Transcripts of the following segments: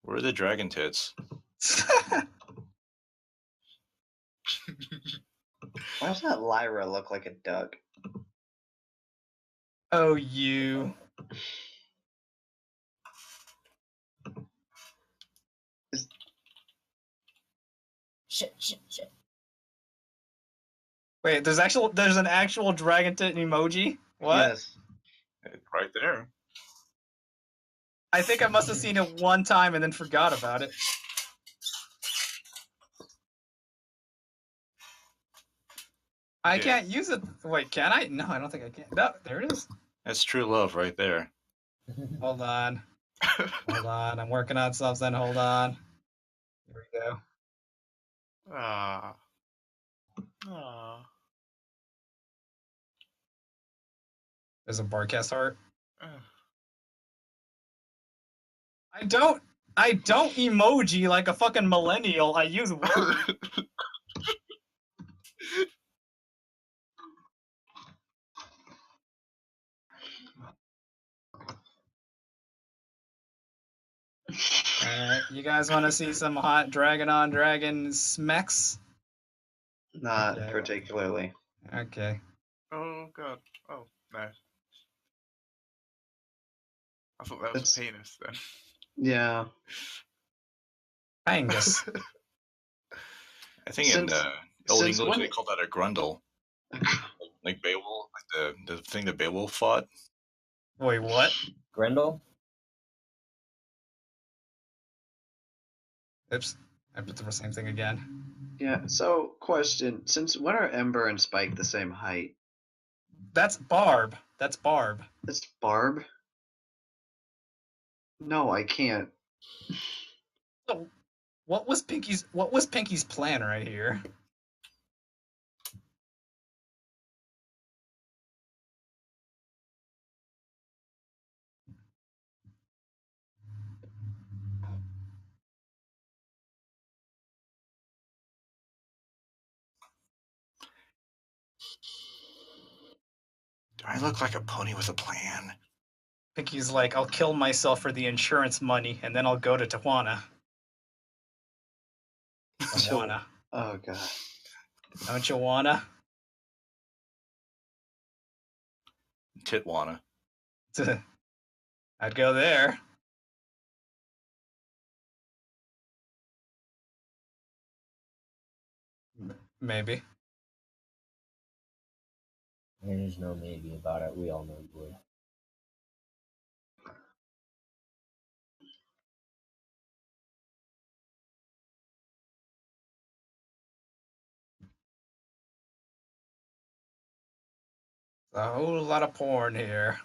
Where are the dragon tits? Why does that Lyra look like a duck? Oh, you. Shit. Wait, there's an actual dragon tit emoji? What? Yes. It's right there. I think I must have seen it one time and then forgot about it. I can't use it. Wait, can I? No, I don't think I can. No, there it is. That's true love right there. Hold on. Hold on. I'm working on something. Hold on. Here we go. Ah. There's a Barcast heart. I don't emoji like a fucking millennial. I use words. Alright, you guys want to see some hot dragon on dragon smacks? Not particularly. Okay. Oh god. Oh, nice. I thought that was a penis then. Yeah. Angus. I think in Old English they call that a grundle. Like Beowulf, like the thing that Beowulf fought. Wait, what? Grendel? Oops. I put the same thing again. Yeah, so question. Since when are Ember and Spike the same height? That's Barb. That's Barb. That's Barb? No, I can't. So, what was Pinky's plan right here? Do I look like a pony with a plan? Pinky's like, I'll kill myself for the insurance money, and then I'll go to Tijuana. Tijuana. Oh god. Don't you wanna? Titwana. I'd go there. Maybe. There's no maybe about it. We all know you would. A whole lot of porn here.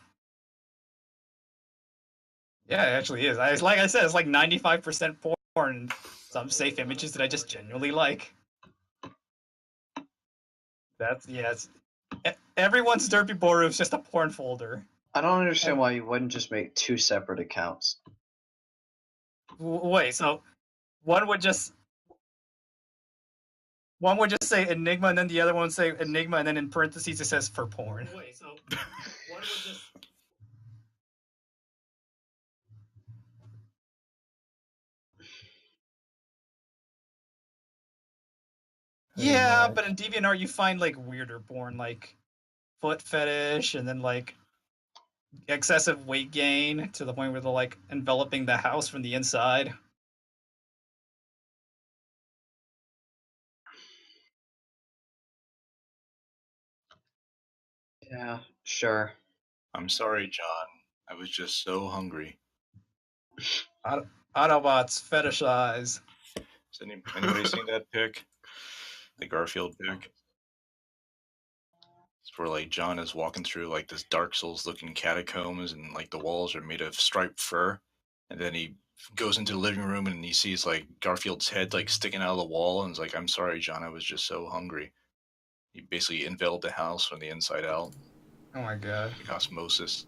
Yeah, it actually is. Like I said, it's like 95% porn. Some safe images that I just genuinely like. Everyone's Derpy Boru is just a porn folder. I don't understand why you wouldn't just make 2 separate accounts. Wait, so one would just say Enigma, and then the other one would say Enigma, and then in parentheses it says for porn. Wait, so one would just... Yeah, but in DeviantArt you find like weirder porn, like foot fetish, and then like excessive weight gain to the point where they're like enveloping the house from the inside. Yeah, sure. I'm sorry, John. I was just so hungry. Autobots fetishize. Has anybody seen that pic? The Garfield pic? It's where like John is walking through like this Dark Souls looking catacombs, and like the walls are made of striped fur, and then he goes into the living room and he sees like Garfield's head like sticking out of the wall, and is like, I'm sorry, John, I was just so hungry. He basically enveloped the house from the inside out. Oh my god. Like osmosis.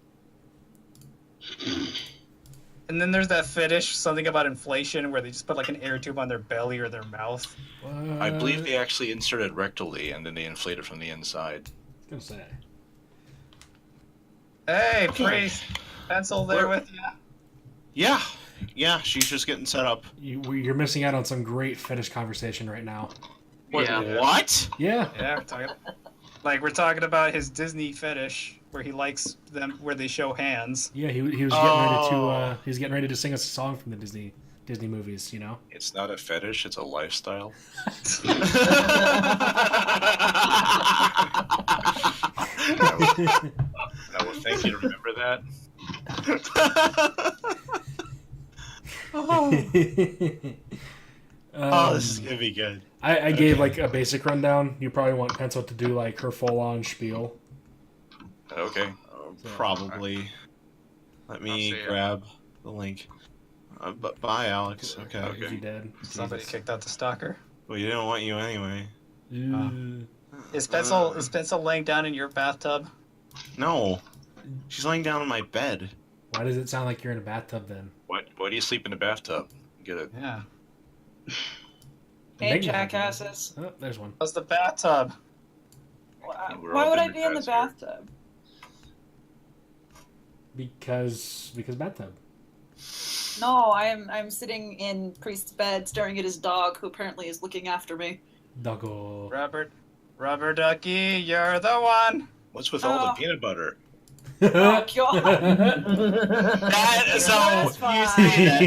And then there's that fetish, something about inflation, where they just put like an air tube on their belly or their mouth. What? I believe they actually insert it rectally and then they inflate it from the inside. I was gonna say. Hey, priest! Pencil there with you? Yeah. Yeah, she's just getting set up. You're missing out on some great fetish conversation right now. Yeah. What? Yeah. Yeah, we're talking about his Disney fetish, where he likes them where they show hands. Yeah, he was getting ready to he was getting ready to sing us a song from the Disney movies, you know? It's not a fetish, it's a lifestyle. I will thank you to remember that. Oh, this is gonna be good. I gave like a basic rundown. You probably want Pencil to do like her full-on spiel. Okay. Probably. Let me grab the link. But bye, Alex. Okay. Is he dead? Somebody Jesus. kicked out the stalker. Well, you didn't want you anyway. Is Pencil laying down in your bathtub? No. She's laying down in my bed. Why does it sound like you're in a bathtub then? Why do you sleep in the bathtub? Get it? Yeah. Hey, jackasses. Oh, there's one. How's the bathtub? We're Why all would I be in the Democrats here. bathtub? Because bathtub. No, I'm sitting in Priest's bed staring at his dog, who apparently is looking after me. Doggo. Rubber ducky, you're the one. What's with all the peanut butter? Oh god.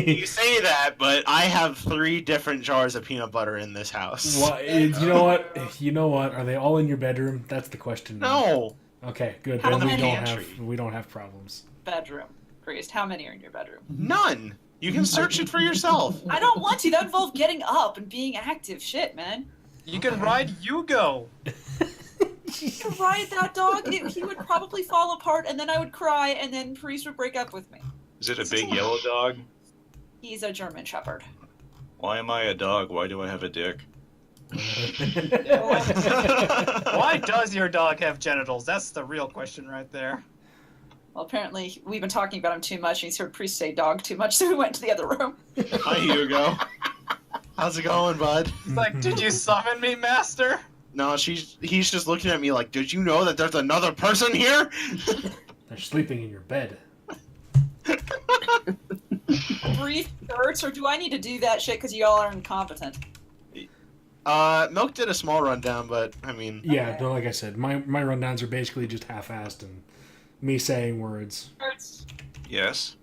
You say that, but I have 3 different jars of peanut butter in this house. What? You know what? You know what? Are they all in your bedroom? That's the question. Now. No. Okay, good. How Then many? we don't have problems. Bedroom. Priest, how many are in your bedroom? None. You can search it for yourself. I don't want to. That involves getting up and being active. Shit, man. You can ride Yugo. To ride that dog, he would probably fall apart, and then I would cry, and then Priest would break up with me. Is it a big yellow dog? He's a German Shepherd. Why am I a dog? Why do I have a dick? Why does your dog have genitals? That's the real question right there. Well, apparently we've been talking about him too much, and he's heard Priest say dog too much, so we went to the other room. Hi, Hugo. How's it going, bud? He's like, did you summon me, master? No, he's just looking at me like, did you know that there's another person here? They're sleeping in your bed. Brief shirts, or do I need to do that shit because y'all are incompetent? Milk did a small rundown, but, I mean... Yeah, no, like I said, my rundowns are basically just half-assed and me saying words. Shirts. Yes.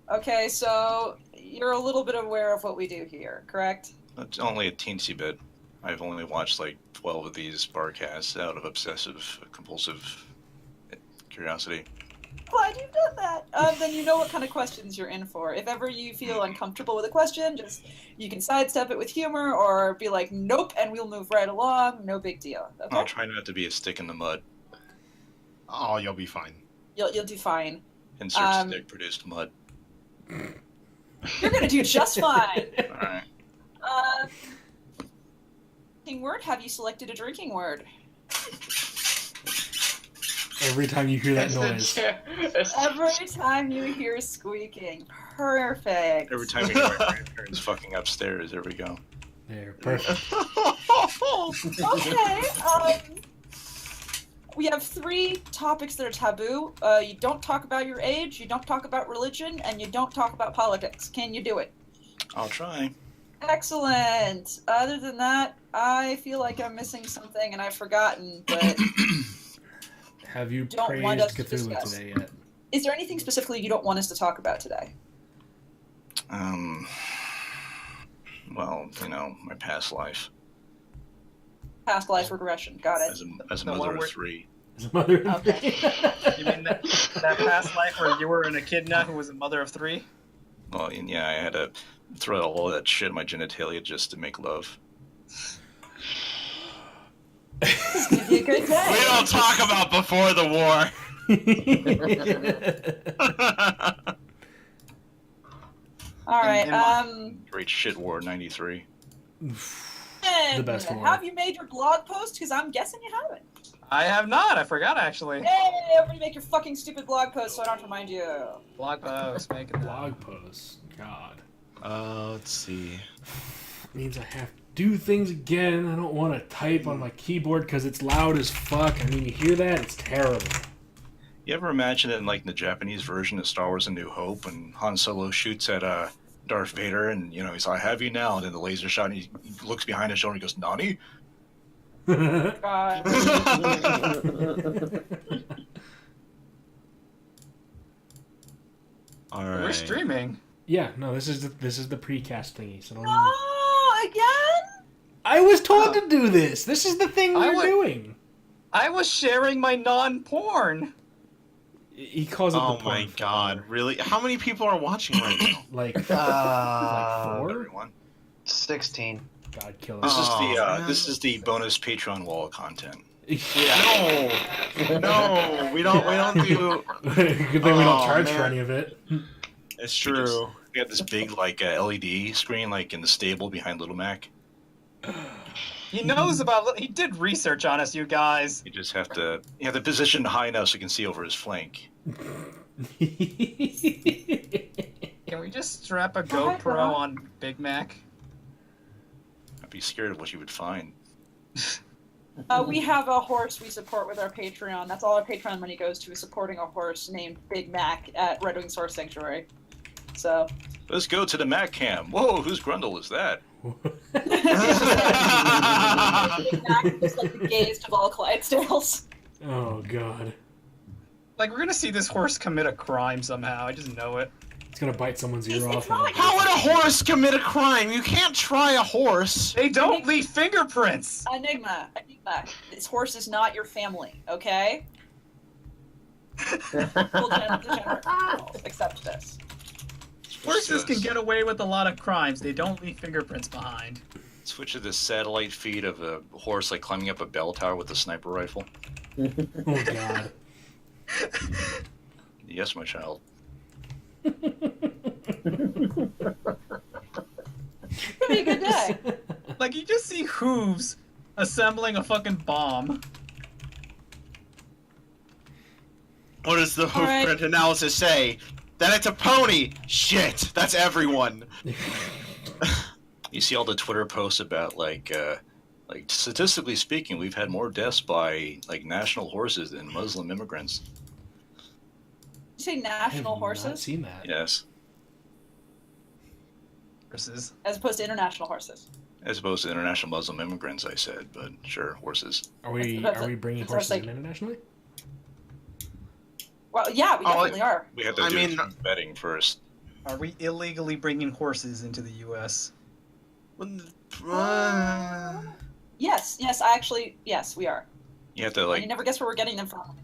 Okay, so you're a little bit aware of what we do here, correct? It's only a teensy bit. I've only watched like 12 of these barcasts out of obsessive, compulsive curiosity. Glad you've done that. Then you know what kind of questions you're in for. If ever you feel uncomfortable with a question, you can sidestep it with humor or be like, nope, and we'll move right along. No big deal. Okay? I'll try not to be a stick in the mud. Oh, you'll be fine. You'll do fine. Insert stick-produced mud. You're gonna do just fine. Alright. Drinking word? Have you selected a drinking word? Every time you hear that noise. Every time you hear squeaking. Perfect. Every time we hear my grandparents fucking upstairs, there we go. There, perfect. Okay. We have 3 topics that are taboo. You don't talk about your age, you don't talk about religion, and you don't talk about politics. Can you do it? I'll try. Excellent. Other than that, I feel like I'm missing something and I've forgotten, but Have you Don't praised want us to Cthulhu discuss. today yet? is there anything specifically you don't want us to talk about today? Well, you know, my past life Past life regression. Got it. as a The one mother where- of 3. As a mother. Okay. You mean that past life where you were an echidna who was a mother of 3? Well, and yeah, I had to throw all that shit in my genitalia just to make love. This could be a good We day. don't talk about before the war. All right. Great shit war, 93. The best one. Have you made your blog post? Because I'm guessing you haven't. I have not. I forgot actually. Hey, everybody make your fucking stupid blog post so I don't have to remind you. Blog post, make it Blog posts. God. Let's see. Means I have to do things again. I don't want to type on my keyboard because it's loud as fuck. I mean, you hear that? It's terrible. You ever imagine it in like the Japanese version of Star Wars: A New Hope, when Han Solo shoots at Darth Vader, and he's like, "I have you now," and then the laser shot, and he looks behind his shoulder, and he goes, "Nani?" God. All We're right. streaming. Yeah, no, this is the precast thingy. So don't even... Oh, again? I was told to do this. This is the thing we're doing. I was sharing my non-porn. He calls it the Oh porn my floor. god, really? How many people are watching right now? Like, like 4? Everyone. 16. God kill This us. is the man. this is the bonus Patreon wall of content. No, no, we don't do. Good thing we don't Oh, charge for man. any of it. It's true. We got this big like LED screen like in the stable behind Little Mac. He knows about. He did research on us, you guys. You just have to the position high enough so you can see over his flank. Can we just strap a Hi, GoPro Grandma. on Big Mac? I'd be scared of what you would find. We have a horse we support with our Patreon. That's all our Patreon money goes to, is supporting a horse named Big Mac at Red Wing Source Sanctuary. So. Let's go to the Mac cam. Whoa, whose grundle is that? Big Mac is like the gayest of all Clydesdales. Oh god. Like, we're gonna see this horse commit a crime somehow. I just know it. It's gonna bite someone's ear It's off. not like How would a horse commit a crime? You can't try a horse. They don't leave fingerprints. Enigma. This horse is not your family, okay? Full degenerate people. Accept this. Horses can get away with a lot of crimes. They don't leave fingerprints behind. Switch to this satellite feed of a horse like climbing up a bell tower with a sniper rifle. Oh god. Yes, my child. It'll be a good day. Like, you just see hooves assembling a fucking bomb. What does the All right. hoofprint analysis say? That it's a pony. Shit, that's everyone. You see all the Twitter posts about like statistically speaking, we've had more deaths by like national horses than Muslim immigrants. Did you say I have national not horses seen that. Yes, Horses. as opposed to international horses? as opposed to international Muslim immigrants. I said, but sure, horses. Are we bringing That's what I was horses in like. internationally? Well, yeah, we definitely are. We have to I do mean- some betting first. Are we illegally bringing horses into the U.S.? Yes, yes, we are. You have to And like you never guess where we're getting them from.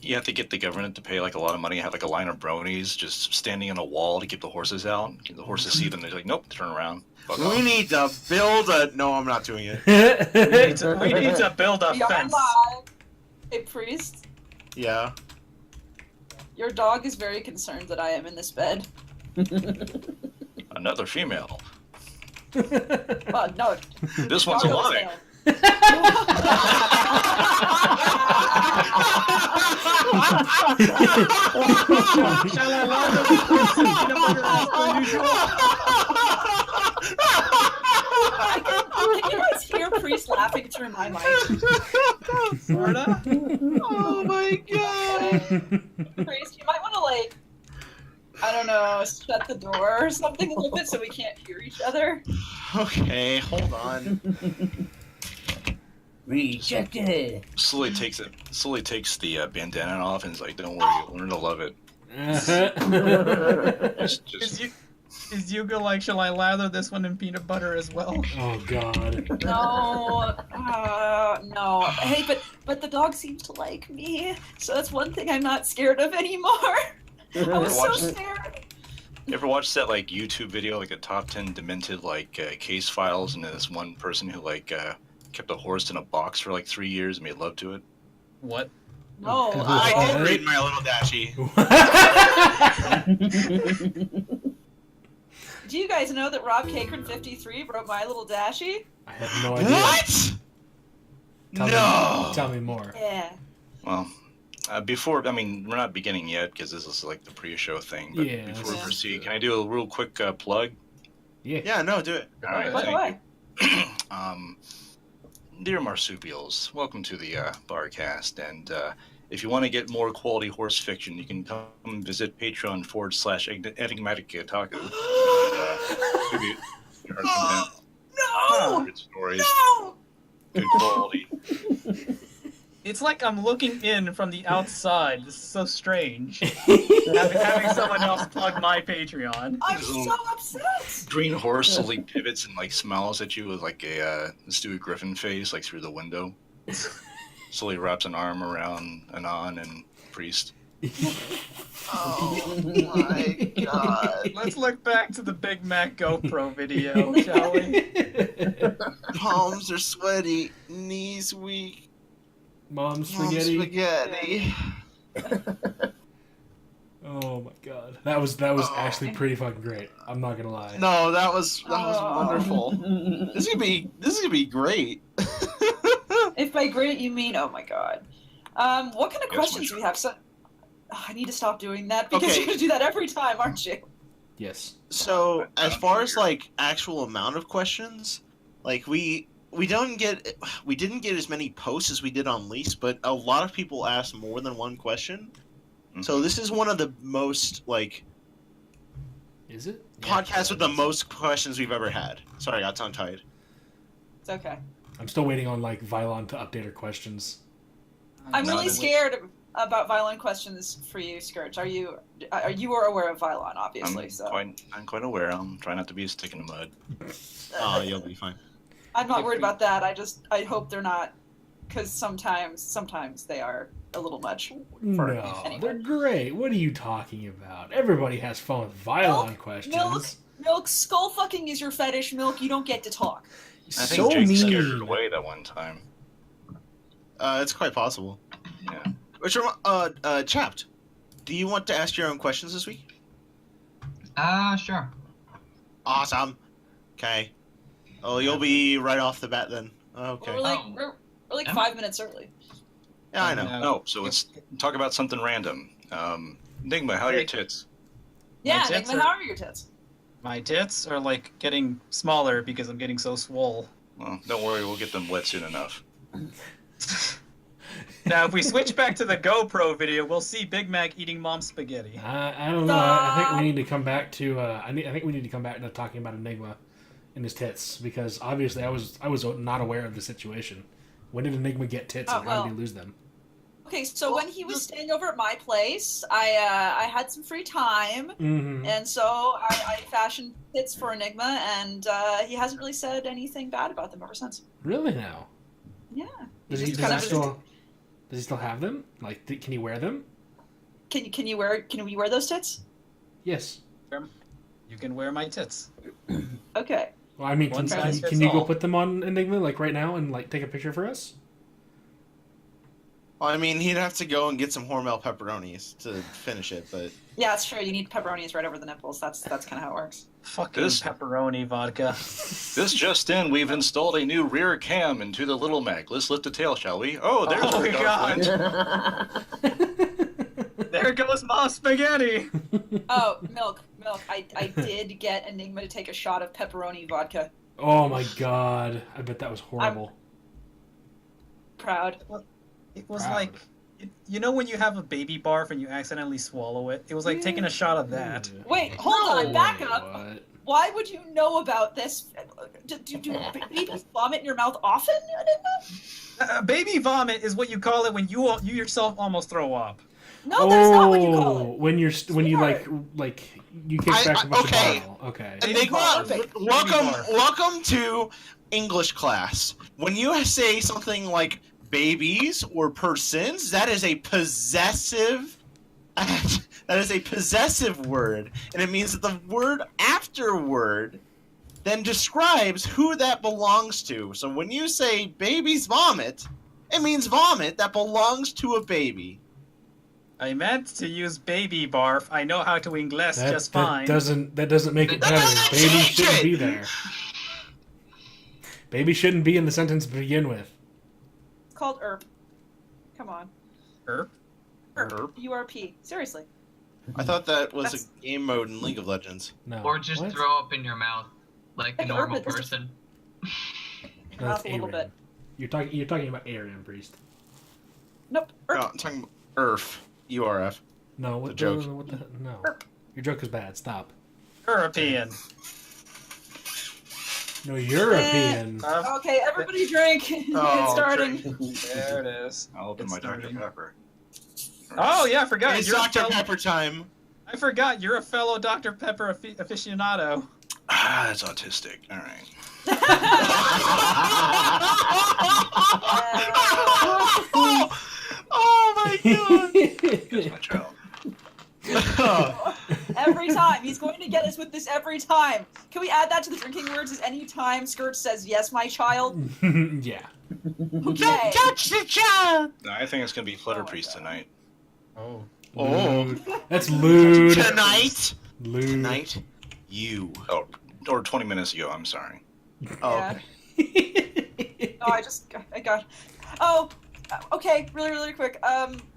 you have to get the government to pay like a lot of money. Have like a line of bronies just standing on a wall to keep the horses out. The horses see them, they're like, nope, turn around. Fuck We off. need to build a. No, I'm not doing it. We need to build a We are fence. live. Hey, priest, Yeah. your dog is very concerned that I am in this bed. Another female. Well, no. This one's a dog lie. is Shall I line up the peanut butter as per usual? Can you guys hear priest laughing through my mic? Sorta. Oh my god. Priest, you might want to like, I don't know, shut the door or something a little bit so we can't hear each other. Okay, hold on. Rejected. Slowly takes the bandana off and is like, don't worry, you'll learn to love it. Just Is Yuga like, shall I lather this one in peanut butter as well? Oh god. No. Hey, but the dog seems to like me, so that's one thing I'm not scared of anymore. I was so scared. You ever watch that like YouTube video, like a top 10 demented like case files, and then this one person who like kept a horse in a box for like 3 years and made love to it? What? No. I I- did read My Little Dashie. Do you guys know that Rob Cakern53 wrote My Little Dashie? I have no idea. What? Tell me more. Yeah. Well, we're not beginning yet because this is like the pre-show thing. But Yeah, before we that's proceed, can I do a real quick plug? Yeah, no, do it. All right, By the thank way. you. Dear marsupials, welcome to the Barcast, and If you want to get more quality horse fiction, you can come visit Patreon/Enigmatic Otaku. Tribute your heart's content. No! Good stories. No! Good quality. It's like I'm looking in from the outside. This is so strange. having someone else plug my Patreon. I'm so upset! Green horse slowly pivots and like smiles at you with like a Stewie Griffin face, like through the window. Slowly wraps an arm around Anon and Priest. Oh my god. Let's look back to the Big Mac GoPro video, shall we? Palms are sweaty, knees weak. Mom's Mom's spaghetti. spaghetti. Oh my god, that was actually pretty fucking great. I'm not gonna lie. No, that was wonderful. This is gonna be great. If by great you mean, oh my god. What kind of questions do we have? So, I need to stop doing that because Okay. you're gonna do that every time, aren't you? Yes. So as far as like actual amount of questions, like we didn't get as many posts as we did on Lease, but a lot of people asked more than one question. So this is one of the most like Is it? podcasts with the most questions we've ever had. Sorry, I got tongue tied. It's okay. I'm still waiting on like Vylon to update her questions. I'm really scared about violent questions for you, Skirts. Are you aware of Vylon, obviously? I'm quite aware. I'm trying not to be a stick in the mud. Oh, you'll be fine. I'm not worried about that. I hope they're not, because sometimes they are a little much. No, anyone. they're great. What are you talking about? Everybody has fun with Vylon questions. Milk, skull fucking is your fetish, Milk. You don't get to talk. I think So Jake scared her mean. away that one time. It's quite possible. Yeah. Which Chapped, do you want to ask your own questions this week? Sure. Awesome. Okay. Oh, you'll be right off the bat then. Okay. We're like 5 minutes early. Yeah, I know. No, so let's talk about something random. Enigma, how are your tits? Yeah, tits Nickman, how are your tits? My tits are like getting smaller because I'm getting so swole. Well, don't worry, we'll get them wet soon enough. Now, if we switch back to the GoPro video, we'll see Big Mac eating mom's spaghetti. I don't know. I think we need to come back to. I think we need to come back to talking about Enigma and his tits because obviously I was not aware of the situation. When did Enigma get tits and how did he lose them? Okay, so when he was staying over at my place, I had some free time, and so I fashioned tits for Enigma, and he hasn't really said anything bad about them ever since. Really now? Yeah. Does he still have them? Like, can he wear them? Can we wear those tits? Yes. You can wear my tits. Okay. Well, I mean, One size can fits you go all. put them on Enigma like right now and like take a picture for us? Well, I mean, he'd have to go and get some Hormel pepperonis to finish it, but Yeah, it's true. You need pepperonis right over the nipples. That's kind of how it works. Fucking pepperoni vodka. This just in, we've installed a new rear cam into the Little Mac. Let's lift the tail, shall we? Oh, there's Oh the my God. There goes mom's spaghetti. Oh, Milk. I did get Enigma to take a shot of pepperoni vodka. Oh my god! I bet that was horrible. Proud. It was like, you know when you have a baby barf and you accidentally swallow it? It was like taking a shot of that. Wait, hold on, back up. What? Why would you know about this? Do babies vomit in your mouth often, Enigma? Baby vomit is what you call it when you yourself almost throw up. No, that's not what you call it. When you kick back a bunch of bottle. Okay. Enigma, Perfect. welcome to English class. When you say something like babies or persons, that is a possessive word, and it means that the word afterward then describes who that belongs to. So when you say babies vomit, it means vomit that belongs to a baby. I meant to use baby barf. I know how to English just fine. That doesn't make it better. Baby shouldn't be there. Baby shouldn't be in the sentence to begin with. It's called ERP. Come on. ERP? ERP. URP. Seriously. I thought that was a game mode in League of Legends. No. Or just throw up in your mouth like a normal person. No, that's Mouth a little ARAM. bit. You're talking about ARAM, Priest. Nope. ERP. No, I'm talking Urf. URF. No, The joke. No. Your joke is bad. Stop. European. No, European. Okay, everybody drink. Oh, It's starting. There it is. I'll open It's my Dr. starting. Pepper. Oh yeah, I forgot. It's You're a Dr. fellow- Pepper time. I forgot. You're a fellow Dr. Pepper aficionado. Ah, it's autistic. All right. Oh my god! That's my child. Every time. He's going to get us with this every time. Can we add that to the drinking words? Is any time Skirts says, yes, my child? Yeah. Okay. Touch the child! No, I think it's gonna be Flutter Oh my Priest God. tonight. Oh. Oh. That's lewd. Tonight? Lewd. Tonight? You. Oh, or 20 minutes ago. I'm sorry. Oh, Yeah. okay. Oh, I got. Oh, okay. Really, really quick.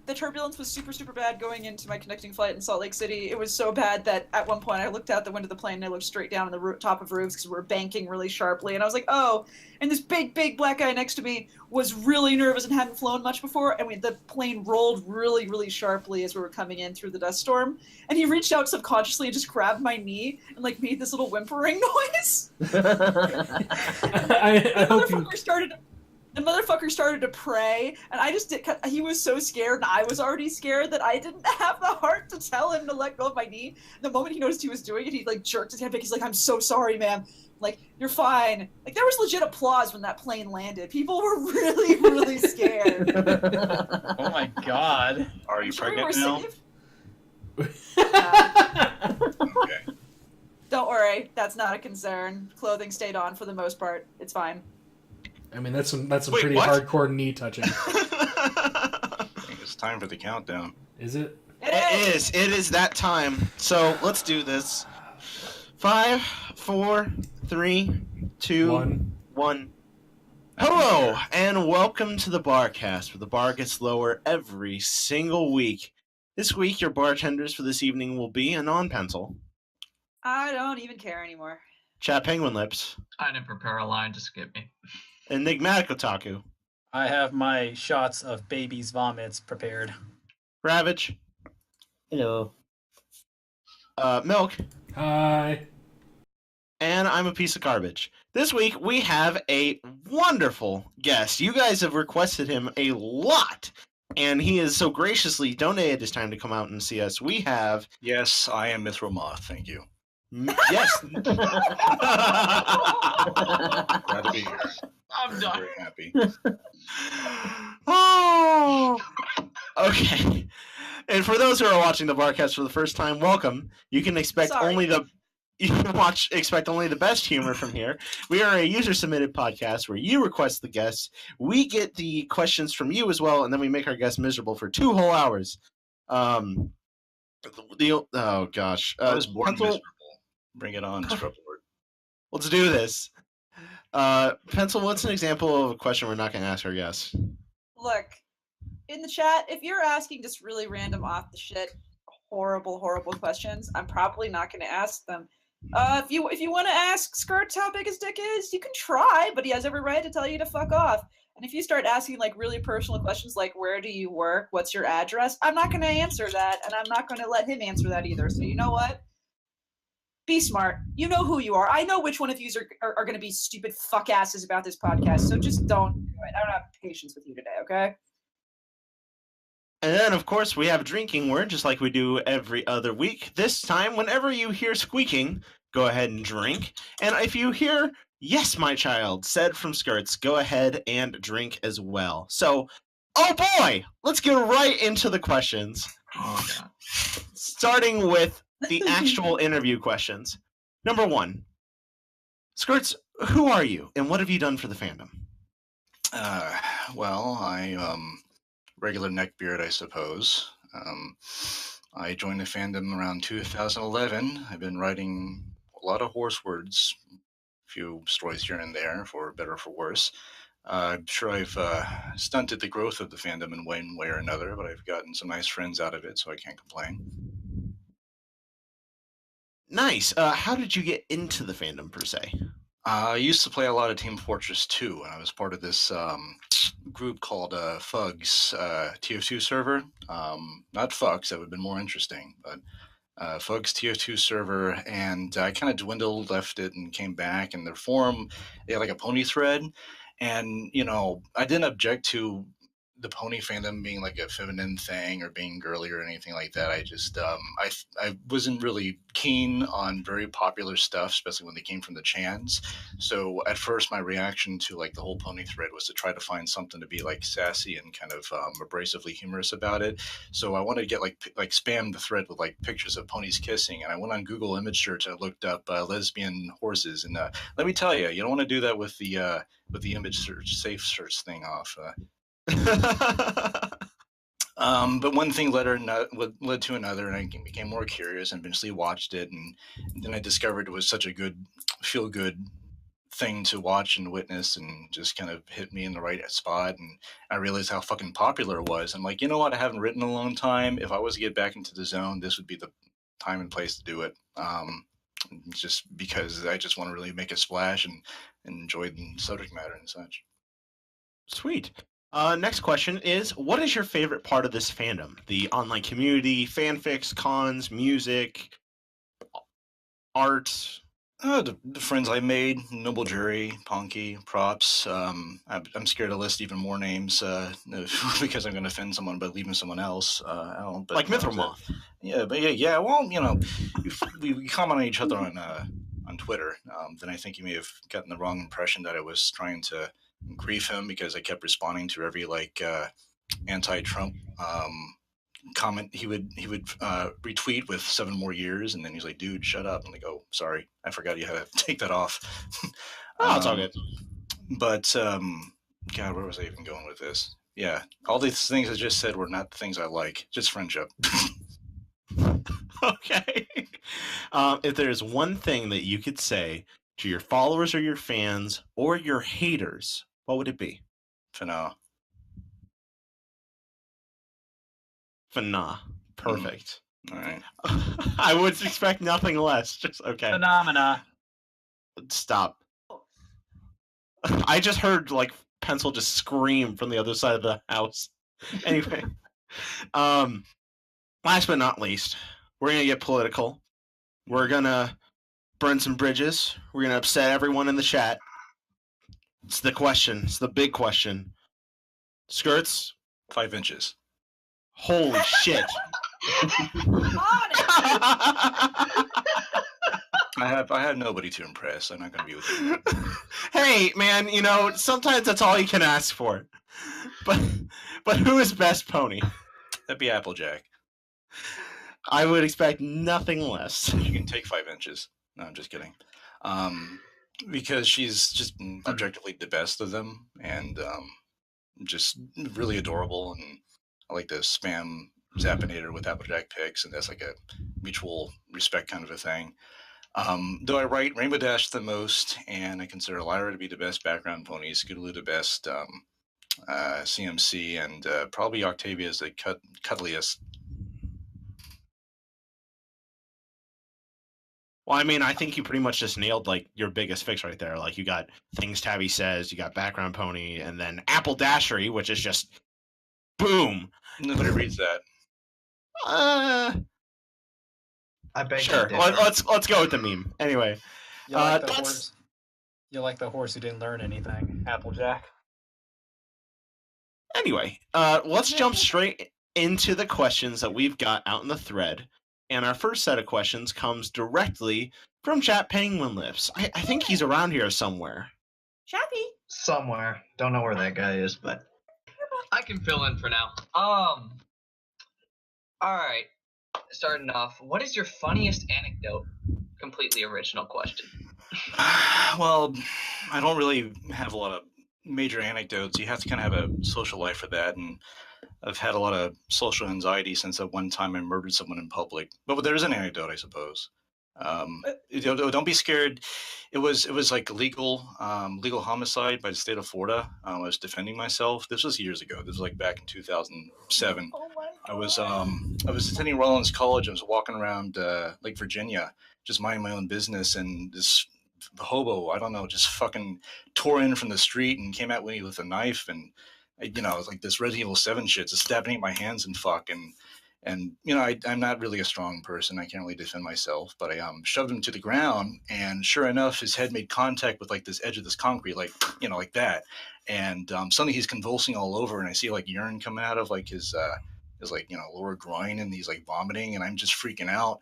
The turbulence was super, super bad going into my connecting flight in Salt Lake City. It was so bad that at one point I looked out the window of the plane and I looked straight down on the top of roofs because we were banking really sharply, and I was like, oh. And this big, big black guy next to me was really nervous and hadn't flown much before, and the plane rolled really, really sharply as we were coming in through the dust storm. And he reached out subconsciously and just grabbed my knee and like made this little whimpering noise. I hope you. The motherfucker started to pray, and I just did. He was so scared, and I was already scared that I didn't have the heart to tell him to let go of my knee. The moment he noticed he was doing it, he like jerked his head back. He's like, "I'm so sorry, ma'am. Like, you're fine." Like, there was legit applause when that plane landed. People were really, really scared. Oh my god. Are you I'm sure we pregnant were now? safe. Okay. Don't worry, that's not a concern. Clothing stayed on for the most part. It's fine. I mean, that's some Wait, pretty what? hardcore knee touching. I think it's time for the countdown. Is it? It is. It is that time. So let's do this. 5, 4, 3, 2, 1. Hello, and welcome to the Barcast, where the bar gets lower every single week. This week, your bartenders for this evening will be a non-pencil, I don't even care anymore. Chat Penguin Lips, I didn't prepare a line to skip me. Enigmatic Otaku, I have my shots of baby's vomits prepared. Ravage, Hello. Milk, Hi. and I'm a piece of garbage. This week, we have a wonderful guest. You guys have requested him a lot, and he has so graciously donated his time to come out and see us. We have... Yes, I am Mithril Moth. Thank you. Yes! Glad to be here. I'm done. Very happy. Oh! Okay. And for those who are watching the Barcast for the first time, welcome. You can expect Sorry. expect only the best humor from here. We are a user-submitted podcast where you request the guests. We get the questions from you as well, and then we make our guests miserable for 2 whole hours. Oh gosh. I was born Pencil, miserable. Bring it on, Scriptboard. let's do this. Pencil, what's an example of a question we're not going to ask our guests? Look, in the chat, if you're asking just really random off the shit, horrible, horrible questions, I'm probably not going to ask them. If you want to ask Skirts how big his dick is, you can try, but he has every right to tell you to fuck off. And if you start asking like really personal questions like where do you work, what's your address, I'm not going to answer that, and I'm not going to let him answer that either. So you know what? Be smart. You know who you are. I know which one of you are going to be stupid fuck asses about this podcast, so just don't do it. I don't have patience with you today, okay? And then, of course, we have a drinking word, just like we do every other week. This time, whenever you hear squeaking, go ahead and drink. And if you hear, yes, my child, said from Skirts, go ahead and drink as well. So, oh boy, let's get right into the questions. Oh, God. Starting with the actual interview questions. Number 1. Skirts, who are you, and what have you done for the fandom? Well, I regular neckbeard, I suppose. I joined the fandom around 2011. I've been writing a lot of horse words, a few stories here and there, for better or for worse. I'm sure I've stunted the growth of the fandom in one way or another, but I've gotten some nice friends out of it, so I can't complain. Nice. How did you get into the fandom, per se? I used to play a lot of Team Fortress 2, and I was part of this group called Fugs TF2 server. Not Fucks, that would have been more interesting, but Fugs TF2 server, and I kind of dwindled, left it, and came back. And their forum, they had like a pony thread, and I didn't object to the pony fandom being like a feminine thing or being girly or anything like that. I just I wasn't really keen on very popular stuff, especially when they came from the Chans. So at first, my reaction to like the whole pony thread was to try to find something to be like sassy and kind of abrasively humorous about it. So I wanted to get like spam the thread with like pictures of ponies kissing, and I went on Google image search. I looked up lesbian horses, and let me tell you, you don't want to do that with the image search safe search thing off. But one thing led to another, and I became more curious and eventually watched it, and then I discovered it was such a good, feel good thing to watch and witness, and just kind of hit me in the right spot. And I realized how fucking popular it was. I'm like, you know what? I haven't written in a long time. If I was to get back into the zone, this would be the time and place to do it. Just because I just want to really make a splash and enjoy the subject matter and such. Sweet. Next question is, what is your favorite part of this fandom? The online community, fanfics, cons, music, art? The friends I made, Noble Jury, Ponky, Props. I'm scared to list even more names because I'm going to offend someone by leaving someone else out. But, like Mithramoth. Yeah, but yeah. Well, we comment on each other on Twitter. Then I think you may have gotten the wrong impression that I was trying to grief him because I kept responding to every anti-Trump comment he would retweet with 7 more years, and then he's like, dude, shut up. And I go, sorry, I forgot you had to take that off. It's all good. But God, where was I even going with this? Yeah, all these things I just said were not the things I like, just friendship. Okay. If there's one thing that you could say to your followers or your fans or your haters, what would it be? Fana. Fana. Perfect. All right. I would expect nothing less. Just okay. Phenomena. Stop. I just heard like Pencil just scream from the other side of the house. Anyway, last but not least, we're gonna get political. We're gonna burn some bridges. We're gonna upset everyone in the chat. It's the question. It's the big question. Skirts? 5 inches. Holy shit. I have nobody to impress. I'm not going to be with you. Hey, man, sometimes that's all you can ask for. But who is best pony? That'd be Applejack. I would expect nothing less. You can take 5 inches. No, I'm just kidding. Because she's just objectively the best of them, and just really adorable. And I like to spam Zappinator with Applejack picks, and that's like a mutual respect kind of a thing. Though I write Rainbow Dash the most, and I consider Lyra to be the best background pony, Scootaloo the best CMC, and probably Octavia is the cuddliest. Well, I mean, I think you pretty much just nailed like your biggest fix right there. Like you got things Tabby says, you got background pony, and then Apple Dashery, which is just boom. Nobody reads that. I beg Sure. you, Darren. Let's go with the meme. Anyway, You like the horse? You like the horse who didn't learn anything, Applejack? Anyway, let's jump straight into the questions that we've got out in the thread. And our first set of questions comes directly from Chat Penguin Lips. I think he's around here somewhere. Chappy. Somewhere. Don't know where that guy is, but I can fill in for now. Alright. Starting off, what is your funniest anecdote? Completely original question. Well, I don't really have a lot of major anecdotes. You have to kind of have a social life for that, and I've had a lot of social anxiety since that one time I murdered someone in public. But there is an anecdote, I suppose. Don't be scared. It was like legal homicide by the state of Florida. I was defending myself. This was years ago. This was like back in 2007. Oh my I was attending Rollins College. I was walking around Lake Virginia, just minding my own business, and this hobo, I don't know, just fucking tore in from the street and came at me with a knife, and you know, it's like this Resident Evil 7 shit, just stabbing at my hands and fuck. And you know, I'm not really a strong person. I can't really defend myself, but I shoved him to the ground, and sure enough, his head made contact with like this edge of this concrete, like, you know, like that. And suddenly he's convulsing all over, and I see like urine coming out of like his like, you know, lower groin, and he's like vomiting, and I'm just freaking out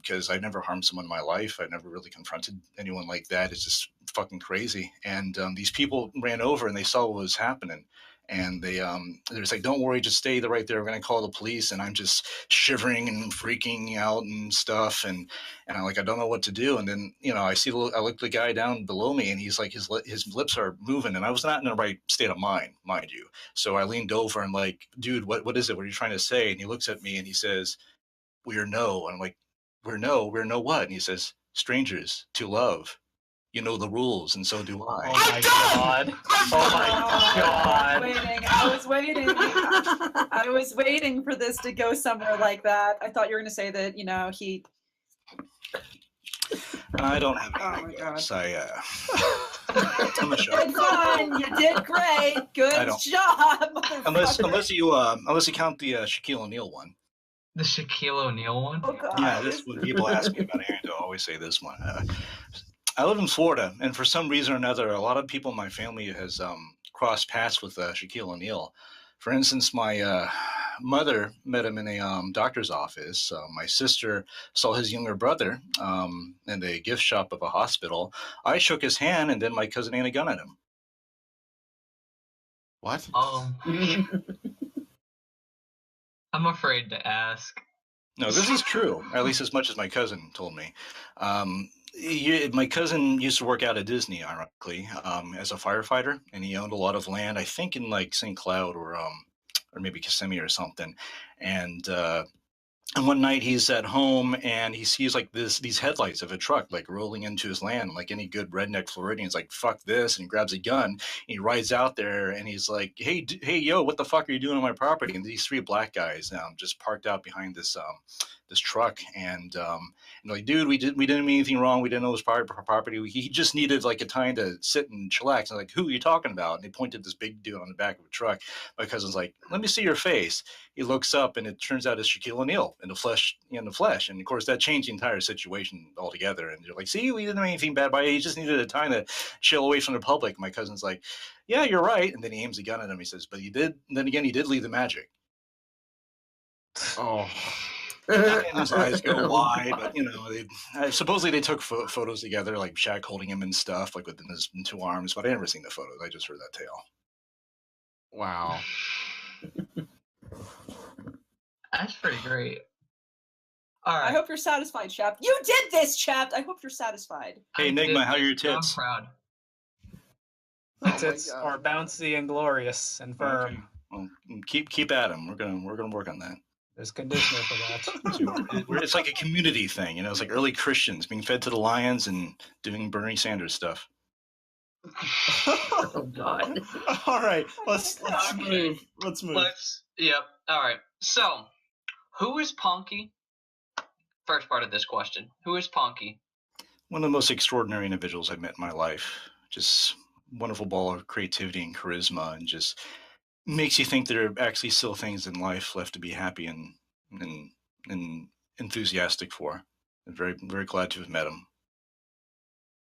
because I've never harmed someone in my life. I've never really confronted anyone like that. It's just fucking crazy. And these people ran over and they saw what was happening. And they're just like, don't worry, just stay right there. We're going to call the police. And I'm just shivering and freaking out and stuff. And I'm like, I don't know what to do. And then, you know, I look at the guy down below me, and he's like, his lips are moving. And I was not in the right state of mind you. So I leaned over and like, dude, what is it? What are you trying to say? And he looks at me and he says, we're no. And I'm like, we're no what? And he says, strangers to love. You know the rules, and so do I. Oh my god! Oh my god! I was waiting for this to go somewhere like that. I thought you were going to say that, you know, he. I don't have any anecdotes. I'm a You did fine. You did great. Good job. Unless you count the Shaquille O'Neal one. The Shaquille O'Neal one? Oh, God. Yeah, this when people ask me about anecdote, I always say this one. I live in Florida, and for some reason or another, a lot of people in my family has crossed paths with Shaquille O'Neal. For instance, my mother met him in a doctor's office. My sister saw his younger brother in the gift shop of a hospital. I shook his hand, and then my cousin aimed a gun at him. What? I'm afraid to ask. No, this is true, at least as much as my cousin told me. My cousin used to work out at Disney, ironically, as a firefighter, and he owned a lot of land, I think in like St. Cloud or maybe Kissimmee or something. And one night he's at home and he sees like these headlights of a truck like rolling into his land. Like any good redneck Floridian's like, fuck this, and he grabs a gun and he rides out there and he's like, hey yo, what the fuck are you doing on my property? And these three black guys just parked out behind this truck, and like, dude, we didn't mean anything wrong. We didn't know it was property. He just needed like a time to sit and chillax. And like, who are you talking about? And they pointed this big dude on the back of a truck. My cousin's like, let me see your face. He looks up, and it turns out it's Shaquille O'Neal in the flesh. And of course, that changed the entire situation altogether. And you're like, see, we didn't know anything bad by it. He just needed a time to chill away from the public. My cousin's like, yeah, you're right. And then he aims a gun at him. He says, but he did. And then again, he did leave the magic. Oh. And his eyes go wide, but you know, supposedly they took photos together, like Shaq holding him and stuff, like within his two arms. But I never seen the photos. I just heard that tale. Wow. That's pretty great. All right. I hope you're satisfied, Chap. You did this, Chap. I hope you're satisfied. Hey, Enigma, how are your tits? I'm proud. My tits are bouncy and glorious and firm. Okay. Well, keep at them. We're gonna work on that. There's conditioner for that. It's like a community thing, you know. It's like early Christians being fed to the lions and doing Bernie Sanders stuff. Oh God! All right, let's move. Yep. All right. So, who is Ponky? First part of this question: who is Ponky? One of the most extraordinary individuals I've met in my life. Just wonderful ball of creativity and charisma, and just makes you think there are actually still things in life left to be happy and enthusiastic for. I'm very, very glad to have met him.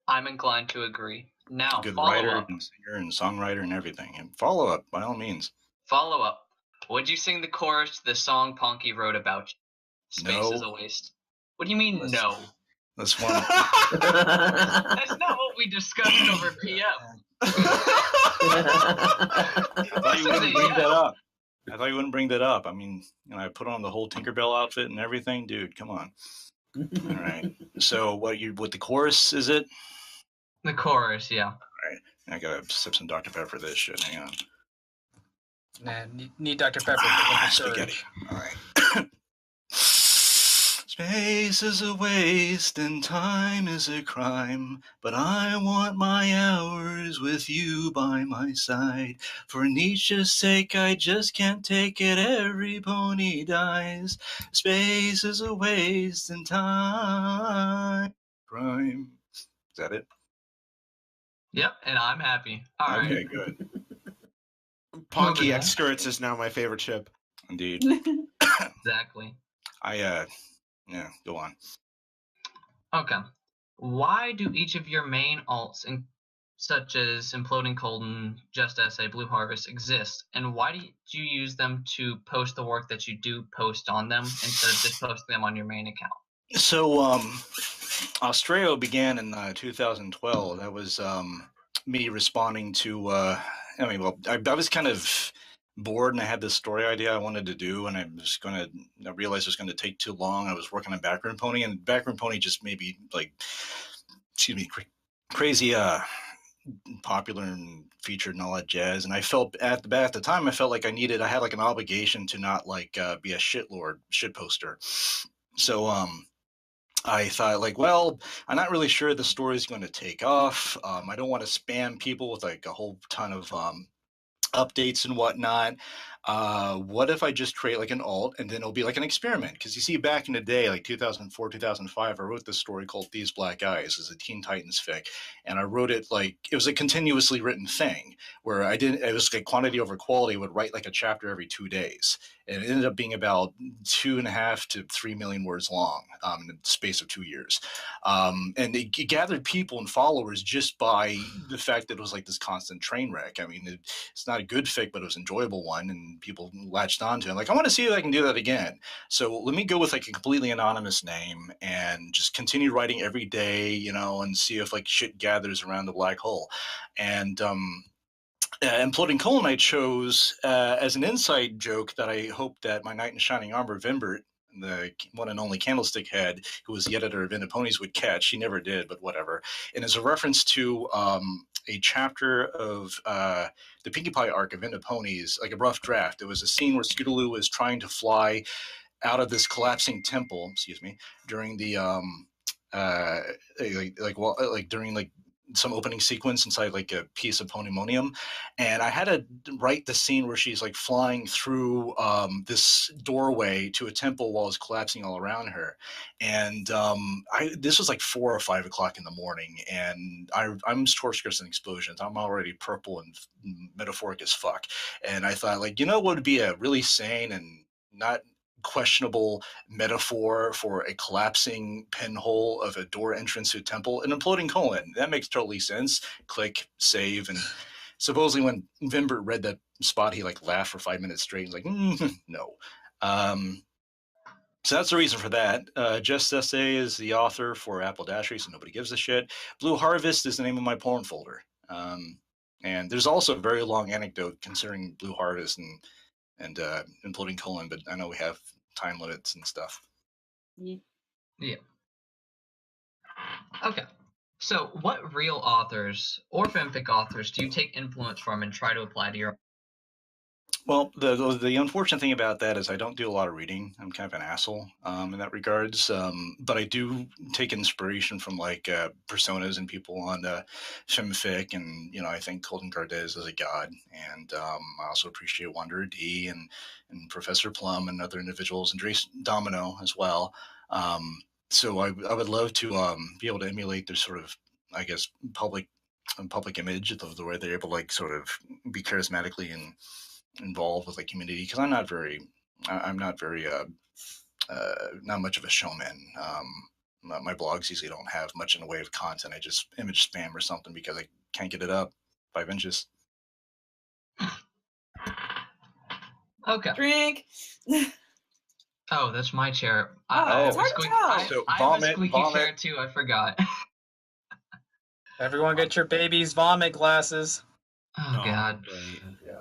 I'm inclined to agree. Now, good follow writer up. and singer and songwriter and everything. And follow up, by all means. Follow up. Would you sing the chorus to the song Ponky wrote about you? Space is a waste. What do you mean, no? That's one. That's not what we discussed over PM. I thought you wouldn't bring that up. I thought you wouldn't bring that up. I mean, you know, I put on the whole Tinkerbell outfit and everything, dude. Come on. All right. So, what the chorus is it? The chorus, yeah. All right. I gotta sip some Dr. Pepper for this shit. Hang on. Nah, need Dr. Pepper. Spaghetti. All right. Space is a waste and time is a crime, but I want my hours with you by my side. For Nietzsche's sake, I just can't take it. Every pony dies. Space is a waste and time crime. Is that it? Yep, and I'm happy. All right. Okay, good. Ponky Moving X on. Skirts is now my favorite ship. Indeed. Exactly. Yeah, go on. Okay. Why do each of your main alts, such as Imploding Colton, Just Essay, Blue Harvest, exist? And why do you use them to post the work that you do post on them instead of just posting them on your main account? So, Australia began in 2012. That was me responding to. I was kind of bored, and I had this story idea I wanted to do, and I realized it was going to take too long. I was working on Backroom Pony, and Backroom Pony just made me crazy popular and featured and all that jazz. And I felt at the time, I felt like I had like an obligation to not be a shit poster. So I thought well, I'm not really sure the story's going to take off. I don't want to spam people with like a whole ton of updates and whatnot. What if I just create like an alt and then it'll be like an experiment? Because you see, back in the day, like 2004, 2005, I wrote this story called These Black Eyes as a Teen Titans fic. And I wrote it like it was a continuously written thing where it was like quantity over quality. I would write like a chapter every 2 days. And it ended up being about 2.5 to 3 million words long in the space of 2 years. And it gathered people and followers just by the fact that it was like this constant train wreck. I mean, it's not a good fic, but it was an enjoyable one, and people latched onto it. Like, I want to see if I can do that again. So let me go with like a completely anonymous name and just continue writing every day, and see if like shit gathers around the black hole. And Imploding Colon I chose as an inside joke that I hope that my knight in shining armor, Vimbert, the one and only Candlestick Head, who was the editor of Into Ponies, would catch. He never did, but whatever. And as a reference to a chapter of the Pinkie Pie arc of Into Ponies, like a rough draft. It was a scene where Scootaloo was trying to fly out of this collapsing temple, during the during like some opening sequence inside like a piece of Ponymonium, and I had to write the scene where she's like flying through this doorway to a temple while it's collapsing all around her. And this was like 4 or 5 o'clock in the morning, and I'm ShortSkirtsAndExplosions. I'm already purple and metaphoric as fuck, and I thought what would be a really sane and not questionable metaphor for a collapsing pinhole of a door entrance to a temple, an imploding colon. That makes totally sense. Click, save, and supposedly when Vimbert read that spot, he laughed for 5 minutes straight. He's like, no. So that's the reason for that. Just Essay is the author for Apple Dashery, so nobody gives a shit. Blue Harvest is the name of my porn folder. And there's also a very long anecdote concerning Blue Harvest and Imploding Colon, but I know we have time limits and stuff. Yeah. Okay. So, what real authors or fanfic authors do you take influence from and try to apply to your? Well, the unfortunate thing about that is I don't do a lot of reading. I'm kind of an asshole in that regards. But I do take inspiration from personas and people on Femfic, and I think Colton Gardez is a god, and I also appreciate Wanderer D and Professor Plum and other individuals, and Drace Domino as well. So I would love to be able to emulate their sort of, I guess, public image of the way they're able to sort of be charismatically and involved with community, because I'm not very not much of a showman. My blogs usually don't have much in the way of content. I just image spam or something because I can't get it up 5 inches. Okay. Drink. Oh, that's my chair. It's hard to tell. So I have a squeaky chair too. I forgot. Everyone get your baby's vomit glasses. Oh God.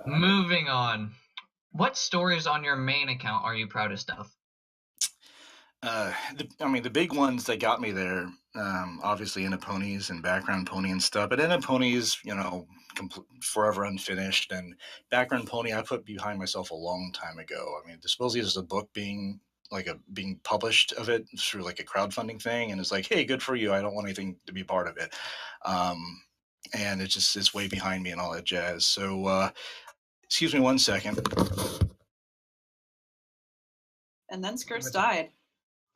Moving on. What stories on your main account are you proudest of? The big ones that got me there, obviously Into Ponies and Background Pony and stuff. But Into Ponies, forever unfinished, and Background Pony I put behind myself a long time ago. I mean, supposedly there's a book being published of it through a crowdfunding thing, and it's hey, good for you. I don't want anything to be part of it. And it's way behind me and all that jazz. So, excuse me 1 second. And then Skirts died.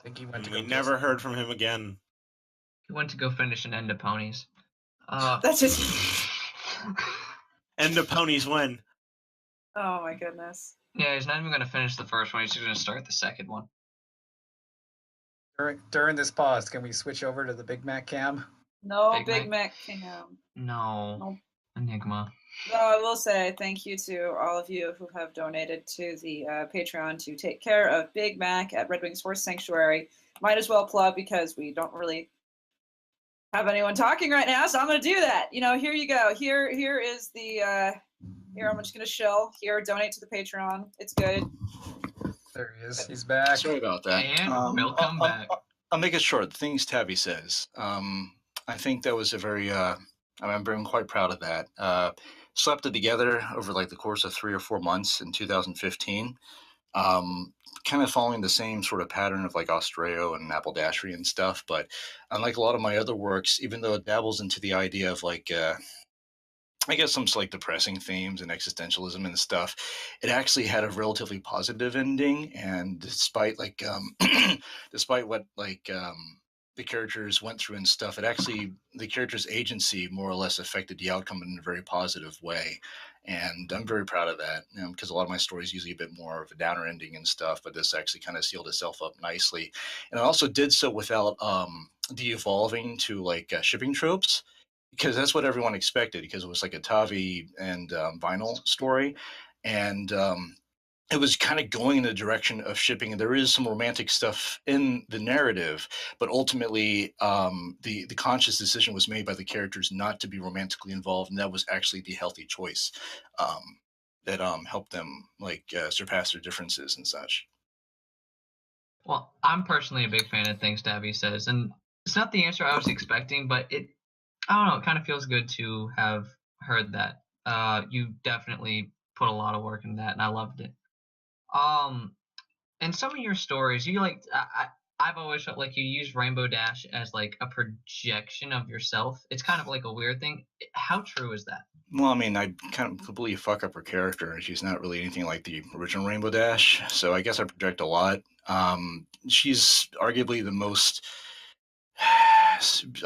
I think he went to We go never heard from him again. He went to go finish an End of Ponies. That's just. End of Ponies when? Oh my goodness. Yeah, he's not even going to finish the first one. He's just going to start the second one. During this pause, can we switch over to the Big Mac cam? No Big Big Mac? Mac cam. No. Nope. Enigma. Though I will say thank you to all of you who have donated to the Patreon to take care of Big Mac at Red Wings Horse Sanctuary. Might as well plug because we don't really have anyone talking right now, so I'm going to do that. Here you go. Here is the. Here, I'm just going to shill. Here, donate to the Patreon. It's good. There he is. He's back. Sorry about that. And welcome back. I'll make it short. The things Tabby says. I think that was a very. I'm quite proud of that. Slept it together over like the course of 3 or 4 months in 2015. Kind of following the same sort of pattern of like Australia and Appledashery and stuff. But unlike a lot of my other works, even though it dabbles into the idea of like. I guess some like depressing themes and existentialism and stuff. It actually had a relatively positive ending, and despite like, despite what like the characters went through and stuff, the characters' agency more or less affected the outcome in a very positive way, and I'm very proud of that. Because a lot of my stories usually a bit more of a downer ending and stuff, but this actually kind of sealed itself up nicely, and it also did so without de-evolving to like shipping tropes. Because that's what everyone expected, because it was like a Tavi and Vinyl story, and it was kind of going in the direction of shipping. And there is some romantic stuff in the narrative, but ultimately, the conscious decision was made by the characters not to be romantically involved, and that was actually the healthy choice that helped them like surpass their differences and such. Well, I'm personally a big fan of things Davy says, and it's not the answer I was expecting, but I don't know, it kind of feels good to have heard that. You definitely put a lot of work in that, and I loved it. And some of your stories, I've always felt like you use Rainbow Dash as like a projection of yourself. It's kind of like a weird thing. How true is that? Well, I mean, I kind of completely fuck up her character. She's not really anything like the original Rainbow Dash, so I guess I project a lot. She's arguably the most,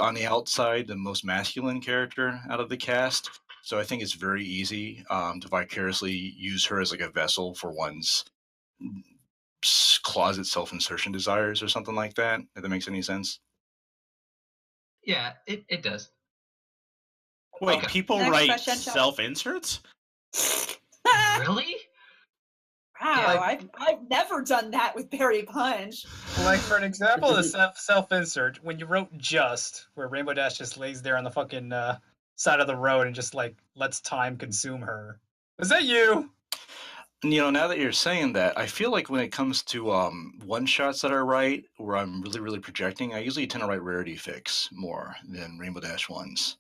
on the outside, the most masculine character out of the cast. So I think it's very easy to vicariously use her as like a vessel for one's closet self-insertion desires or something like that, if that makes any sense. Yeah, it does. Wait, Okay. people Next write question, Chuck. self-inserts? Really? Wow, Yeah. I've never done that with Berry Punch. Like, for an example of self-insert, when you wrote Just, where Rainbow Dash just lays there on the fucking side of the road and just, like, lets time consume her. Was that you? Now that you're saying that, I feel like when it comes to one-shots that I write, where I'm really, really projecting, I usually tend to write rarity fix more than Rainbow Dash ones.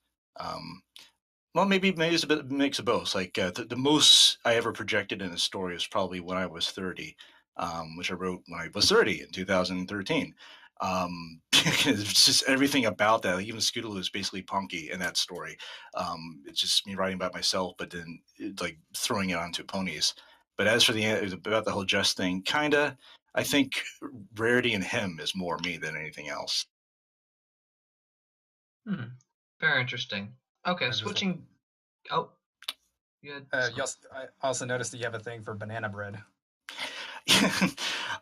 Well, maybe it's a bit mix of both. Like the most I ever projected in a story was probably when I was 30, which I wrote when I was 30 in 2013. It's just everything about that. Like, even Scootaloo is basically punky in that story. It's just me writing about myself, but then like throwing it onto ponies. But as for about the whole Just thing, kinda, I think Rarity and him is more me than anything else. Very interesting. Okay, switching. Oh, you had I also noticed that you have a thing for banana bread.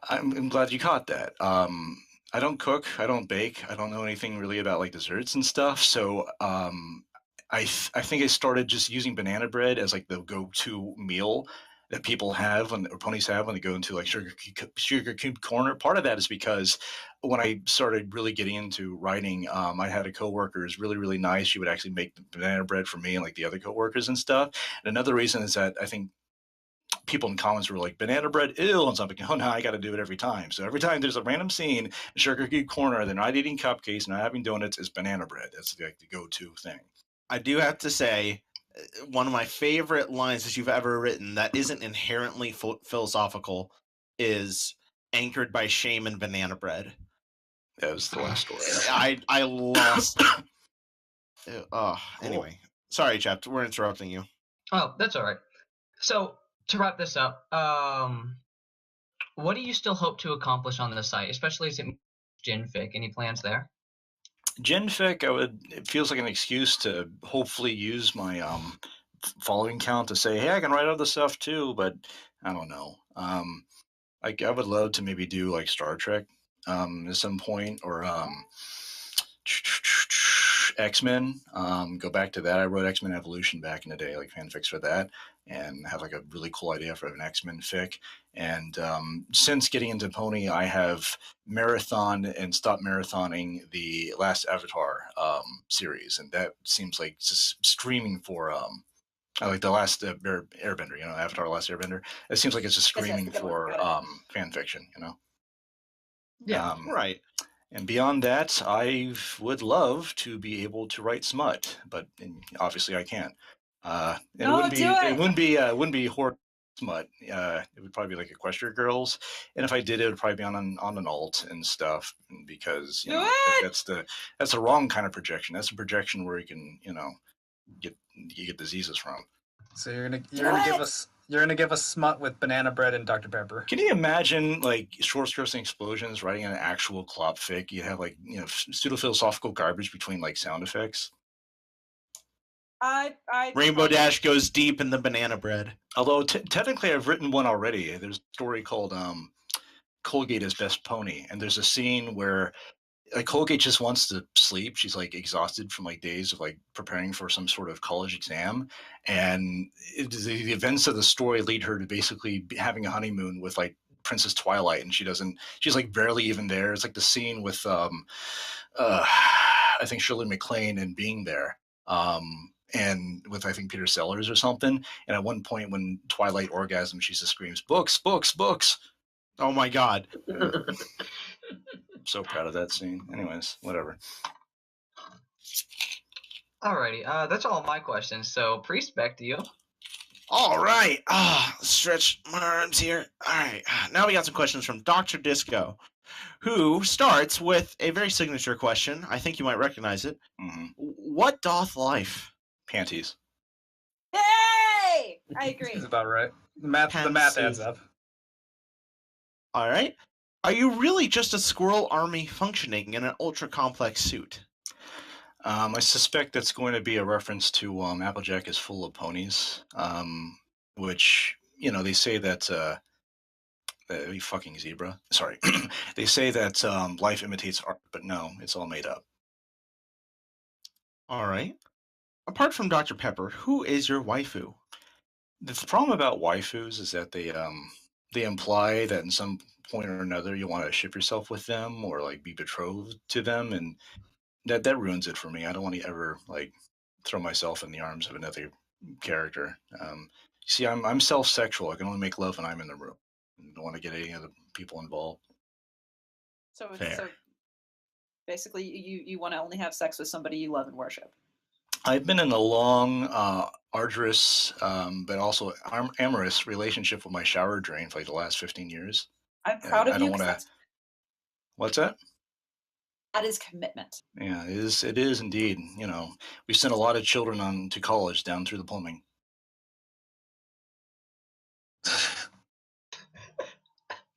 I'm glad you caught that. I don't cook, I don't bake, I don't know anything really about like desserts and stuff. So I think I started just using banana bread as like the go-to meal that people have or ponies have when they go into like sugar cube corner. Part of that is because when I started really getting into writing, I had a coworker who's really, really nice. She would actually make the banana bread for me and like the other coworkers and stuff. And another reason is that I think people in comments were like, banana bread, ew, and something. Oh, no, I got to do it every time. So every time there's a random scene in Sugar Cube Corner, they're not eating cupcakes, not having donuts, is banana bread. That's like the go-to thing. I do have to say, one of my favorite lines that you've ever written that isn't inherently philosophical is anchored by shame and banana bread. That was the last story. I lost it. Anyway. Sorry, Chap, we're interrupting you. Oh, that's all right. So, to wrap this up, what do you still hope to accomplish on the site, especially as it moves to Genfic? Any plans there? Genfic, it feels like an excuse to hopefully use my following count to say, hey, I can write other stuff too, but I don't know. Like I would love to maybe do like Star Trek at some point, or X-Men. Go back to that. I wrote X-Men Evolution back in the day, like fanfics for that, and have like a really cool idea for an X-Men fic. And since getting into Pony, I have marathoned and stopped marathoning the last Avatar series, and that seems like just screaming for like the last Airbender, Avatar: The Last Airbender. It seems like it's just screaming for fan fiction, Yeah, right. And beyond that, I would love to be able to write smut, but obviously I can't. It wouldn't be horror smut. It would probably be like Equestria Girls, and if I did, it would probably be on an alt and stuff, because that's the wrong kind of projection. That's a projection where you can get diseases from. So you're gonna give us smut with banana bread and Dr. Pepper. Can you imagine like Short Skirts and Explosions writing an actual clop fic? You have like pseudo philosophical garbage between like sound effects. Rainbow Dash goes deep in the banana bread. Although technically I've written one already. There's a story called Colgate is Best Pony, and there's a scene where like Colgate just wants to sleep. She's like exhausted from like days of like preparing for some sort of college exam, and the events of the story lead her to basically having a honeymoon with like Princess Twilight, and she's like barely even there. It's like the scene with I think Shirley MacLaine and being there, and with I think Peter Sellers or something. And at one point when Twilight orgasms, she just screams, "Books, books, books!" Oh my god. So proud of that scene. Anyways, whatever. Alrighty, that's all my questions. So, Priest, back to you. All right. Stretch my arms here. All right. Now we got some questions from Dr. Disco, who starts with a very signature question. I think you might recognize it. Mm-hmm. What doth life? Panties. Yay! I agree. That's about right. The math adds up. All right. Are you really just a squirrel army functioning in an ultra-complex suit? I suspect that's going to be a reference to Applejack is Full of Ponies, which, they say that... you fucking zebra. Sorry. They say that life imitates art, but no, it's all made up. All right. Apart from Dr. Pepper, who is your waifu? The problem about waifus is that they imply that in some point or another you want to ship yourself with them or like be betrothed to them, and that ruins it for me. I don't want to ever like throw myself in the arms of another character. See, I'm self-sexual. I can only make love when I'm in the room. I don't want to get any other people involved. So basically, you want to only have sex with somebody you love and worship. I've been in a long, arduous, but also amorous relationship with my shower drain for like the last 15 years. I'm proud of you. What's that? That is commitment. Yeah, it is indeed. We sent a lot of children on to college down through the plumbing.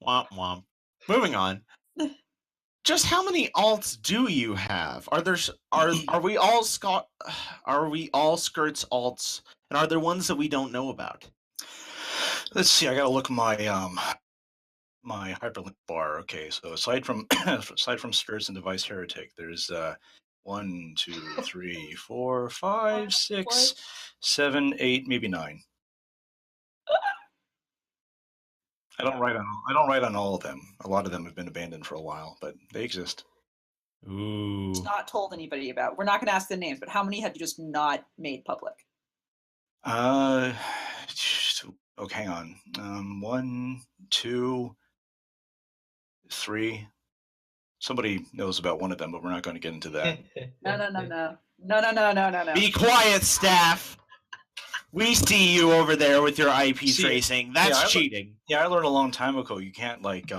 Womp womp. Moving on. Just how many alts do you have? Are we all skirts alts, and are there ones that we don't know about? Let's see. I gotta look my my hyperlink bar. Okay, so aside from Skirts and Device Heretic, there's 1, 2, 3, 4, 5, 6, 7, 8, maybe 9. I don't write on all of them. A lot of them have been abandoned for a while, but they exist. Ooh. It's not told anybody about. We're not going to ask the names, but how many have you just not made public? Okay, hang on. 1, 2, 3. Somebody knows about one of them, but we're not going to get into that. No. Be quiet, staff. We see you over there with your IP tracing. That's cheating. I learned a long time ago you can't like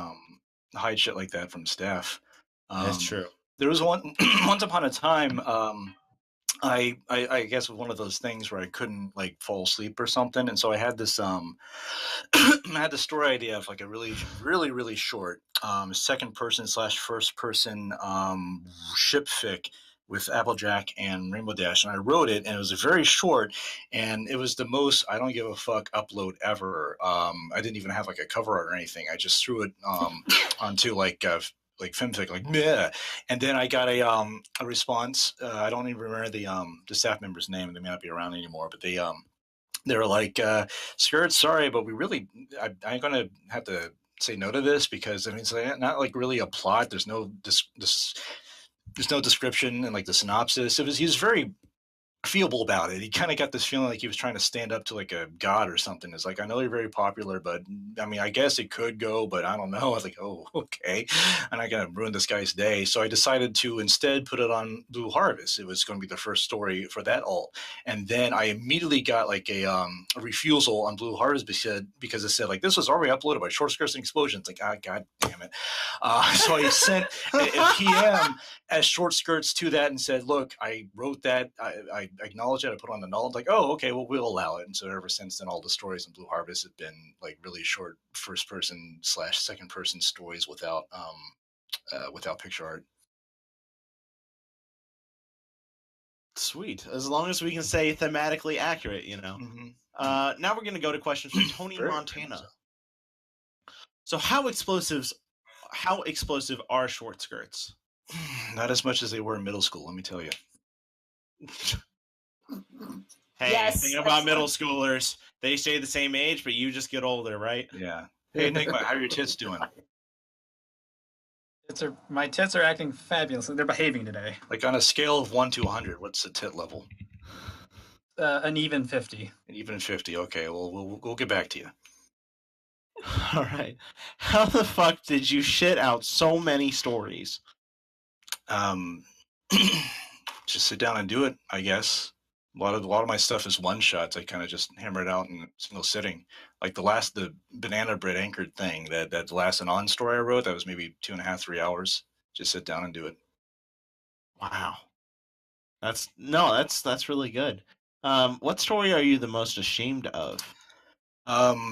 hide shit like that from staff. That's true. There was once upon a time, I guess it was one of those things where I couldn't like fall asleep or something, and so I had this I had the story idea of like a really, really, really short second person / first person ship fic with Applejack and Rainbow Dash, and I wrote it, and it was very short, and it was the most I don't give a fuck upload ever. I didn't even have like a cover art or anything. I just threw it onto like Fanfic, like meh. And then I got a response. I don't even remember the staff member's name. They may not be around anymore, but they were like, Skirts, sorry, but I'm gonna have to say no to this because I mean it's not like really a plot. There's no there's no description and like the synopsis. He was very feeble about it. He kind of got this feeling like he was trying to stand up to like a god or something. It's like, I know you're very popular, but I mean, I guess it could go, but I don't know. I was like, oh, okay. And I gotta ruin this guy's day. So I decided to instead put it on Blue Harvest. It was going to be the first story for that alt. And then I immediately got like a refusal on Blue Harvest because it said like, this was already uploaded by ShortSkirtsAndExplosions. Like, god damn it. So I sent a PM as Short Skirts to that and said, look, I wrote that. I acknowledge it. I put on the null. I'm like, oh, okay, well, we'll allow it. And so ever since then, all the stories in Blue Harvest have been like really short first person / second person stories without picture art. Sweet. As long as we can say thematically accurate, you know. Mm-hmm. Now we're going to go to questions from Tony Montana. So how explosive are Short Skirts? Not as much as they were in middle school, let me tell you. Hey, Yes, think about middle schoolers. They stay the same age, but you just get older, right? Yeah. Hey, Nick, how are your tits doing? My tits are acting fabulous. They're behaving today. Like on a scale of 1 to 100, what's the tit level? An even 50. An even 50. Okay, well, we'll get back to you. All right. How the fuck did you shit out so many stories? Just sit down and do it, I guess. A lot of my stuff is one shots. I kind of just hammer it out in a single sitting. Like the banana bread anchored thing, that last and on story I wrote, that was maybe 2.5, 3 hours. Just sit down and do it. Wow. That's really good. What story are you the most ashamed of?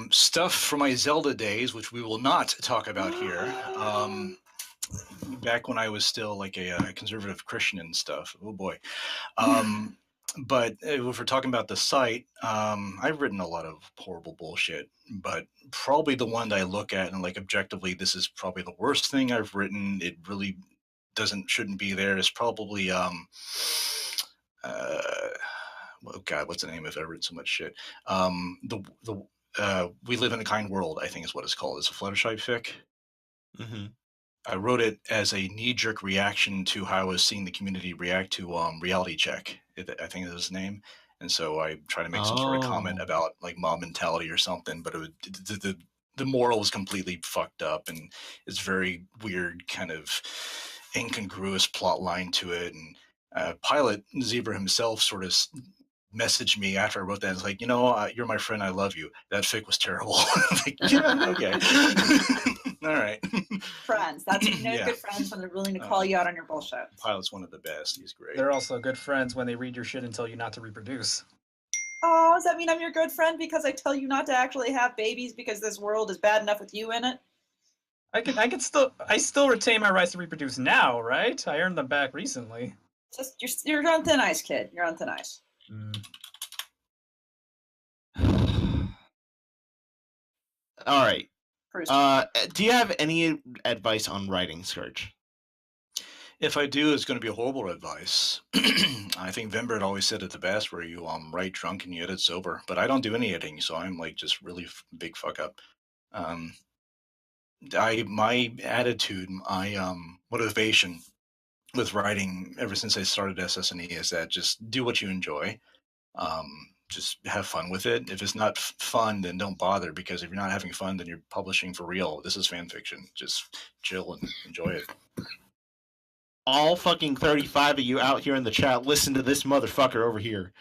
Stuff from my Zelda days, which we will not talk about here. Back when I was still like a conservative Christian and stuff. Oh boy. But if we're talking about the site, I've written a lot of horrible bullshit, but probably the one that I look at and like objectively, this is probably the worst thing I've written. It really shouldn't be there. Is probably oh god, what's the name of it? I've written so much shit. We Live in a Kind World, I think is what it's called. It's a Fluttershy fic. Mm-hmm. I wrote it as a knee-jerk reaction to how I was seeing the community react to Reality Check. I think is his name. And so I try to make some sort of comment about like mob mentality or something, but the moral was completely fucked up, and it's very weird, kind of incongruous plot line to it. And Pilot Zebra himself sort of messaged me after I wrote that. It's like, you're my friend. I love you. That fic was terrible. Like, yeah, okay. All right. Friends. That's when you know good friends when they're willing to call you out on your bullshit. Pilot's one of the best. He's great. They're also good friends when they read your shit and tell you not to reproduce. Oh, does that mean I'm your good friend because I tell you not to actually have babies because this world is bad enough with you in it? I still retain my rights to reproduce now, right? I earned them back recently. Just you're on thin ice, kid. You're on thin ice. All right. Do you have any advice on writing, Scourge? If I do, it's going to be horrible advice. I think Vember had always said it the best, where you write drunk and you edit sober. But I don't do any editing, so I'm like just really big fuck up. My attitude, my motivation with writing ever since I started SSNE is that just do what you enjoy. Just have fun with it. If it's not fun, then don't bother, because if you're not having fun, then you're publishing for real. This is fan fiction. Just chill and enjoy it. All fucking 35 of you out here in the chat, listen to this motherfucker over here.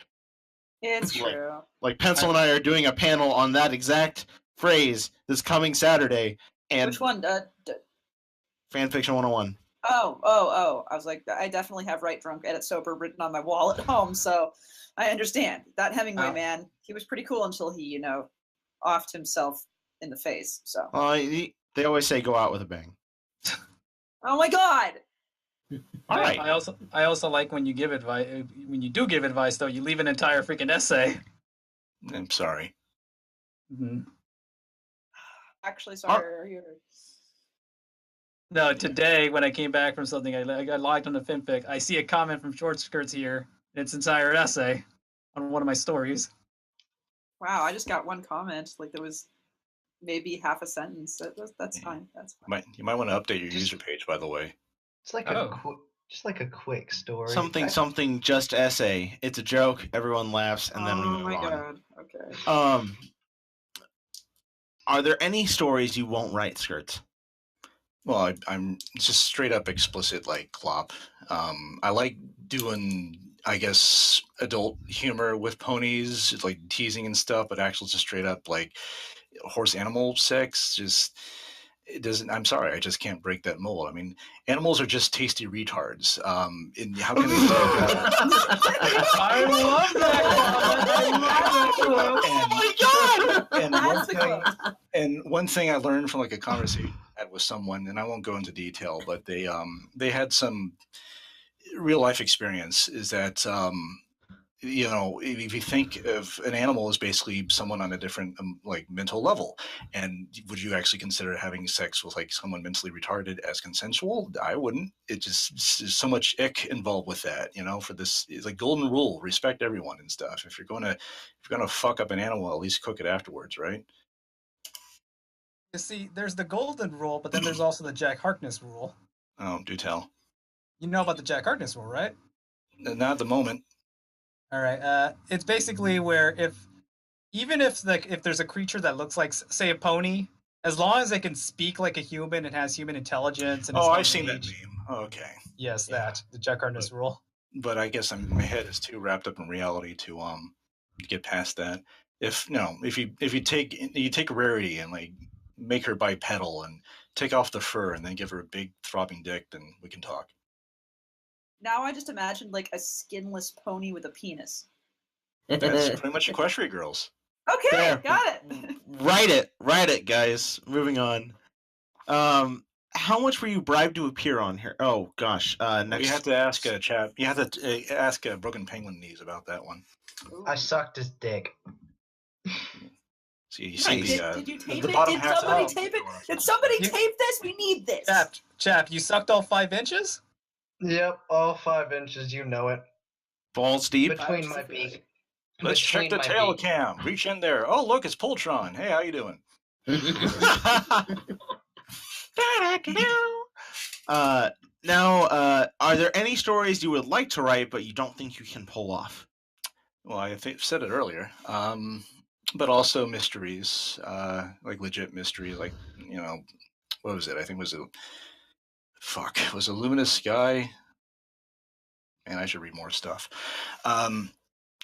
It's true. Like Pencil and I are doing a panel on that exact phrase this coming Saturday. And which one? Fanfiction 101. Oh. I was like, I definitely have Write Drunk, Edit Sober written on my wall at home, so I understand. That Hemingway man, he was pretty cool until he, offed himself in the face. So. They always say go out with a bang. Oh my god! All right. I also like when you give advice. When you do give advice, though, you leave an entire freaking essay. I'm sorry. Mhm. Actually, sorry. No, today when I came back from something, I got logged on the fanfic. I see a comment from Short Skirts here. It's entire essay on one of my stories. Wow, I just got one comment. Like there was maybe half a sentence. That's fine. That's fine. You might want to update your Just- user page, by the way. It's like just like a quick story. Something just essay. It's a joke. Everyone laughs, and then we Oh move my on. god. Okay. Are there any stories you won't write, Skirts? Well, I'm just straight up explicit, like Clop. I like doing, I guess, adult humor with ponies, like teasing and stuff, but actually just straight up like horse animal sex. Just it doesn't. I'm sorry, I just can't break that mold. I mean, animals are just tasty retards. And how can they? I love that comment. Oh And That's one the thing, quote. and one thing I learned from like a conversation I had with someone, and I won't go into detail, but they had some real life experience. Is that if you think of an animal as basically someone on a different like mental level, and would you actually consider having sex with like someone mentally retarded as consensual? I wouldn't. It just there's so much ick involved with that, for this. It's like golden rule: respect everyone and stuff. If you're gonna fuck up an animal, at least cook it afterwards, right? You see, there's the golden rule, but then there's also the Jack Harkness rule. Oh, do tell. You know about the Jack Harkness rule, right? Not at the moment. All right. It's basically where even if there's a creature that looks like, say, a pony, as long as they can speak like a human and has human intelligence and is Oh, of I've seen that age. meme. Oh, okay. Yes, Yeah. the Jack Harkness rule. But I guess my head is too wrapped up in reality to get past that. If you take Rarity and like make her bipedal and take off the fur and then give her a big throbbing dick, then we can talk. Now I just imagined like a skinless pony with a penis. That's pretty much Equestria Girls. Okay, There. got it. Write it, guys. Moving on. How much were you bribed to appear on here? Oh gosh. Next. You have to ask chat. You have to ask Broken Penguin Knees about that one. I sucked his dick. See, you see Did you tape the it? bottom Did half somebody of- tape it? Did somebody tape this? We need this. Chap, you sucked all 5 inches? Yep, all 5 inches. You know it. Balls deep. Between my beak. Let's check the Between my tail beak. cam. Reach in there. Oh, look, it's Poltron. Hey, how you doing? Now, are there any stories you would like to write but you don't think you can pull off? Well, I said it earlier. But also mysteries, like legit mysteries, like what was it? I think it was a Luminous Sky. Man, I should read more stuff.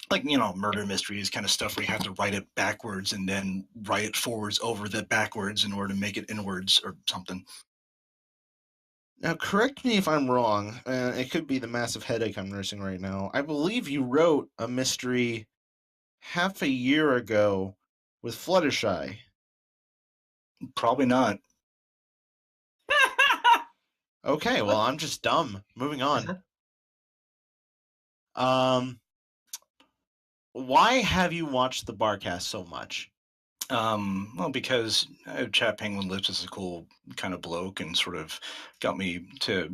Like murder mysteries, kind of stuff where you have to write it backwards and then write it forwards over the backwards in order to make it inwards or something. Now, correct me if I'm wrong. It could be the massive headache I'm nursing right now. I believe you wrote a mystery half a year ago with Fluttershy. Probably not. Okay, well, I'm just dumb. Moving on. Why have you watched the Barcast so much? Well, because Chat Penguin Lips is a cool kind of bloke and sort of got me to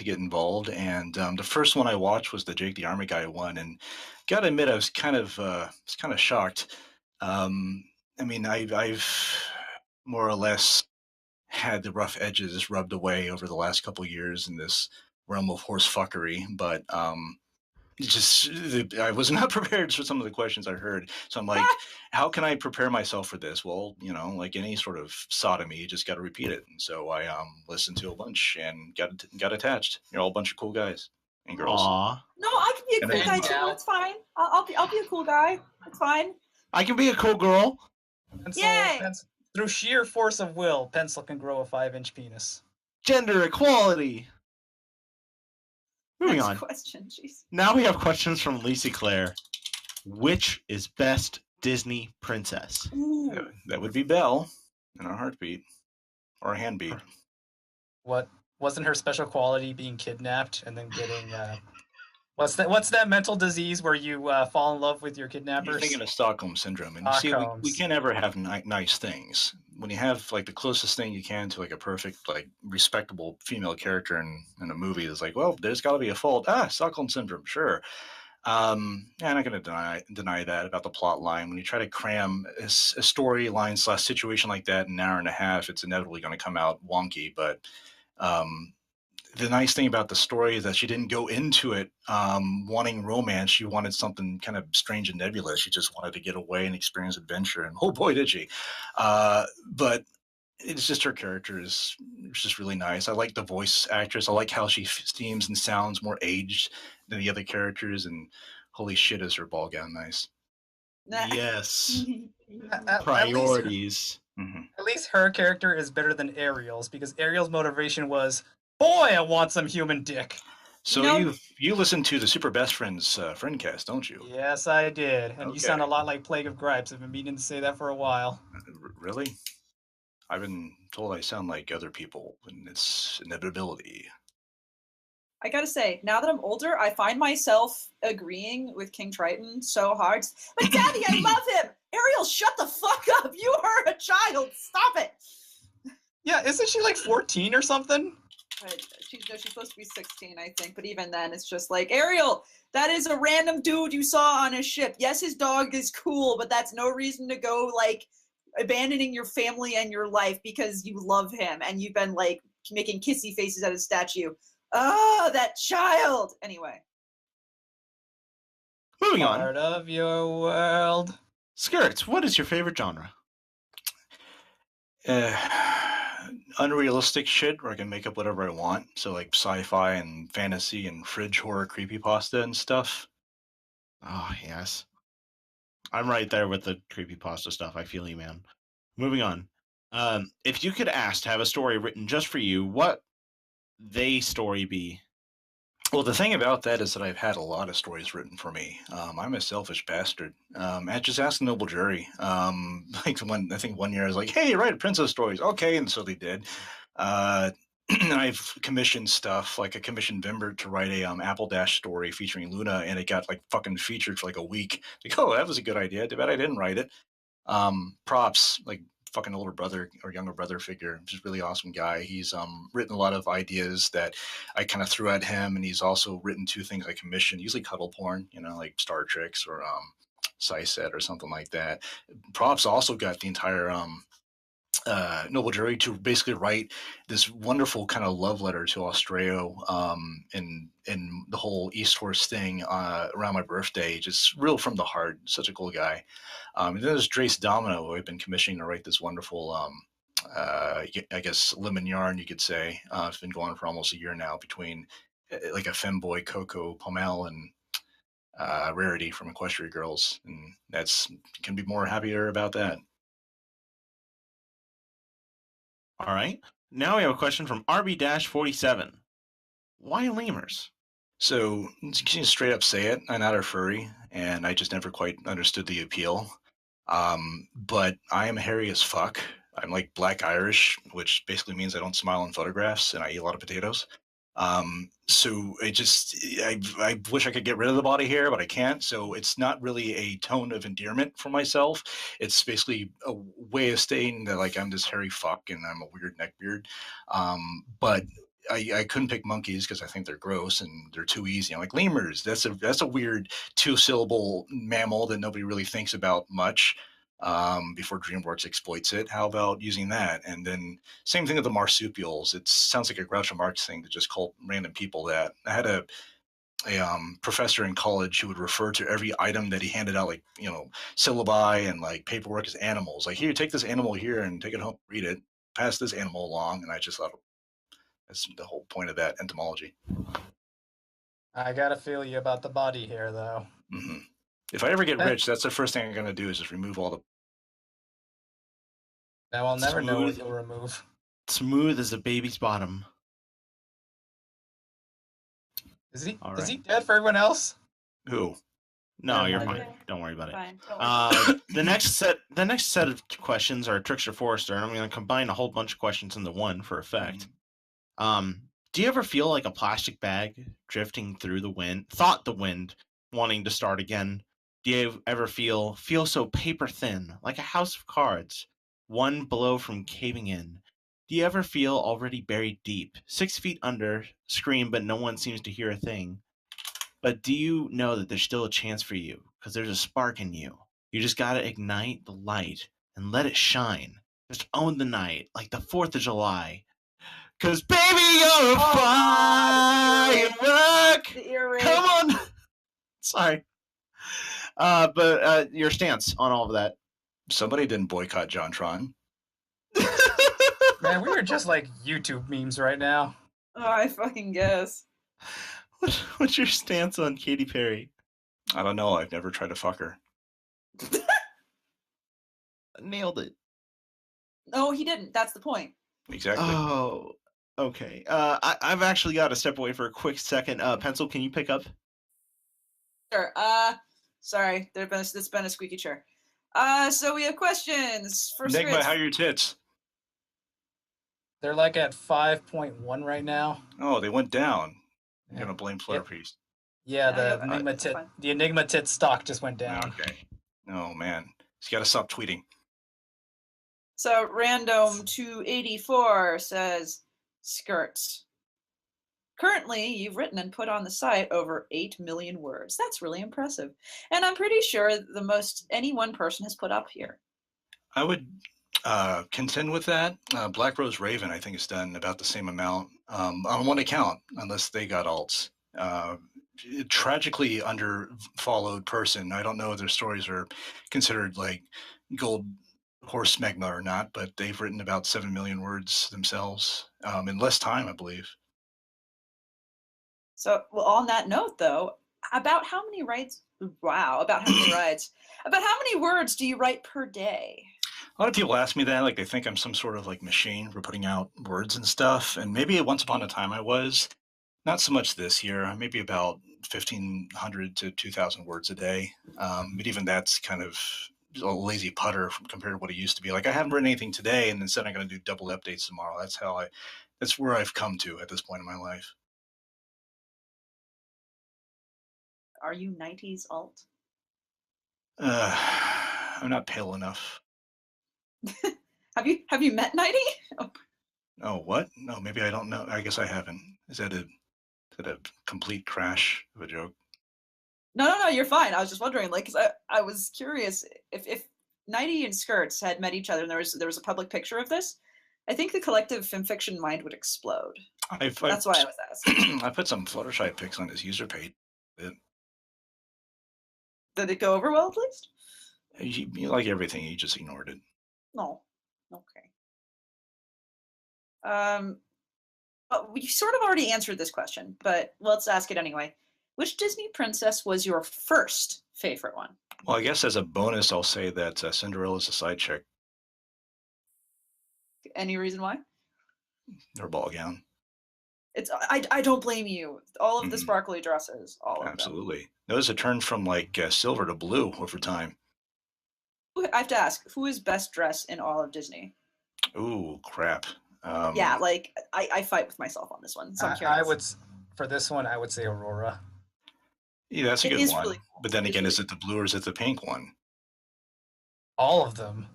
get involved. And the first one I watched was the Jake the Army Guy one, and gotta admit I was kind of shocked. I mean, I've more or less had the rough edges rubbed away over the last couple of years in this realm of horse fuckery, but I was not prepared for some of the questions I heard. So I'm like, how can I prepare myself for this? Well, like any sort of sodomy, you just got to repeat it. And so I listened to a bunch and got attached. You're all a bunch of cool guys and girls. Aww. No, I can be a And cool then- guy too. It's fine. I'll be a cool guy. It's fine. I can be a cool girl. Yay! Through sheer force of will, Pencil can grow a 5-inch penis. Gender equality. Moving Next on. question, jeez. Now we have questions from Lisa Claire. Which is best Disney princess? Ooh. That would be Belle in our heartbeat or a hand beat. What? wasn't her special quality being kidnapped and then getting what's that mental disease where you fall in love with your kidnappers? You're thinking of Stockholm syndrome, and you see, we can't ever have nice things. When you have like the closest thing you can to like a perfect, like respectable female character in a movie, it's like, well, there's got to be a fault. Stockholm syndrome, sure. I'm not going to deny that about the plot line. When you try to cram a storyline / situation like that in an hour and a half, it's inevitably going to come out wonky. But the nice thing about the story is that she didn't go into it wanting romance. She wanted something kind of strange and nebulous. She just wanted to get away and experience adventure. And oh boy, did she. But it's just her character is just really nice. I like the voice actress. I like how she seems and sounds more aged than the other characters. And holy shit, is her ball gown nice. Yes. At Priorities. At least her character is better than Ariel's, because Ariel's motivation was, boy, I want some human dick. So you listen to the Super Best Friends Friendcast, don't you? Yes, I did. And Okay. You sound a lot like Plague of Gripes. I've been meaning to say that for a while. Really? I've been told I sound like other people, and it's inevitability. I gotta say, now that I'm older, I find myself agreeing with King Triton so hard. But Daddy, I love him! Ariel, shut the fuck up! You are a child! Stop it! Yeah, isn't she like 14 or something? She's supposed to be 16, I think. But even then, it's just like, Ariel, that is a random dude you saw on a ship. Yes, his dog is cool, but that's no reason to go, like, abandoning your family and your life because you love him and you've been, like, making kissy faces at his statue. Oh, that child! Anyway. Moving on. Part of your world. Skirts, what is your favorite genre? Unrealistic shit where I can make up whatever I want. So like sci-fi and fantasy and fridge horror creepypasta and stuff. Oh, yes. I'm right there with the creepypasta stuff. I feel you, man. Moving on. If you could ask to have a story written just for you, what they story be? Well, the thing about that is that I've had a lot of stories written for me. I'm a selfish bastard. Just ask the noble jury. Like I think one year I was like, "Hey, write princess stories." Okay, and so they did. I've commissioned stuff, like I commissioned Vimbert to write a Apple Dash story featuring Luna, and it got like fucking featured for like a week. Like, oh, that was a good idea. Too bad I didn't write it. Props, like fucking older brother or younger brother figure, just really awesome guy. He's written a lot of ideas that I kind of threw at him, and he's also written 2 things I commissioned, usually cuddle porn, like Star Treks or Sci-Set or something like that. Props also got the entire noble jury to basically write this wonderful kind of love letter to Australia in the whole East Horse thing around my birthday, just real from the heart. Such a cool guy. And then there's Drace Domino, who I've been commissioning to write this wonderful I guess lemon yarn, you could say. It's been going for almost a year now between like a femboy Coco Pommel and Rarity from Equestria Girls, and can be more happier about that. All right. Now we have a question from RB-47. Why lemurs? So, can you straight up say it? I'm not a furry, and I just never quite understood the appeal. But I am hairy as fuck. I'm like Black Irish, which basically means I don't smile in photographs, and I eat a lot of potatoes. So I wish I could get rid of the body hair, but I can't. So it's not really a tone of endearment for myself. It's basically a way of stating that like I'm this hairy fuck and I'm a weird neckbeard. But I couldn't pick monkeys because I think they're gross and they're too easy. I'm like lemurs. That's a weird 2-syllable mammal that nobody really thinks about much. Before DreamWorks exploits it. How about using that? And then same thing with the marsupials. It sounds like a Groucho Marx thing to just call random people that. I had a professor in college who would refer to every item that he handed out, like, syllabi and like paperwork as animals. Like, here, take this animal here and take it home, read it, pass this animal along. And I just thought that's the whole point of that entomology. I gotta feel you about the body hair, though. Mm-hmm. If I ever get rich, that's the first thing I'm going to do is just remove all the... Now I'll never know what you'll remove. Smooth as a baby's bottom. Is he right. Is he dead for everyone else? Who? No, you're fine. Don't worry about it. The next set of questions are Trickster Forrester, and I'm going to combine a whole bunch of questions into one for effect. Do you ever feel like a plastic bag drifting through the wind, thought the wind, wanting to start again? Do you ever feel so paper thin, like a house of cards, one blow from caving in? Do you ever feel already buried deep, 6 feet under, scream, but no one seems to hear a thing? But do you know that there's still a chance for you? Because there's a spark in you. You just gotta ignite the light and let it shine. Just own the night, like the 4th of July. Cause baby, you're a firework. Come on. Sorry. But your stance on all of that. Somebody didn't boycott JonTron. Man, we are just like YouTube memes right now. Oh, I fucking guess. What's your stance on Katy Perry? I don't know. I've never tried to fuck her. Nailed it. No, he didn't. That's the point. Exactly. Oh, okay. I've actually got to step away for a quick second. Pencil, can you pick up? Sure. Sorry, it's been a squeaky chair. So we have questions for Enigma, how are your tits? They're like at 5.1 right now. Oh, they went down. Yeah. I'm gonna blame Flutterpiece. Yeah, the Enigma tit stock just went down. Okay. Oh man, he's got to stop tweeting. So random 284 says skirts. Currently, you've written and put on the site over 8 million words. That's really impressive. And I'm pretty sure the most any one person has put up here. I would contend with that. Black Rose Raven, I think, has done about the same amount on one account, unless they got alts. Tragically under-followed person. I don't know if their stories are considered like gold horse smegma or not, but they've written about 7 million words themselves in less time, I believe. So, well, on that note, though, about how many rides? Wow, about how many rides? About how many words do you write per day? A lot of people ask me that, like they think I'm some sort of like machine for putting out words and stuff. And maybe once upon a time I was. Not so much this year. Maybe about 1,500 to 2,000 words a day. But even that's kind of a lazy putter compared to what it used to be. Like I haven't written anything today, and instead I'm going to do double updates tomorrow. That's where I've come to at this point in my life. Are you 90s alt? I'm not pale enough. Have you met 90? Oh, what? No, maybe I don't know. I guess I haven't. Is that a complete crash of a joke? No, you're fine. I was just wondering, like, 'cause I was curious if 90 and Skirts had met each other and there was a public picture of this, I think the collective Fanfiction mind would explode. That's why I was asking. I put some Fluttershy pics on his user page. Did it go over well, at least? You like everything, he just ignored it. No. Okay. We sort of already answered this question, but let's ask it anyway. Which Disney princess was your first favorite one? Well, I guess as a bonus, I'll say that Cinderella's a side chick. Any reason why? Her ball gown. I don't blame you. All of the sparkly dresses, all of them. Absolutely. Notice it turned from like silver to blue over time. I have to ask, who is best dressed in all of Disney? Ooh, crap. Yeah, like I fight with myself on this one. So I'm curious. For this one, I would say Aurora. Yeah, that's a good one. Really cool. But then again, is it the blue or is it the pink one? All of them.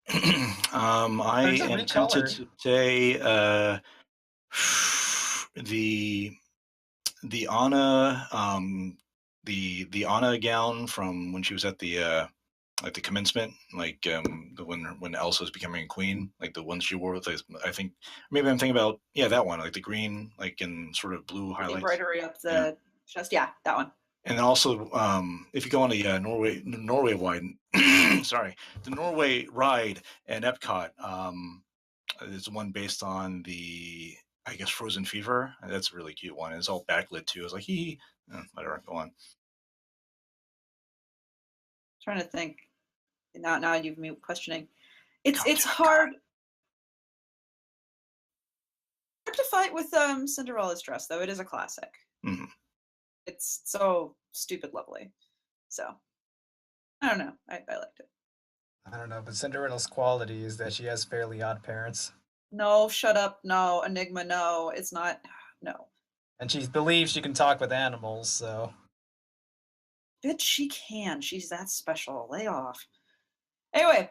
I am tempted to say the Anna the Anna gown from when she was at the commencement, like when Elsa was becoming a queen, like the ones she wore with, I think maybe I'm thinking about that one, like the green, like in sort of blue highlights, embroidery up the chest. Yeah, that one. And then also, if you go on the Norway wide, sorry, the Norway ride and Epcot, is one based on the, I guess, Frozen Fever. That's a really cute one. It's all backlit too. It's like whatever. Go on. Trying to think. Now you've me questioning. It's hard to fight with Cinderella's dress, though. It is a classic. Mm-hmm. It's so stupid lovely. So I don't know. I liked it. I don't know, but Cinderella's quality is that she has Fairly Odd Parents. No, shut up. No, Enigma. No, it's not. No. And she believes she can talk with animals, so. Bitch, she can. She's that special. Lay off. Anyway,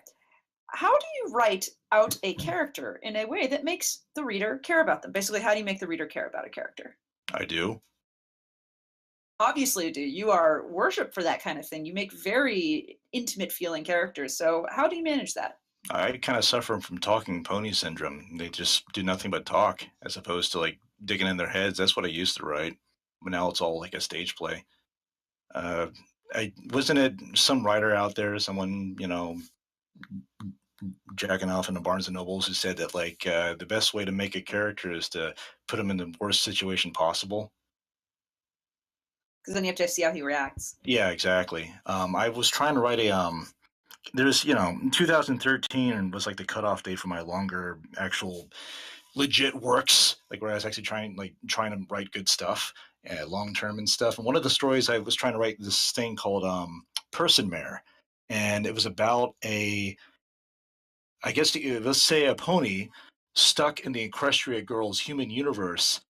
how do you write out a character in a way that makes the reader care about them? Basically, how do you make the reader care about a character? I do. Obviously, you do. You are worshipped for that kind of thing. You make very intimate feeling characters. So how do you manage that? I kind of suffer from talking pony syndrome. They just do nothing but talk, as opposed to like digging in their heads. That's what I used to write, but now it's all like a stage play. I wasn't it some writer out there, someone jacking off in the Barnes and Nobles, who said that like the best way to make a character is to put him in the worst situation possible. Because then you have to see how he reacts. Yeah, exactly. I was trying to write a there's 2013 was like the cutoff date for my longer actual legit works, like where I was actually trying to write good stuff, long term and stuff. And one of the stories I was trying to write this thing called Person Mare, and it was about I guess let's say a pony stuck in the Equestria Girls human universe,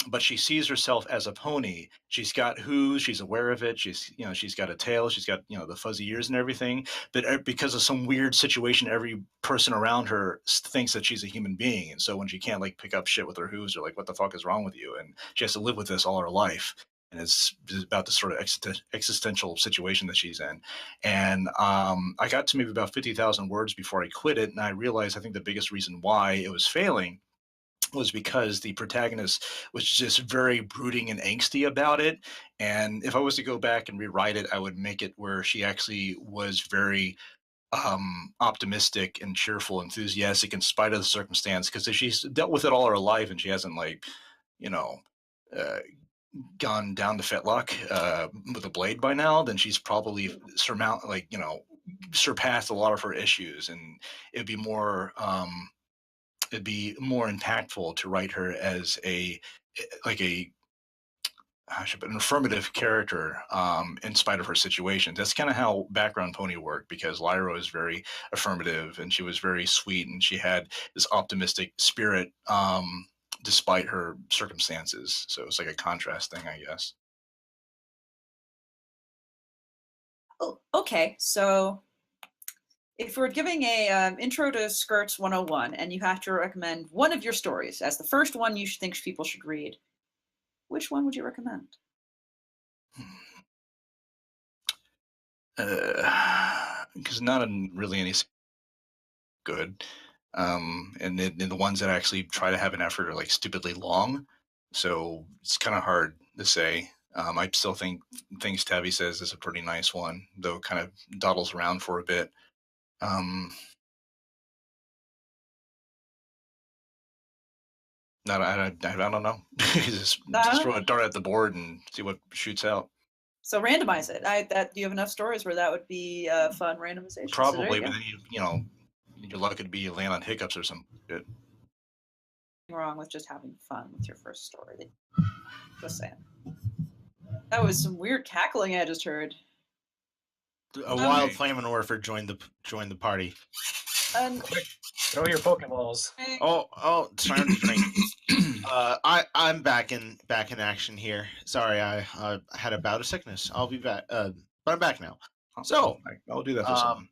but she sees herself as a pony. She's got hooves. She's aware of it. She's got a tail. She's got the fuzzy ears and everything. But because of some weird situation, every person around her thinks that she's a human being. And so when she can't like pick up shit with her hooves, they're like, "What the fuck is wrong with you?" And she has to live with this all her life. And it's about the sort of existential situation that she's in. And I got to maybe about 50,000 words before I quit it, and I realized I think the biggest reason why it was failing was because the protagonist was just very brooding and angsty about it. And if I was to go back and rewrite it, I would make it where she actually was very optimistic and cheerful, enthusiastic in spite of the circumstance. Because if she's dealt with it all her life and she hasn't gone down to Fetlock with a blade by now, then she's probably surpassed a lot of her issues, and it'd be more impactful to write her as an affirmative character in spite of her situation. That's kind of how Background Pony worked, because Lyra was very affirmative and she was very sweet and she had this optimistic spirit despite her circumstances. So it's like a contrast thing, I guess. Oh, okay, so if we're giving a intro to Skirts 101 and you have to recommend one of your stories as the first one you think people should read, which one would you recommend? Because not really any good. And the ones that actually try to have an effort are like stupidly long. So it's kind of hard to say. I still think Things Tabby Says is a pretty nice one, though it kind of dawdles around for a bit. I don't know. just throw a dart at the board and see what shoots out. So randomize it. Do you have enough stories where that would be fun randomization? Probably, so but then you're lucky to be land on hiccups or some shit. Nothing wrong with just having fun with your first story. Just saying. That was some weird cackling I just heard. A wild Flaminor joined the party. And throw your Pokeballs. Oh, it's time to drink. I'm back in action here. Sorry, I had a bout of sickness. I'll be back, but I'm back now. So I'll do that for someone.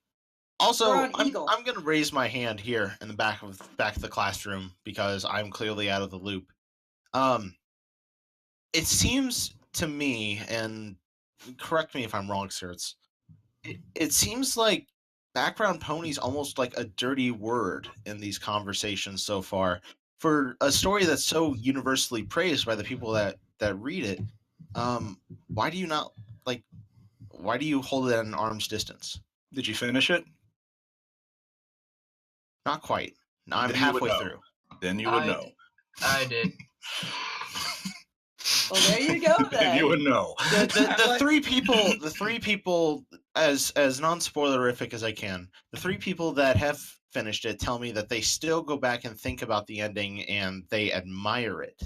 Also, I'm going to raise my hand here in the back of the classroom because I'm clearly out of the loop. It seems to me, and correct me if I'm wrong, Skirts, it seems like Background Pony's almost like a dirty word in these conversations so far. For a story that's so universally praised by the people that read it, why do you not why do you hold it at an arm's distance? Did you finish it? Not quite. I'm halfway through. Then you would know. I did. Well, there you go. Then you would know. The three people, as non-spoilerific as I can, the three people that have finished it tell me that they still go back and think about the ending and they admire it.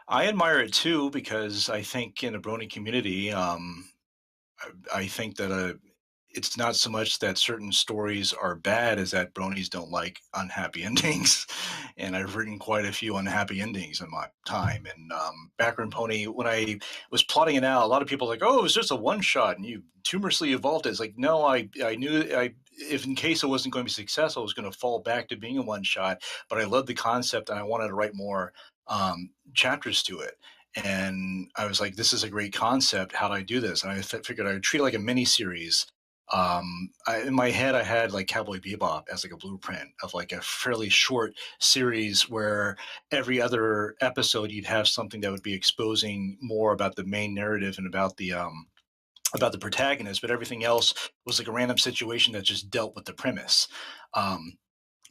I admire it too, because I think in the Brony community, I think that it's not so much that certain stories are bad as that bronies don't like unhappy endings. And I've written quite a few unhappy endings in my time. And Background Pony, when I was plotting it out, a lot of people were like, oh, it was just a one shot and you humorously evolved it. It's like, no, I knew if in case it wasn't going to be successful, I was going to fall back to being a one shot. But I loved the concept and I wanted to write more chapters to it. And I was like, this is a great concept. How do I do this? And I figured I would treat it like a mini series. In my head, I had like Cowboy Bebop as like a blueprint of like a fairly short series where every other episode you'd have something that would be exposing more about the main narrative and about the protagonist, but everything else was like a random situation that just dealt with the premise.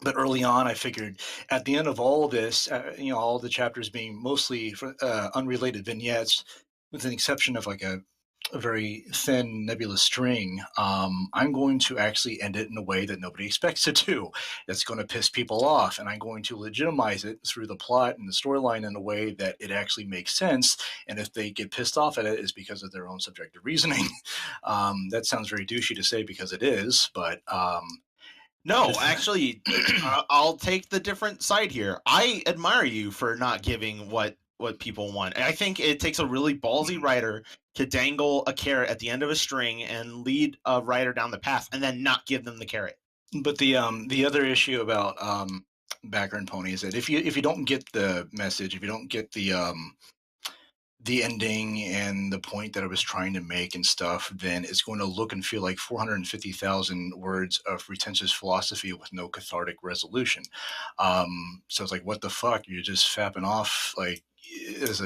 But early on, I figured at the end of all this, all the chapters being mostly unrelated vignettes, with an exception of like a very thin, nebulous string, I'm going to actually end it in a way that nobody expects it to. That's going to piss people off, and I'm going to legitimize it through the plot and the storyline in a way that it actually makes sense. And if they get pissed off at it, it's because of their own subjective reasoning. That sounds very douchey to say because it is, but no, actually, I'll take the different side here. I admire you for not giving what people want. I think it takes a really ballsy writer to dangle a carrot at the end of a string and lead a writer down the path, and then not give them the carrot. But the other issue about Background Pony is that if you don't get the message, if you don't get the ending and the point that I was trying to make and stuff, then it's going to look and feel like 450,000 words of pretentious philosophy with no cathartic resolution. So it's like, what the fuck? You're just fapping off like as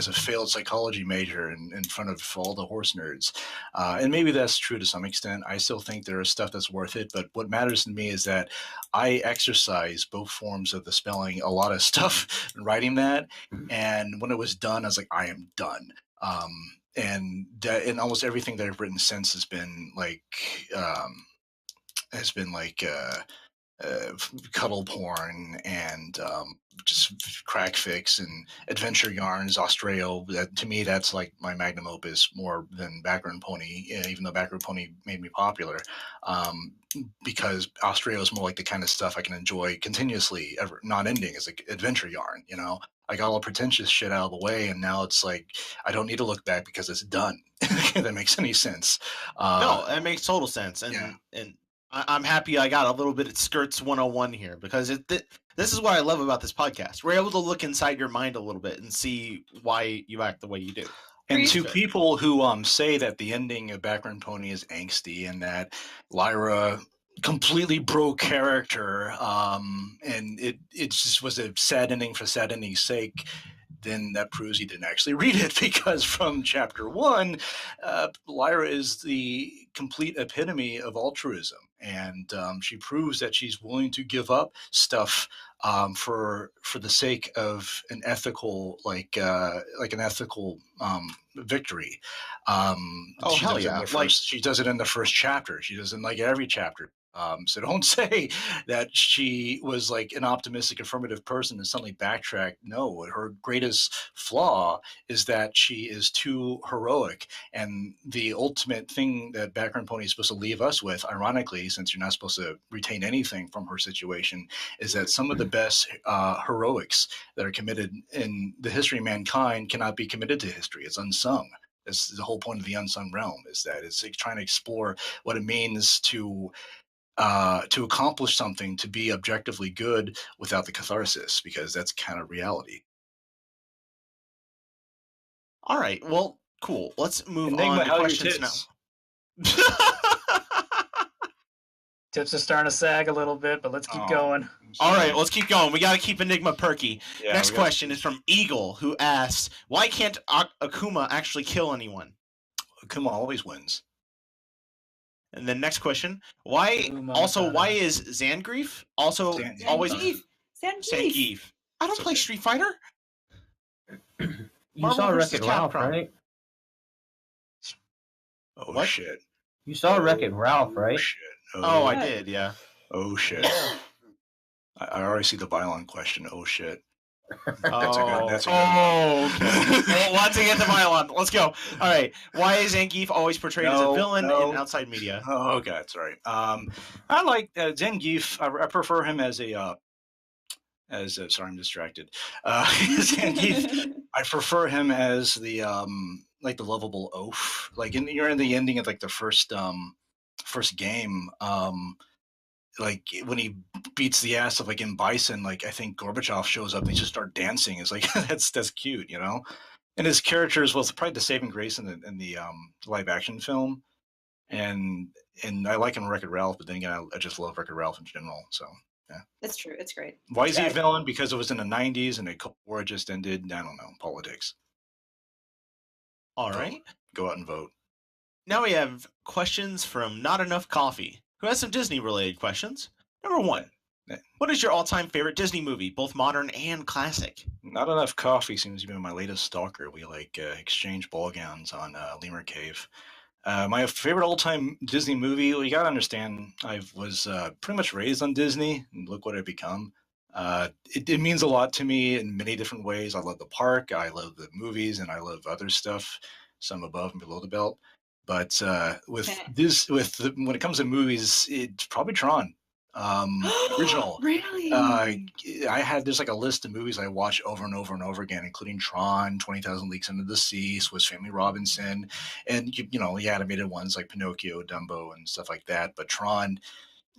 a failed psychology major in front of all the horse nerds. And maybe that's true to some extent. I still think there is stuff that's worth it, but what matters to me is that I exercise both forms of the spelling, a lot of stuff in writing that. And when it was done, I was like, I am done. And almost everything that I've written since has been like, cuddle porn and just crack fix and adventure yarns. Australia, to me, that's like my magnum opus more than Background Pony, even though Background Pony made me popular. Because Australia is more like the kind of stuff I can enjoy continuously, ever non-ending. It's like adventure yarn, I got all the pretentious shit out of the way, and now it's like I don't need to look back because it's done. If that makes any sense. No, that makes total sense, and I'm happy I got a little bit of Skirts 101 here, because this is what I love about this podcast. We're able to look inside your mind a little bit and see why you act the way you do. And to people who say that the ending of Background Pony is angsty and that Lyra completely broke character, and it just was a sad ending for sad ending's sake, then that proves you didn't actually read it, because from chapter 1, Lyra is the complete epitome of altruism, and she proves that she's willing to give up stuff for the sake of an ethical, like an ethical victory. She hell does it in yeah! she does it in the first chapter. She does it in like every chapter. So don't say that she was like an optimistic, affirmative person and suddenly backtrack. No, her greatest flaw is that she is too heroic. And the ultimate thing that Background Pony is supposed to leave us with, ironically, since you're not supposed to retain anything from her situation, is that some of the best heroics that are committed in the history of mankind cannot be committed to history. It's unsung. That's the whole point of the unsung realm, is that it's like trying to explore what it means to accomplish something, to be objectively good without the catharsis, because that's kind of reality. All right, well, cool. Let's move Enigma, on to how are your questions tits? now. Tips are starting to sag a little bit, but let's keep going. All right, let's keep going. We got to keep Enigma perky. Yeah, Next question is from Eagle, who asks, why can't Akuma actually kill anyone? Akuma always wins. And then next question, why is Zangief also always Zangief? I don't play Street Fighter. You saw Wreck-It Ralph, right? Oh, what? Shit. You saw Wreck-It Ralph, right? Shit. Oh, I did, yeah. Oh, shit. I already see the Bylon question. Oh, shit. That's a good. That's a good. Well, let's get to Mylon. Let's go. All right. Why is Zangief always portrayed as a villain in outside media? Oh, okay, that's right. I like Zangief. I prefer him as a sorry, I'm distracted. Zangief. I prefer him as the like the lovable oaf. Like you're in the ending of like the first game. Like when he beats the ass of like in Bison, like I think Gorbachev shows up and they just start dancing. It's like that's cute, you know. And his characters was probably the saving grace in the live action film. And I like him in Wreck-It Ralph, but then again, I just love Wreck-It Ralph in general. So yeah, it's true. It's great. Why is he a villain? Because it was in the '90s and the Cold War just ended. I don't know, politics. All right, go out and vote. Now we have questions from Not Enough Coffee, who has some Disney-related questions. Number 1, what is your all-time favorite Disney movie, both modern and classic? Not Enough Coffee seems to be my latest stalker. We like exchange ball gowns on Lemur Cave. My favorite all-time Disney movie, well, you got to understand, I was pretty much raised on Disney, and look what I've become. It means a lot to me in many different ways. I love the park, I love the movies, and I love other stuff, some above and below the belt. But when it comes to movies, it's probably Tron. Original. Really? There's like a list of movies I watch over and over and over again, including Tron, 20,000 Leagues Under the Sea, Swiss Family Robinson, and the animated ones like Pinocchio, Dumbo, and stuff like that. But Tron,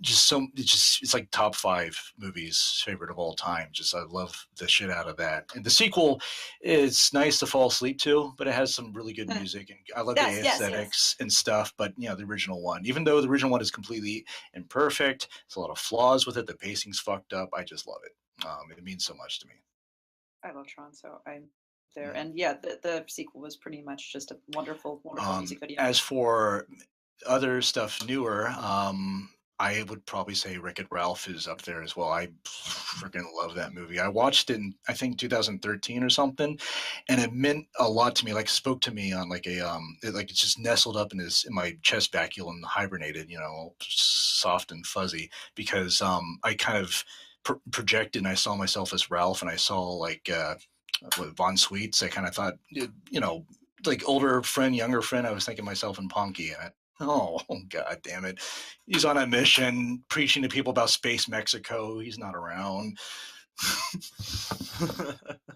it's like top 5 movies favorite of all time. I love the shit out of that. And the sequel is nice to fall asleep to, but it has some really good music, and I love the aesthetics and stuff. But the original one, even though the original one is completely imperfect, there's a lot of flaws with it. The pacing's fucked up. I just love it. It means so much to me. I love Tron, so I'm there. And yeah, the sequel was pretty much just a wonderful music video. As for other stuff newer, I would probably say Wreck-It Ralph is up there as well. I freaking love that movie. I watched it in, I think, 2013 or something, and it meant a lot to me. Like, spoke to me on like a it's just nestled up in my chest vacuole and hibernated, soft and fuzzy, because I kind of projected and I saw myself as Ralph, and I saw like Von Sweets. I kind of thought, like older friend, younger friend. I was thinking myself in Ponky, and oh, God damn it. He's on a mission preaching to people about space Mexico. He's not around.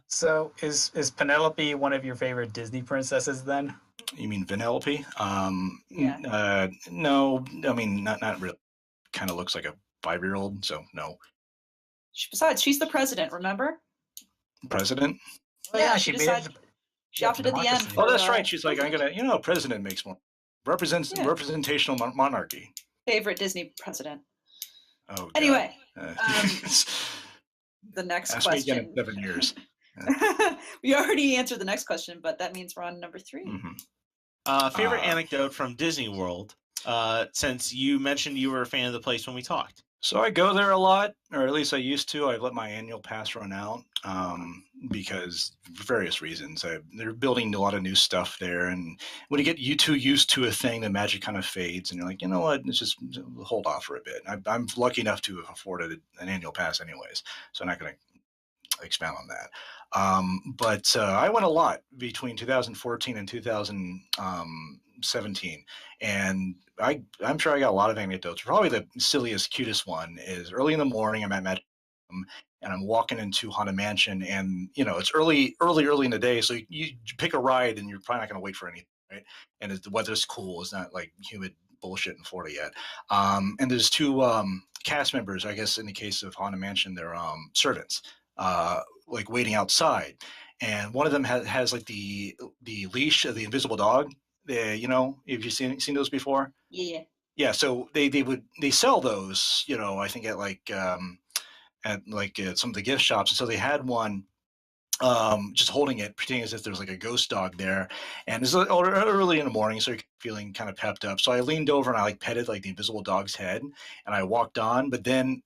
So is Penelope one of your favorite Disney princesses then? You mean Vanellope? Yeah. No, I mean, not really. Kind of looks like a 5-year-old, so no. Besides, she's the president, remember? President? Oh, yeah, she opted at the end. Oh, that's right. She's like, I'm going to, president makes more. Representational monarchy. Favorite Disney president. Oh, God. Anyway, the next Ask question. me again in 7 years. We already answered the next question, but that means we're on number 3. Mm-hmm. Favorite anecdote from Disney World, since you mentioned you were a fan of the place when we talked. So I go there a lot, or at least I used to. I let my annual pass run out because for various reasons. They're building a lot of new stuff there, and when you get too used to a thing, the magic kind of fades, and you're like, you know what, let's just hold off for a bit. I'm lucky enough to have afforded an annual pass anyways, so I'm not going to expound on that. But I went a lot between 2014 and 2017, and I'm sure I got a lot of anecdotes. Probably the silliest, cutest one is early in the morning. I'm at Magic and I'm walking into Haunted Mansion, and it's early in the day, so you pick a ride, and you're probably not going to wait for anything, right? And the weather's cool; it's not like humid bullshit in Florida yet. And there's 2 cast members, I guess in the case of Haunted Mansion, they're servants, like waiting outside, and one of them has like the leash of the invisible dog. Have you seen those before? Yeah. So they sell those, I think at some of the gift shops. And so they had one just holding it, pretending as if there's like a ghost dog there. And it's early in the morning, so you're feeling kind of pepped up. So I leaned over and I like petted like the invisible dog's head, and I walked on. But then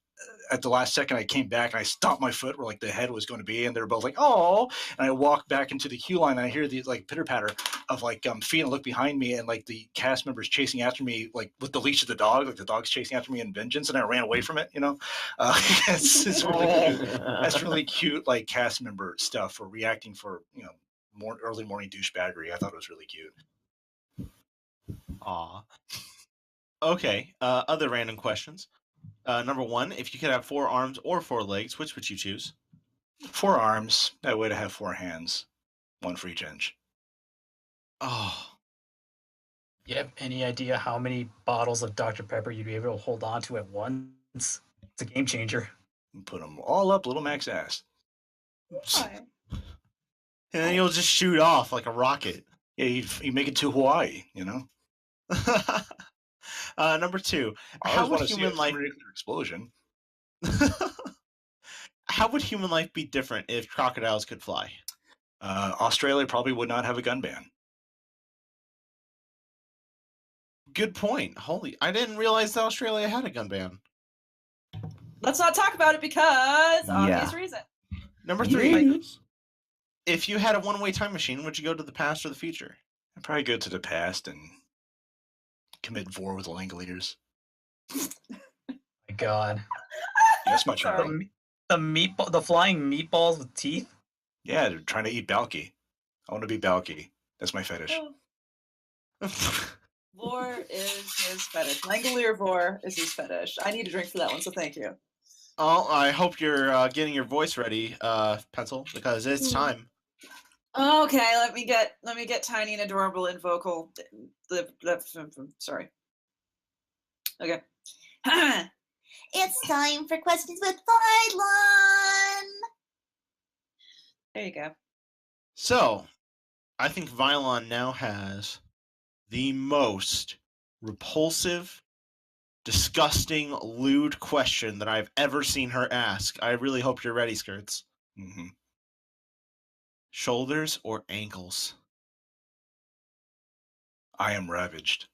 at the last second, I came back and I stomped my foot where like the head was going to be, and they were both like, "Oh!" And I walked back into the queue line, and I hear the like pitter patter. of like feet and look behind me, and like the cast members chasing after me, like with the leash of the dog, like the dog's chasing after me in vengeance, and I ran away from it. It's really cute. That's really cute, like cast member stuff for reacting for more early morning douchebaggery. I thought it was really cute. Aw. Okay. Other random questions. Number 1, if you could have 4 arms or 4 legs, which would you choose? 4 arms. That way to have 4 hands, 1 for each inch. Oh. You have any idea how many bottles of Dr. Pepper you'd be able to hold on to at once? It's a game changer. Put them all up Little Mac's ass. Why? And then you'll just shoot off like a rocket. Yeah, you make it to Hawaii, Number 2, how would human life explosion? How would human life be different if crocodiles could fly? Australia probably would not have a gun ban. Good point. I didn't realize that Australia had a gun ban. Let's not talk about it because obvious reason. Number 3, if you had a one-way time machine, would you go to the past or the future? I'd probably go to the past and commit war with the Langoliers. My God. That's my turn. The flying meatballs with teeth? Yeah, they're trying to eat Balky. I want to be Balky. That's my fetish. Vor is his fetish. Langolier Vor is his fetish. I need a drink for that one, so thank you. Oh, I hope you're getting your voice ready, Pencil, because it's time. Okay, let me get tiny and adorable and vocal. Sorry. Okay. It's time for questions with Vylon. There you go. So, I think Vylon now has the most repulsive, disgusting, lewd question that I've ever seen her ask. I really hope you're ready, Skirts. Mm-hmm. Shoulders or ankles? I am ravaged.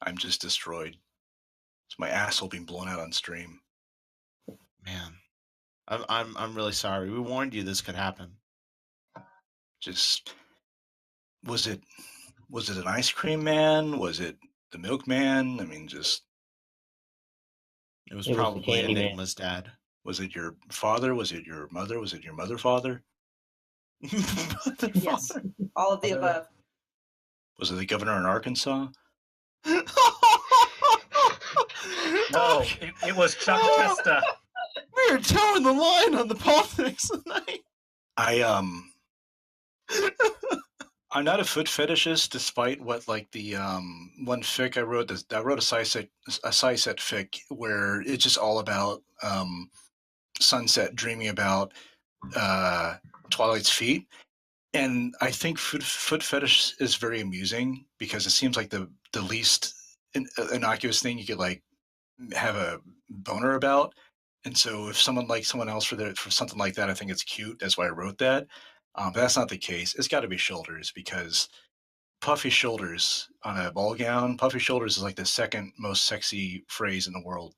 I'm just destroyed. It's my asshole being blown out on stream. Man, I'm really sorry. We warned you this could happen. Just was it an ice cream man? Was it the milkman? I mean, just it was probably Enigma's dad. Was it your father? Was it your mother? Was it your mother father? Yes, all of the above. Was it the governor in Arkansas? No, it was Chuck Testa. We are towing the line on the politics tonight. I'm not a foot fetishist, despite what like the one fic I wrote. I wrote a size set fic where it's just all about sunset, dreaming about Twilight's feet, and I think foot fetish is very amusing because it seems like the least innocuous thing you could like have a boner about. And so if someone likes someone else for something like that, I think it's cute. That's why I wrote that. But that's not the case. It's got to be shoulders, because puffy shoulders on a ball gown, puffy shoulders is like the second most sexy phrase in the world.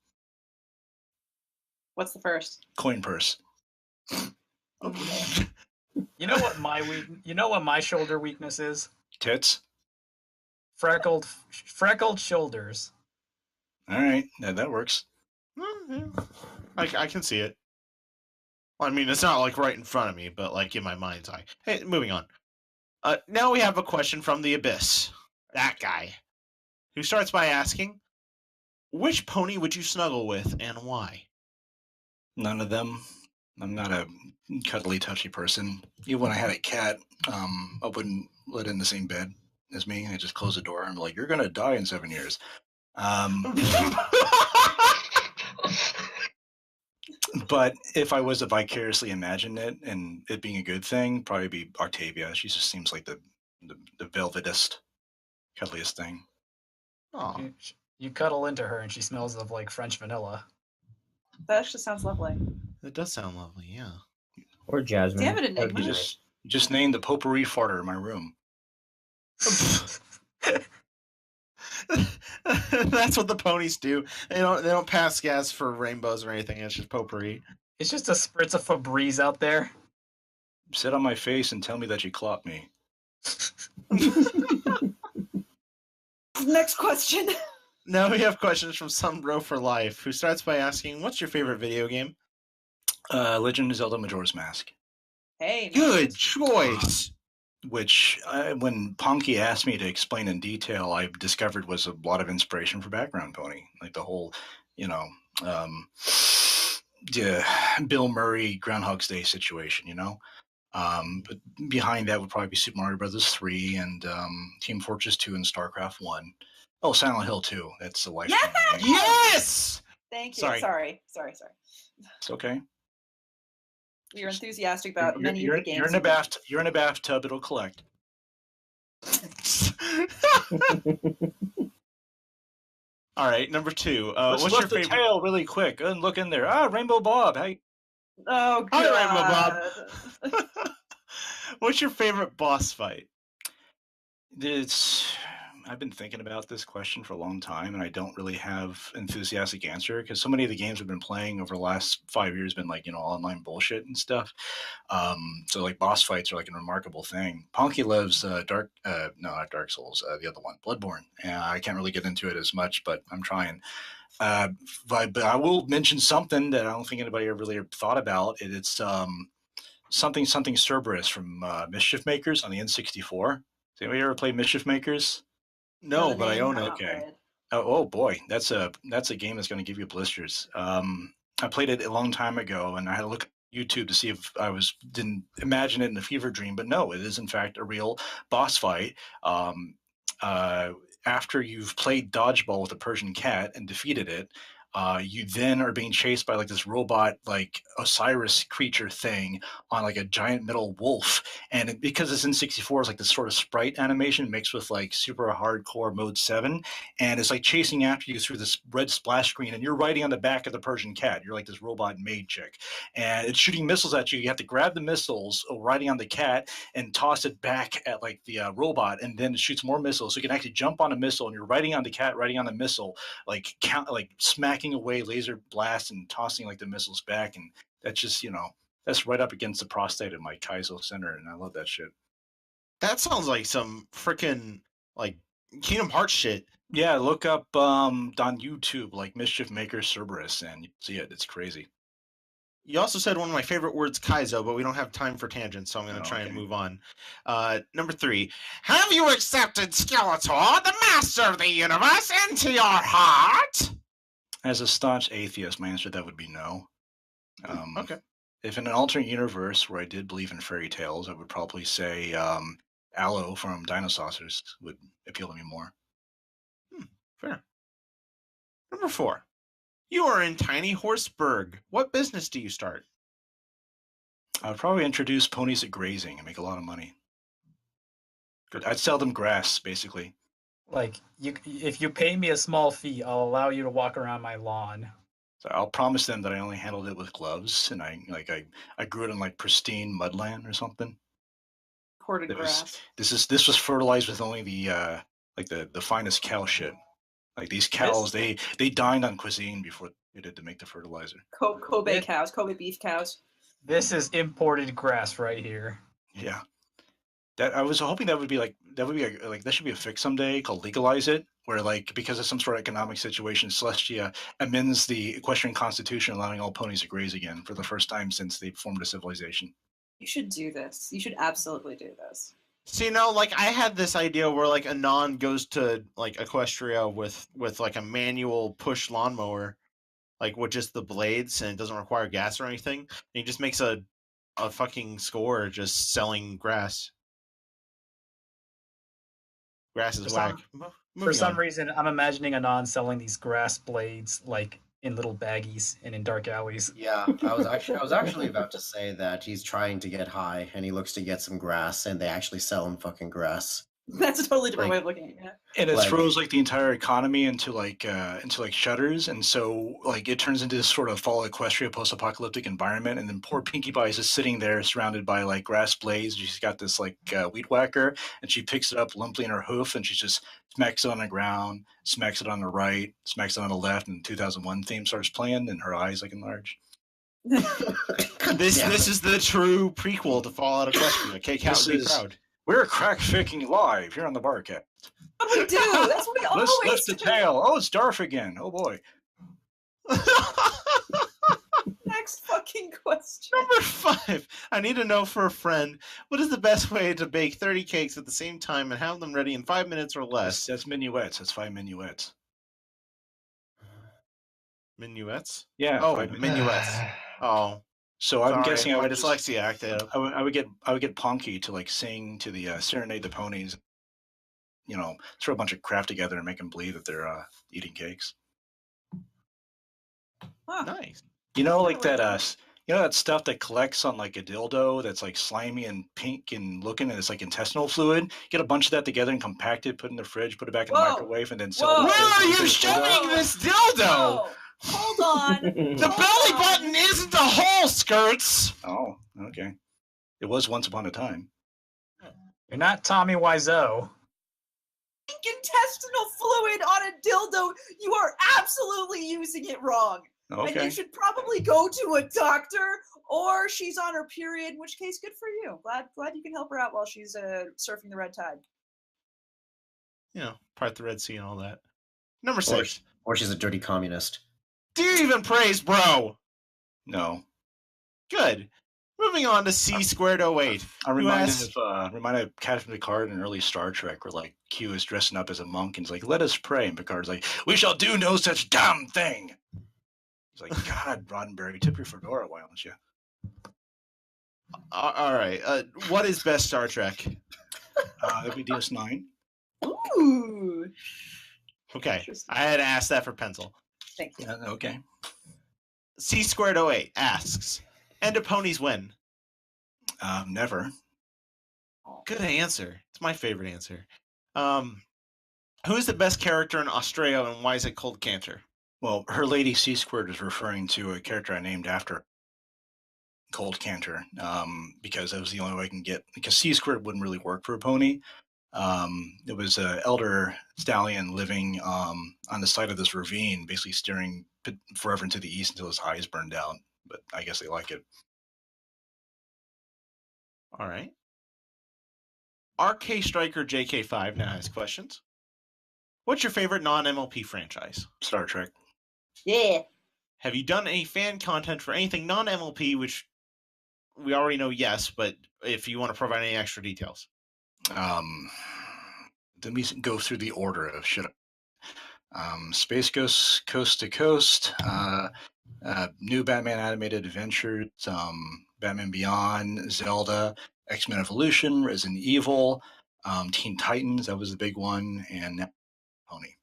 What's the first? Coin purse. Okay. You know what my shoulder weakness is? Tits. Freckled shoulders. All right, that works. I can see it. Well, I mean, it's not like right in front of me, but like in my mind's eye. Hey, moving on. Now we have a question from the Abyss. That guy, who starts by asking, which pony would you snuggle with and why? None of them. I'm not a cuddly, touchy person. Even when I had a cat, I wouldn't let it in the same bed as me. I just close the door and I'm like, you're going to die in 7 years. But if I was to vicariously imagine it and it being a good thing, probably be Octavia. She just seems like the velvetest, cuddliest thing. Oh, you cuddle into her and she smells of like French vanilla. That actually sounds lovely. that does sound lovely. Yeah. Or Jasmine. Damn it, Enigma. You just named the potpourri farter in my room. That's what the ponies do. They don't pass gas for rainbows or anything. It's just potpourri. It's just a spritz of Febreze out there. Sit on my face and tell me that you clocked me. Next question. Now we have questions from Some Bro for Life, who starts by asking, "What's your favorite video game?" Legend of Zelda: Majora's Mask. Hey, nice. Good choice. Which, when Ponky asked me to explain in detail, I discovered was a lot of inspiration for Background Pony. Like the whole, Bill Murray Groundhog's Day situation, But behind that would probably be Super Mario Brothers 3 and Team Fortress 2 and StarCraft 1. Oh, Silent Hill 2. That's a life. Yes! Thank you. Sorry. Sorry. It's okay. We are enthusiastic about many of the games. You're in a bathtub. It'll collect. All right, number 2. Let's what's your lift the favorite tail really quick and look in there. Rainbow Bob. Hey. Oh, God. Hi, Rainbow Bob. What's your favorite boss fight? I've been thinking about this question for a long time, and I don't really have enthusiastic answer because so many of the games I've been playing over the last 5 years been like online bullshit and stuff. So like boss fights are like a remarkable thing. Ponky loves not Dark Souls, the other one, Bloodborne. I can't really get into it as much, but I'm trying. But I will mention something that I don't think anybody ever really thought about. It's something Cerberus from Mischief Makers on the N64. Has anybody ever played Mischief Makers? No, but I own it. Okay. Oh boy, that's a game that's going to give you blisters. I played it a long time ago, and I had to look at YouTube to see if didn't imagine it in a fever dream, but no, it is in fact a real boss fight. After you've played dodgeball with a Persian cat and defeated it, you then are being chased by like this robot, like Osiris creature thing on like a giant metal wolf. And because it's in 64, it's like this sort of sprite animation mixed with like super hardcore mode 7. And it's like chasing after you through this red splash screen. And you're riding on the back of the Persian cat. You're like this robot maid chick. And it's shooting missiles at you. You have to grab the missiles riding on the cat and toss it back at like the robot. And then it shoots more missiles. So you can actually jump on a missile and you're riding on the cat, riding on the missile, like smacking away laser blasts and tossing like the missiles back, and that's just that's right up against the prostate of my Kaizo Center, and I love that shit. That sounds like some freaking like Kingdom Hearts shit. Yeah, look up on YouTube like Mischief Maker Cerberus and you see it. It's crazy. You also said one of my favorite words, Kaizo, but we don't have time for tangents, so I'm going to try and move on. Number 3. Have you accepted Skeletor, the master of the universe, into your heart? As a staunch atheist, my answer to that would be no. Okay. If in an alternate universe where I did believe in fairy tales, I would probably say Aloe from Dinosaurs would appeal to me more. Fair. Number 4. You are in Tiny Horseburg. What business do you start? I would probably introduce ponies at grazing and make a lot of money. I'd sell them grass, basically. Like, if you pay me a small fee, I'll allow you to walk around my lawn. So I'll promise them that I only handled it with gloves, and I grew it in like pristine mudland or something. Ported grass. This was fertilized with only the finest cow shit. Like these cows, they dined on cuisine before they did to make the fertilizer. Kobe cows, Kobe beef cows. This is imported grass right here. Yeah. That I was hoping that should be a fix someday called legalize it, where like because of some sort of economic situation, Celestia amends the equestrian constitution allowing all ponies to graze again for the first time since they formed a civilization. You should do this. You should absolutely do this. So like I had this idea where like Anon goes to like Equestria with like a manual push lawnmower, like with just the blades, and it doesn't require gas or anything. And he just makes a fucking score just selling grass. Grass is whack. For some reason, I'm imagining Anon selling these grass blades like in little baggies and in dark alleys. Yeah, I was actually about to say that he's trying to get high and he looks to get some grass, and they actually sell him fucking grass. That's a totally different way of looking at it. And it throws like the entire economy into shutters, and so like it turns into this sort of fall Equestria post-apocalyptic environment, and then poor Pinkie Pie is just sitting there surrounded by like grass blades. She's got this like weed whacker, and she picks it up limply in her hoof, and she just smacks it on the ground, smacks it on the right, smacks it on the left, and the 2001 theme starts playing, and her eyes like enlarge. This is the true prequel to Fallout Equestria. K-Cal, be proud. We're crack faking live here on the Barcast. What do we do? That's what we always Let's lift the do. tail. Oh, it's Darf again. Oh boy. Next fucking question. Number 5. I need to know for a friend, what is the best way to bake 30 cakes at the same time and have them ready in 5 minutes or less? That's minuets. That's 5 minuets. Minuets? Yeah. Oh, 5 minuets. Oh. So I'm Sorry, guessing my dyslexia acted up. I would get Ponky to like sing to the Serenade the Ponies. You know, throw a bunch of crap together and make them believe that they're eating cakes. Huh. Nice. You know, like that you know that stuff that collects on like a dildo that's like slimy and pink and looking, and it's like intestinal fluid. Get a bunch of that together and compact it, put it in the fridge, put it back in the microwave, and then sell it. Where are you shoving this dildo? Whoa. Hold on. The belly button isn't the hole, Skirts. Oh, okay. It was once upon a time. You're not Tommy Wiseau. Intestinal fluid on a dildo. You are absolutely using it wrong. Okay. And you should probably go to a doctor, or she's on her period, in which case, good for you. Glad you can help her out while she's surfing the red tide. You know, part the Red Sea and all that. Number 6. Or she's a dirty communist. Do you even praise, bro? No. Good. Moving on to C²08. I'm reminded of Captain Picard in early Star Trek, where like Q is dressing up as a monk and he's like, "Let us pray," and Picard's like, "We shall do no such damn thing." He's like, "God, Roddenberry, tip your fedora, why don't you?" All right. What is best Star Trek? That'd be DS9. Ooh. Okay. I had to ask that for pencil. Thank you. Okay. C²08 asks, and do ponies win? Never. Good answer. It's my favorite answer. Who is the best character in Australia, and why is it called Canter? Well, her lady C² is referring to a character I named after, Cold Canter, because that was the only way I can get, because C² wouldn't really work for a pony. It was an elder stallion living on the side of this ravine, basically staring forever into the east until his eyes burned out. But I guess they like it. All right. RK Striker JK5 now has questions. What's your favorite non-MLP franchise? Star Trek. Yeah. Have you done any fan content for anything non-MLP, which we already know yes, but if you want to provide any extra details? Let me go through the order of shit. Space Ghost Coast to Coast, new Batman Animated Adventures, Batman Beyond, Zelda, X-Men Evolution, Resident Evil, Teen Titans, that was the big one, and Pony.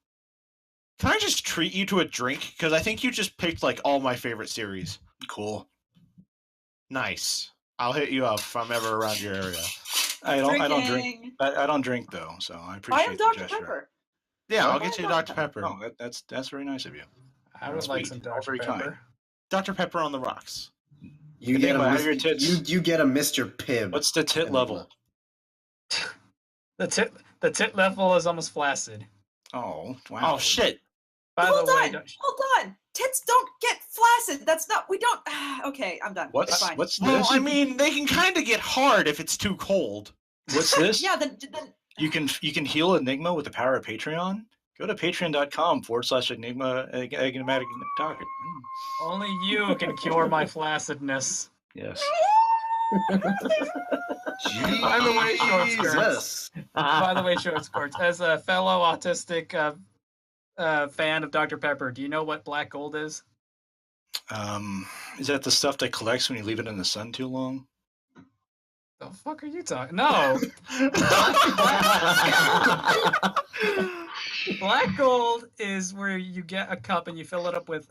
Can I just treat you to a drink? Because I think you just picked like all my favorite series. Cool. Nice. I'll hit you up if I'm ever around your area. I don't drink. I don't drink though, so I appreciate I am the Dr. gesture. Pepper. Yeah, I'll get you Dr. Pepper. Oh, that's very nice of you. I would like some Dr. Pepper. Dr. Pepper on the rocks. You get your tits. You get a Mr. Pibb. What's the tit level? The tit level is almost flaccid. Oh, wow. Oh shit. By Hold the way, hold on. Tits don't get flaccid. That's not. We don't. Okay, I'm done. What's Fine. this? Well, I mean, they can kind of get hard if it's too cold. What's this? Yeah. Then You can heal Enigma with the power of Patreon. Go to patreon.com/Enigma enigmatic talker. only you can cure my flaccidness. Yes. By the way, ShortSkirts. By the way, ShortSkirts. As a fellow autistic fan of Dr. Pepper, do you know what black gold is? Is that the stuff that collects when you leave it in the sun too long? The fuck are you talking? No. Black gold is where you get a cup and you fill it up with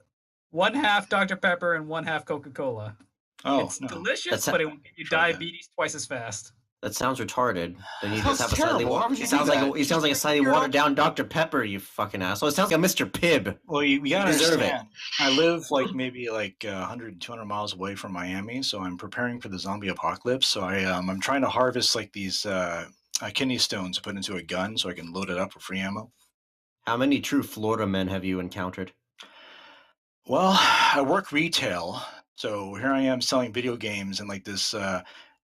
1/2 Dr. Pepper and 1/2 Coca-Cola. Oh, it's delicious, but it will give you diabetes twice as fast. That sounds retarded. Then you Sounds just have a slightly terrible. Why would you it do sounds that? like it sounds like a slightly watered down Dr. Pepper, you fucking asshole. It sounds like a Mr. Pibb. Well, you gotta deserve understand. I live like maybe like 100, 200 miles away from Miami, so I'm preparing for the zombie apocalypse. So I'm trying to harvest like these kidney stones to put into a gun so I can load it up with free ammo. How many true Florida men have you encountered? Well, I work retail, so here I am selling video games, and like this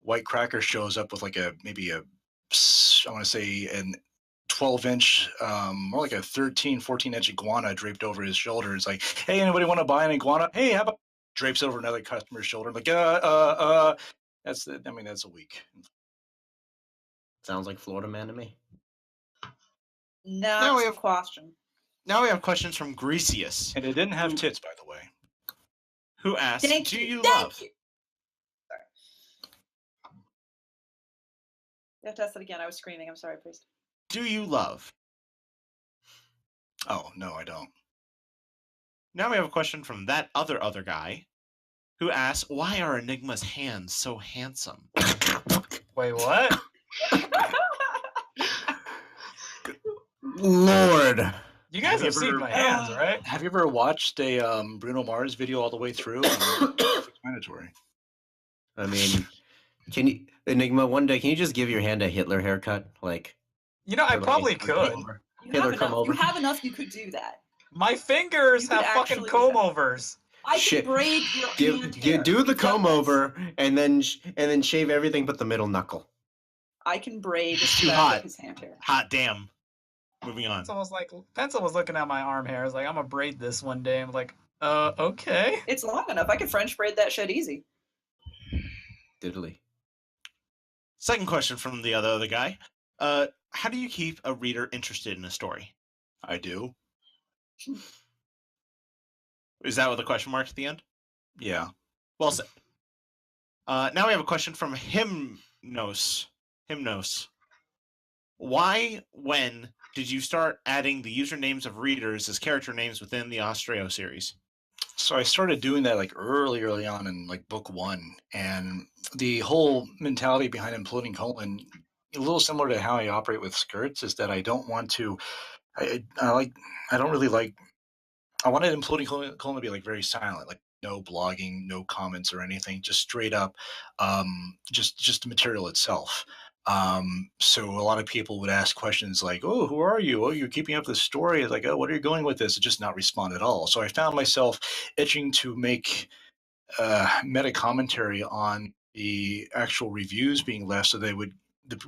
white cracker shows up with like maybe a I want to say an 12-inch, more like a 13, 14-inch iguana draped over his shoulder. It's like, hey, anybody want to buy an iguana? Hey, how about drapes over another customer's shoulder? I'm like, that's a week. Sounds like Florida Man to me. Now we have question. Now we have questions from Grecius. And it didn't have tits, by the way. Who asked, Thank do you. you Thank love? you. Sorry. You have to ask that again. I was screaming. I'm sorry, priest. Do you love? Oh, no, I don't. Now we have a question from that other guy who asks, why are Enigma's hands so handsome? Wait, what? Lord. You guys have seen my hands, right? Have you ever watched a Bruno Mars video all the way through? Self-explanatory. I mean, can you, Enigma, one day, can you just give your hand a Hitler haircut? Like, you know, I probably could. Hitler come over. You have enough, you could do that. My fingers have fucking comb overs. I can braid your hand hair. Do the comb over and then shave everything but the middle knuckle. I can braid It's too hot. his hand hair. Hot damn. Moving on. It's almost like Pencil was looking at my arm hair. I was like, I'm gonna braid this one day. I'm like, okay. It's long enough. I could French braid that shit easy. Diddly. Second question from the other guy. How do you keep a reader interested in a story? I do. Is that with a question mark at the end? Yeah. Well said. Now we have a question from Hymnos. Why, when did you start adding the usernames of readers as character names within the Austreo series? So I started doing that like early on in like book 1, and the whole mentality behind Imploding Colon, a little similar to how I operate with skirts, is that I don't want to. I wanted Imploding Colon to be like very silent, like no blogging, no comments or anything, just straight up, just the material itself. So a lot of people would ask questions like, "Oh, who are you? Oh, you're keeping up this story." It's like, "Oh, what are you going with this?" And just not respond at all. So I found myself itching to make meta commentary on the actual reviews being left, so the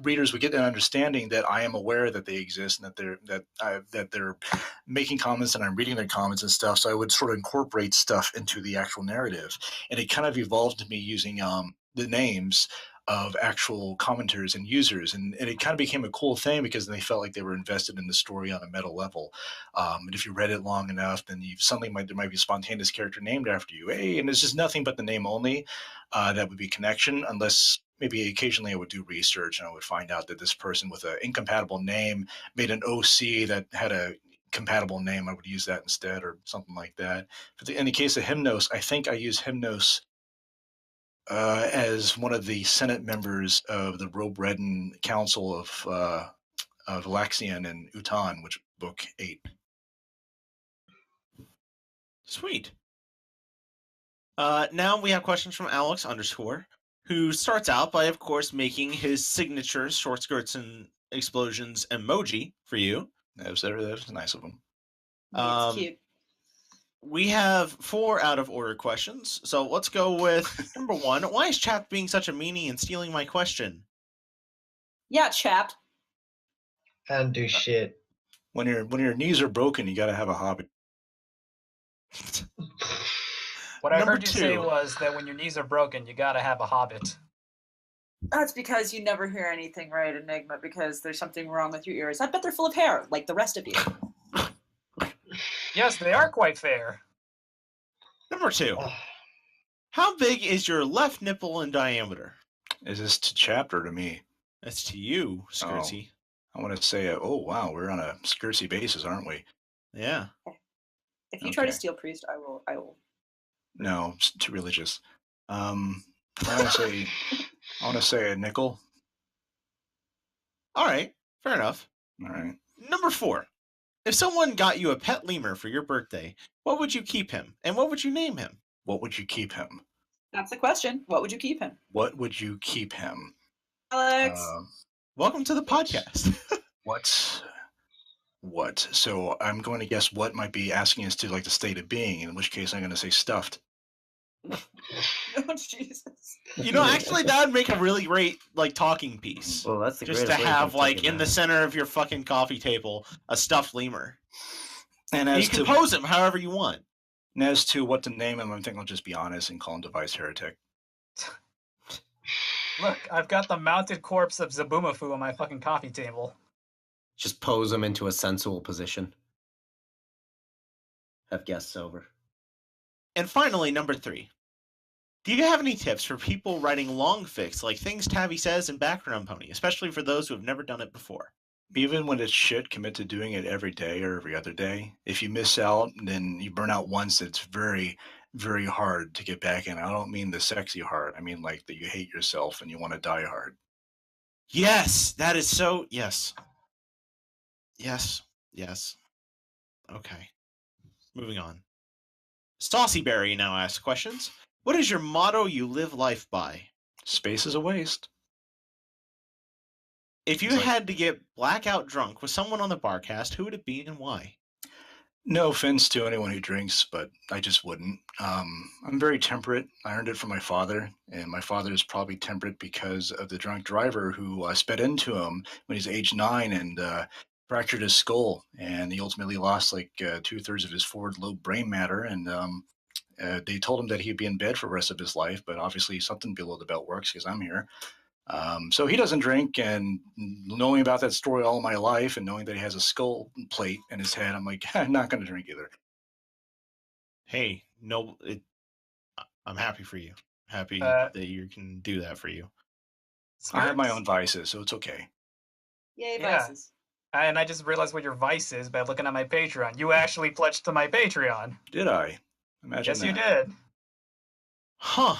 readers would get an understanding that I am aware that they exist and that they're making comments and I'm reading their comments and stuff. So I would sort of incorporate stuff into the actual narrative, and it kind of evolved to me using the names of actual commenters and users, and it kind of became a cool thing because they felt like they were invested in the story on a meta level. And if you read it long enough, then there might be a spontaneous character named after you. Hey, and it's just nothing but the name only. That would be connection, unless maybe occasionally I would do research and I would find out that this person with an incompatible name made an OC that had a compatible name. I would use that instead or something like that. But in the case of Hymnos, I think I use Hymnos as one of the Senate members of the Robredden Council of Laxian and Utan, which is book 8. Sweet. Now we have questions from Alex _, who starts out by, of course, making his signature Short Skirts and Explosions emoji for you. That was nice of him. It's cute. We have 4 out of order questions. So let's go with number 1. Why is Chapped being such a meanie and stealing my question? Yeah, Chapped. I don't do shit. When your knees are broken, you got to have a hobby. What I Number heard you 2. say was that when your knees are broken, you gotta have a hobbit. That's because you never hear anything right, Enigma, because there's something wrong with your ears. I bet they're full of hair, like the rest of you. Yes, they are quite fair. Number 2. How big is your left nipple in diameter? Is this to Chapped or to me? That's to you, Skirtsy. I want to say, oh wow, we're on a Skirtsy basis, aren't we? Yeah. If you try to steal Priest, I will. No, it's too religious. I want to say a nickel. All right, fair enough. All right. Number 4. If someone got you a pet lemur for your birthday, what would you keep him, and what would you name him? What would you keep him? That's the question. What would you keep him? What would you keep him? Alex. Welcome to the podcast. What? So I'm going to guess what might be asking us to like the state of being, in which case I'm going to say stuffed. Oh Jesus! You know, actually, that would make a really great like talking piece. Well, that's the just to greatest way you have can like fucking in the center of your fucking coffee table a stuffed lemur, And and as you can to pose him however you want. and as to what to name him, I think I'll just be honest and call him Device Heretic. Look, I've got the mounted corpse of Zabumafu on my fucking coffee table. Just pose him into a sensual position. Have guests over. And finally, number 3. Do you have any tips for people writing long fics, like things Tabby says and Background Pony, especially for those who have never done it before? Even when it's shit, commit to doing it every day or every other day. If you miss out, then you burn out once. It's very, very hard to get back in. I don't mean the sexy hard. I mean like that you hate yourself and you want to die hard. Yes, that is so. Yes. Yes. Yes. Okay. Moving on. Saucyberry now asks questions. What is your motto you live life by? Space is a waste. If you had to get blackout drunk with someone on the Barcast, who would it be and why? No offense to anyone who drinks, but I just wouldn't. I'm very temperate. I earned it from my father, and my father is probably temperate because of the drunk driver who sped into him when he's age 9 and fractured his skull, and he ultimately lost like 2/3 of his forward lobe brain matter, and they told him that he'd be in bed for the rest of his life, but obviously something below the belt works because I'm here. So he doesn't drink, and knowing about that story all my life and knowing that he has a skull plate in his head, I'm like, I'm not going to drink either. Hey, no, I'm happy for you. Happy that you can do that for you. I have my own vices, so it's okay. Yay, Yeah. vices. And I just realized what your vice is by looking at my Patreon. You actually pledged to my Patreon. Did I? Imagine Yes, that. you did. Huh.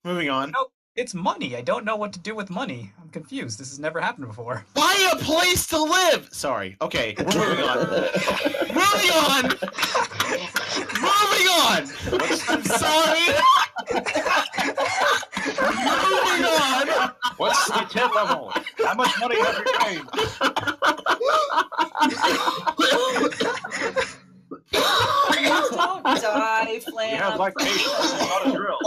Moving on. No, it's money. I don't know what to do with money. I'm confused. This has never happened before. Buy a place to live! Sorry. Okay, we're moving on. Moving on! Moving on! I'm sorry! Moving on! What's the tip level? How much money have you made? Please don't die, Flam. You have lactation. This is not a drill.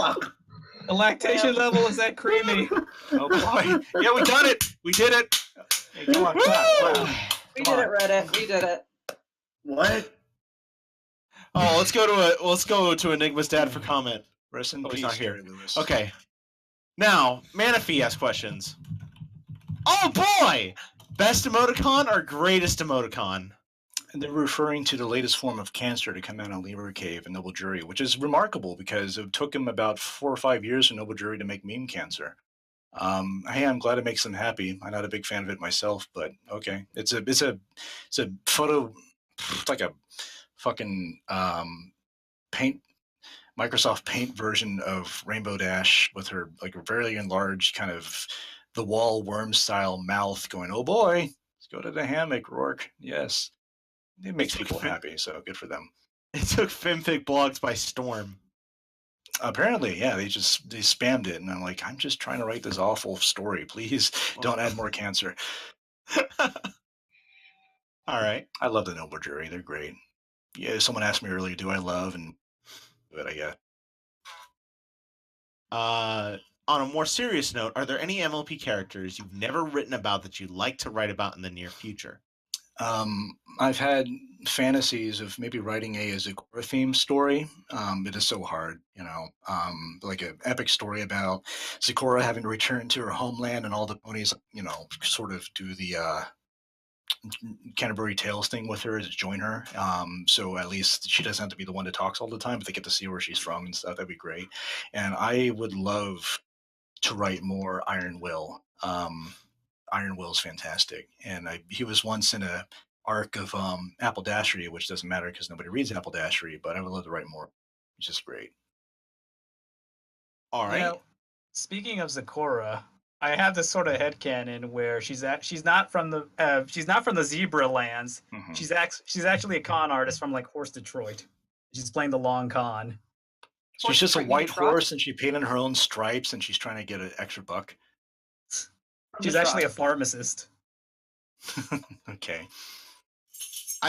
The lactation level is that creamy. Oh boy. Yeah, we done it. We did it. Hey, come on, clap. We did it, Reddit. We did it. What? Oh, let's go to Enigma's dad for comment. Rest in Oh, peace, he's not here. Gary Lewis. Okay. Now, Manaphy asks questions. Oh boy! Best emoticon or greatest emoticon? And they're referring to the latest form of cancer to come out on Lemur Cave and Noble Jury, which is remarkable because it took him about 4 or 5 years for Noble Jury to make meme cancer. Hey, I'm glad it makes them happy. I'm not a big fan of it myself, but okay. It's a photo. It's like a fucking paint Microsoft Paint version of Rainbow Dash with her like a very enlarged kind of the wall worm style mouth going, oh boy, let's go to the hammock, Rourke. Yes. It makes people happy, so good for them. It took fanfic blogs by storm. Apparently, yeah, they spammed it, and I'm like, I'm just trying to write this awful story. Please don't add more cancer. All right. I love the Noble Jury. They're great. Yeah, someone asked me earlier, do I love? And but I guess. On a more serious note, are there any MLP characters you've never written about that you'd like to write about in the near future? I've had fantasies of maybe writing a Zagora themed story. It is so hard, you know, like an epic story about Zagora having to return to her homeland and all the ponies, you know, sort of do the Canterbury Tales thing with her to join her. So at least she doesn't have to be the one that talks all the time, but they get to see where she's from and stuff. That'd be great. And I would love to write more Iron Will. Iron Will's fantastic, and he was once in a arc of Appledashery, which doesn't matter because nobody reads Appledashery, but I would love to write more. It's just great. All right. You know, speaking of Zagora, I have this sort of headcanon where she's not from the Zebra Lands. Mm-hmm. She's actually a con artist from like Horse Detroit. She's playing the long con. She's just a white horse, and she painted her own stripes, and she's trying to get an extra buck. She's actually a pharmacist. Okay.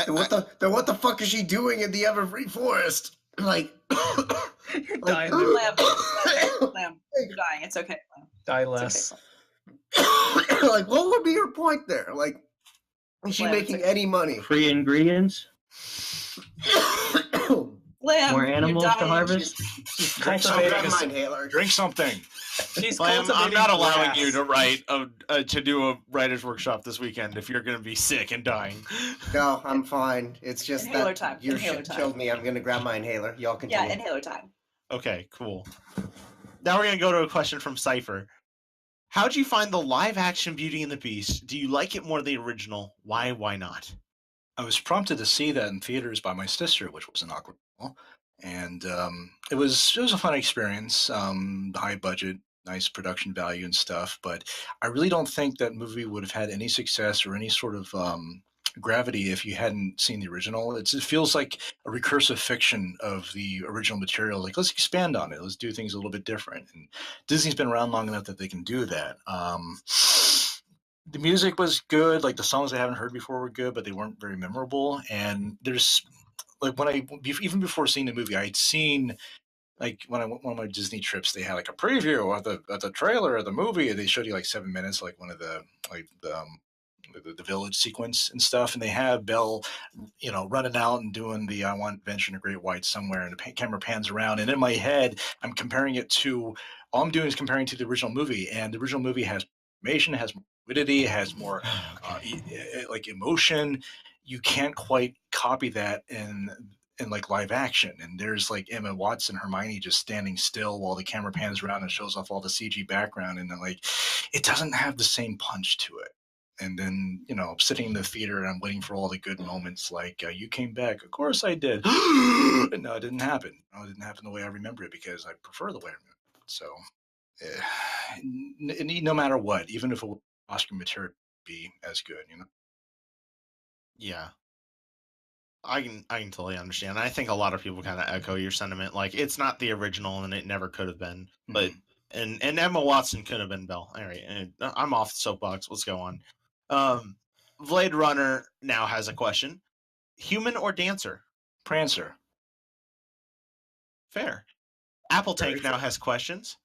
What the fuck is she doing in the Everfree Forest? like, You're like, dying there. Lamb, you're dying. It's okay. Lamb. Die It's less. okay. like, what would be your point there? Like, is she Lamb, it's making okay. any money? Free ingredients, Lamb, more you're animals to dying. harvest. Drink Cultivating something. a- Mine, Taylor. Drink something. She's I'm cultivating not allowing grass. you to write to do a writer's workshop this weekend if you're going to be sick and dying. No, I'm fine. It's just Inhaler that time. your Inhaler shit time. killed me. I'm gonna grab my inhaler. Y'all continue. Yeah, inhaler time. Okay, cool. Now we're going to go to a question from Cypher. How'd you find the live-action Beauty and the Beast? Do you like it more than the original? Why not? I was prompted to see that in theaters by my sister, which was an awkward call. And it was a fun experience. High budget, nice production value and stuff. But I really don't think that movie would have had any success or any sort of gravity if you hadn't seen the original. It feels like a recursive fiction of the original material. Like, let's expand on it. Let's do things a little bit different. And Disney's been around long enough that they can do that. The music was good. Like, the songs I haven't heard before were good, but they weren't very memorable. And there's like even before seeing the movie, I'd seen, like, when I went one of my Disney trips, they had like a preview of the trailer of the movie. They showed you like 7 minutes, like one of the the village sequence and stuff, and they have Belle, running out and doing the "I Want Adventure in a Great White Somewhere," and the camera pans around, and in my head, I'm comparing it to all I'm doing is comparing to the original movie, and the original movie has information, has more fluidity, has more like emotion. You can't quite copy that in like live action. And there's like Emma Watson, Hermione just standing still while the camera pans around and shows off all the CG background, and then, like, it doesn't have the same punch to it. And then, sitting in the theater and I'm waiting for all the good moments, like, you came back. Of course I did. But no, it didn't happen. No, it didn't happen the way I remember it, because I prefer the way I remember it. So, no matter what, even if it was Oscar material, be as good, Yeah. I can totally understand. I think a lot of people kind of echo your sentiment. Like, it's not the original, and it never could have been. But and Emma Watson could have been Belle. All right, and I'm off the soapbox. Let's go on. Blade Runner now has a question: human or dancer? Prancer. Fair. Apple Tank now has questions.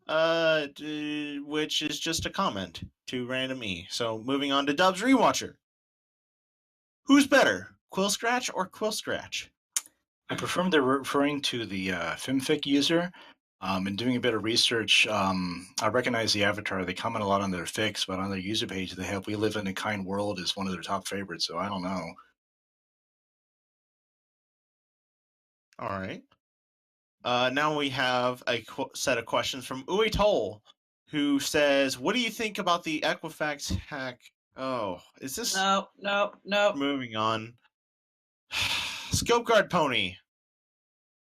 Which is just a comment to Random E. So moving on to Dub's Rewatcher. Who's better, Quill Scratch or Quill Scratch? I prefer they're referring to the FimFic user. And doing a bit of research, I recognize the avatar. They comment a lot on their fics, but on their user page, they have "We Live in a Kind World" as one of their top favorites. So I don't know. All right. Now we have a set of questions from Uwe Toll, who says, "What do you think about the Equifax hack?" Oh, is this? No. Moving on. Scope Guard Pony.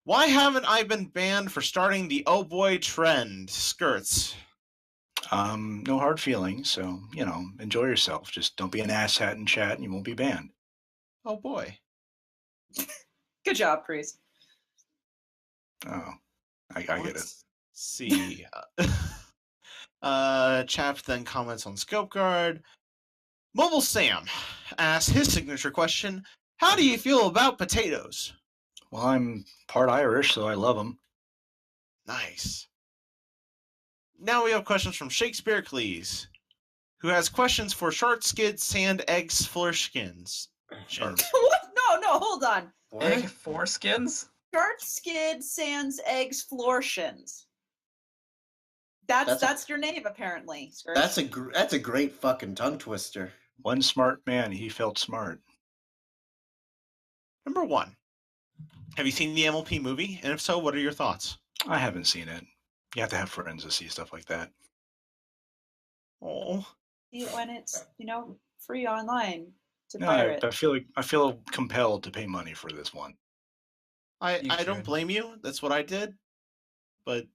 Why haven't I been banned for starting the "oh boy" trend? Skirts. No hard feelings. So, enjoy yourself. Just don't be an asshat in chat, and you won't be banned. Oh boy. Good job, Priest. Oh, I get it. Let's see. Chap then comments on Scope Guard. Mobile Sam asks his signature question: how do you feel about potatoes? Well, I'm part Irish, so I love them. Nice. Now we have questions from Shakespeare Cleese, who has questions for ShortSkirtsAndExplosions. What? No, hold on. Egg foreskins? Short skid sans eggs flortions. That's your name, apparently. Skirts. That's a great fucking tongue twister. One smart man, he felt smart. Number 1. Have you seen the MLP movie? And if so, what are your thoughts? I haven't seen it. You have to have friends to see stuff like that. Oh. When it's, free online to No, pirate. I feel compelled to pay money for this one. I don't blame you. That's what I did. But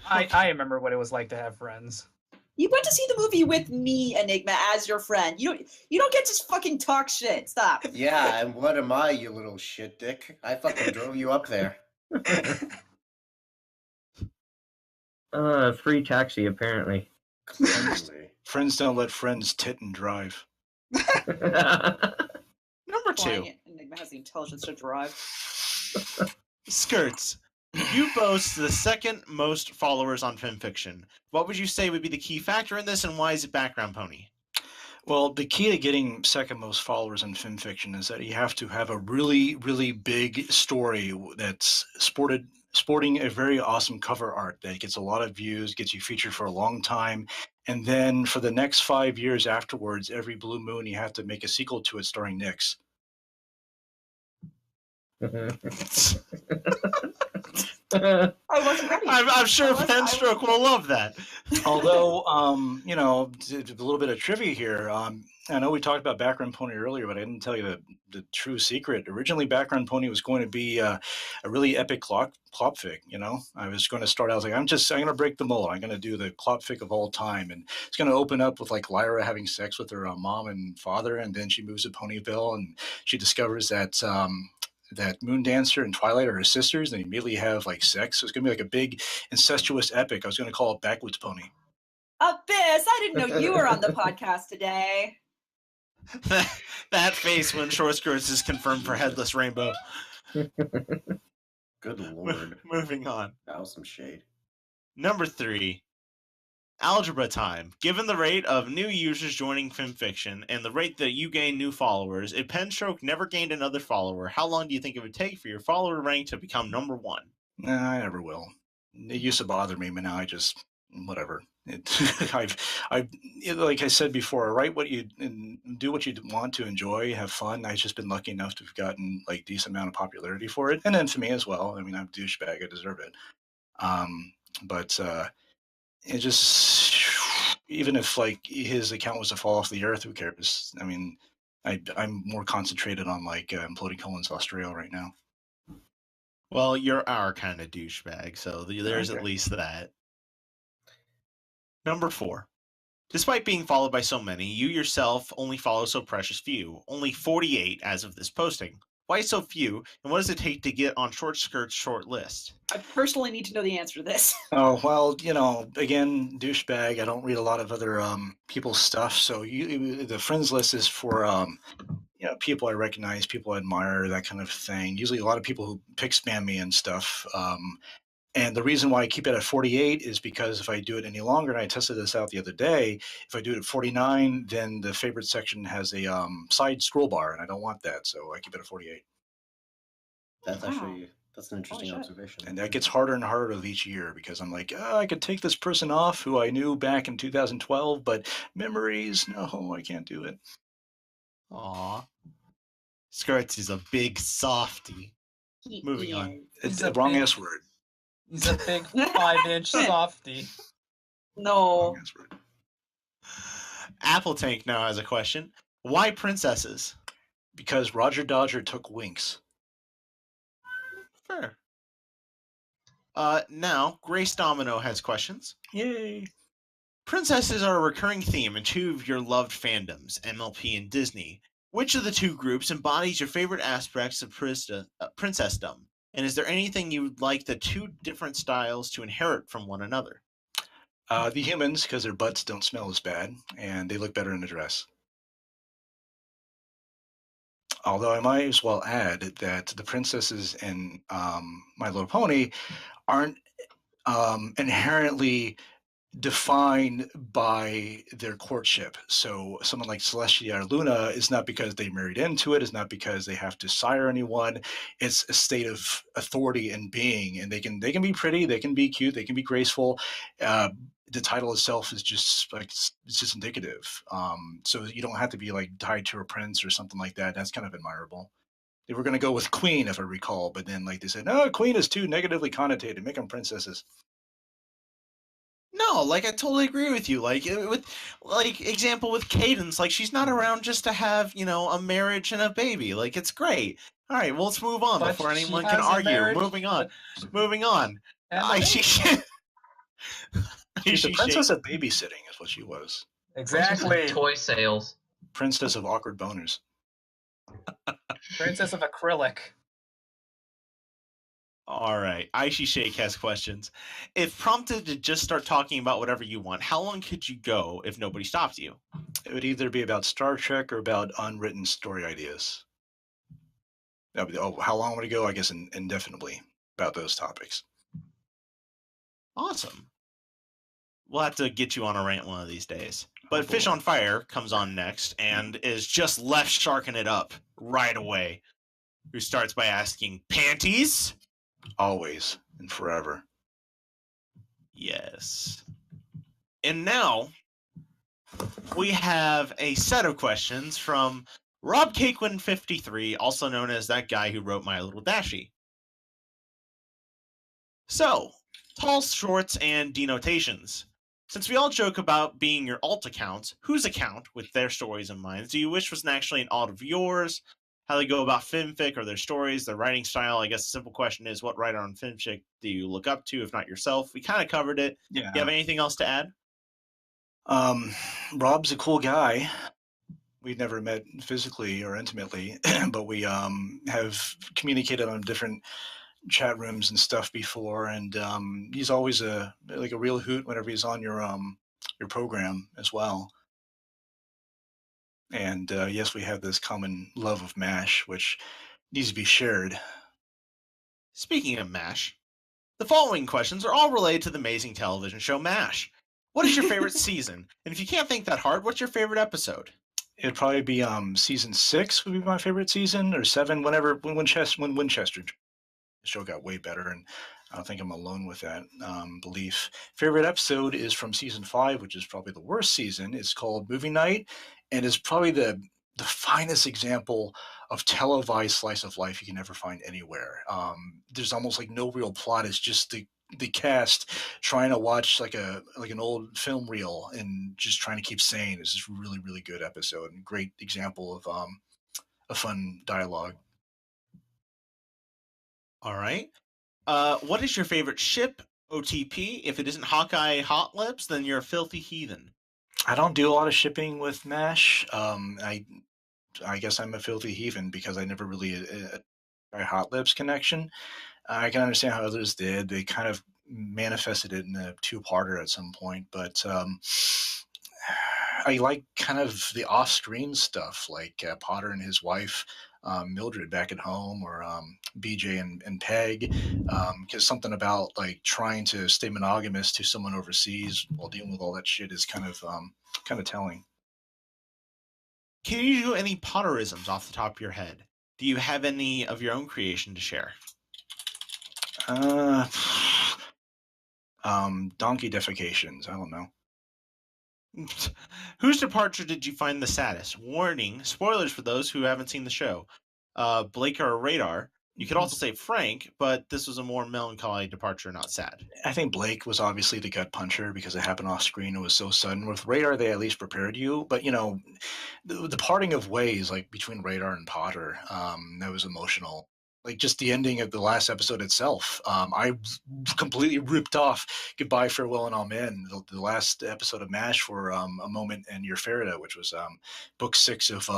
I remember what it was like to have friends. You went to see the movie with me, Enigma, as your friend. You don't get to fucking talk shit. Stop. Yeah, and what am I, you little shit dick? I fucking drove you up there. Free taxi, apparently. Friends don't let friends tit and drive. Number 2. Enigma has the intelligence to drive. Skirts, you boast the second most followers on Fanfiction. What would you say would be the key factor in this, and why is it Background Pony? Well, the key to getting second most followers in Fanfiction is that you have to have a really, really big story that's sporting a very awesome cover art that gets a lot of views, gets you featured for a long time, and then for the next 5 years afterwards, every blue moon you have to make a sequel to it starring Nyx. I wasn't ready. I'm sure Penstroke will love that. Although, you know, a little bit of trivia here. I know we talked about Background Pony earlier, but I didn't tell you the true secret. Originally, Background Pony was going to be a really epic clopfic. You know, I was going to start out, I was like, I'm going to break the mold. I'm going to do the clopfic of all time, and it's going to open up with like Lyra having sex with her mom and father, and then she moves to Ponyville, and she discovers that that Moondancer and Twilight are her sisters, and they immediately have like sex. So it's gonna be like a big incestuous epic. I was gonna call it Backwoods Pony. Abyss, I didn't know you were on the podcast today. That face when Short Skirts is confirmed for Headless Rainbow. Good lord. Moving on. That was some shade. Number 3. Algebra time. Given the rate of new users joining Fanfiction and the rate that you gain new followers, if Penstroke never gained another follower, how long do you think it would take for your follower rank to become number 1? Nah, I never will. It used to bother me, but now I just whatever. I've like I said before, write what you and do what you want to enjoy, have fun. I've just been lucky enough to have gotten like decent amount of popularity for it, and then for me as well. I mean, I'm a douchebag. I deserve it. But it just, even if like his account was to fall off the earth, who cares? I mean, I'm more concentrated on like imploding colons Australia right now. Well, you're our kind of douchebag, so there's Okay. at least that. Number 4. Despite being followed by so many, you yourself only follow so precious few. Only 48 as of this posting. Why so few, and what does it take to get on Short Skirt's short list? I personally need to know the answer to this. Oh, well, you know, again, douchebag. I don't read a lot of other people's stuff, so the friends list is for you know, people I recognize, people I admire, that kind of thing. Usually a lot of people who pick spam me and stuff. And the reason why I keep it at 48 is because if I do it any longer, and I tested this out the other day, if I do it at 49, then the favorite section has a side scroll bar, and I don't want that, so I keep it at 48. That's actually that's an interesting observation. And that gets harder and harder with each year because I'm like, oh, I could take this person off who I knew back in 2012, but memories, no, I can't do it. Aw. Skirts is a big softy. Moving on. It's the wrong S word. He's a big 5-inch softy. No. Apple Tank now has a question. Why princesses? Because Roger Dodger took winks. Fair. Now, Grace Domino has questions. Yay. Princesses are a recurring theme in 2 of your loved fandoms, MLP and Disney. Which of the 2 groups embodies your favorite aspects of princessdom? And is there anything you would like the 2 different styles to inherit from one another? The humans, because their butts don't smell as bad, and they look better in a dress. Although I might as well add that the princesses in My Little Pony aren't inherently defined by their courtship. So someone like Celestia or Luna is not because they married into it, it's not because they have to sire anyone. It's a state of authority and being, and they can be pretty, they can be cute, they can be graceful. The title itself is just like it's just indicative. So you don't have to be like tied to a prince or something like that. That's kind of admirable. They were going to go with queen, if I recall, but then like they said, no, queen is too negatively connotated. Make them princesses. No, like I totally agree with you. Like with example with Cadence, like she's not around just to have, you know, a marriage and a baby. Like it's great. All right, well let's move on before anyone can argue. Moving on. She's the princess of babysitting is what she was. Exactly. Toy sales. Princess of awkward boners. Princess of acrylic. All right. Aishi Shake has questions. If prompted to just start talking about whatever you want, how long could you go if nobody stopped you? It would either be about Star Trek or about unwritten story ideas. How long would it go? I guess indefinitely about those topics. Awesome. We'll have to get you on a rant one of these days. But boy. Fish on Fire comes on next and is just left sharking it up right away. Who starts by asking, panties? Always and forever. Yes. And now we have a set of questions from Rob Cakeman53, also known as that guy who wrote My Little Dashie. So, tall shorts and denotations. Since we all joke about being your alt accounts, whose account, with their stories in mind, do you wish was actually an alt of yours? How they go about fanfic or their stories, their writing style? I guess the simple question is, what writer on fanfic do you look up to, if not yourself? We kind of covered it. Yeah. Do you have anything else to add? Rob's a cool guy. We've never met physically or intimately, but we have communicated on different chat rooms and stuff before, and he's always a real hoot whenever he's on your program as well. And yes, we have this common love of MASH, which needs to be shared. Speaking of MASH, the following questions are all related to the amazing television show MASH. What is your favorite season? And if you can't think that hard, what's your favorite episode? It'd probably be season 6 would be my favorite season, or 7, when Winchester. The show got way better, and I don't think I'm alone with that belief. Favorite episode is from season 5, which is probably the worst season. It's called Movie Night, and is probably the finest example of televised slice of life you can ever find anywhere. There's almost like no real plot. It's just the cast trying to watch like an old film reel and just trying to keep sane. It's just really, really good episode and great example of a fun dialogue. All right. What is your favorite ship, OTP? If it isn't Hawkeye Hot Lips, then you're a filthy heathen. I don't do a lot of shipping with MASH. I guess I'm a filthy heathen because I never really a Hot Lips connection. I can understand how others did. They kind of manifested it in a 2-parter at some point, but I like kind of the off-screen stuff, like Potter and his wife, Mildred back at home, or BJ and Peg, because something about like trying to stay monogamous to someone overseas while dealing with all that shit is kind of telling. Can you do any Potterisms off the top of your head? Do you have any of your own creation to share? Donkey defecations. I don't know. Whose departure did you find the saddest? Warning, spoilers for those who haven't seen the show. Blake or Radar. You could also say Frank, but this was a more melancholy departure, not sad. I think Blake was obviously the gut puncher because it happened off screen. It was so sudden. With Radar, they at least prepared you. But, the parting of ways, like between Radar and Potter, that was emotional. Like just the ending of the last episode itself. I completely ripped off Goodbye, Farewell, and Amen, the last episode of MASH for A Moment in Your Ferida, which was book 6 of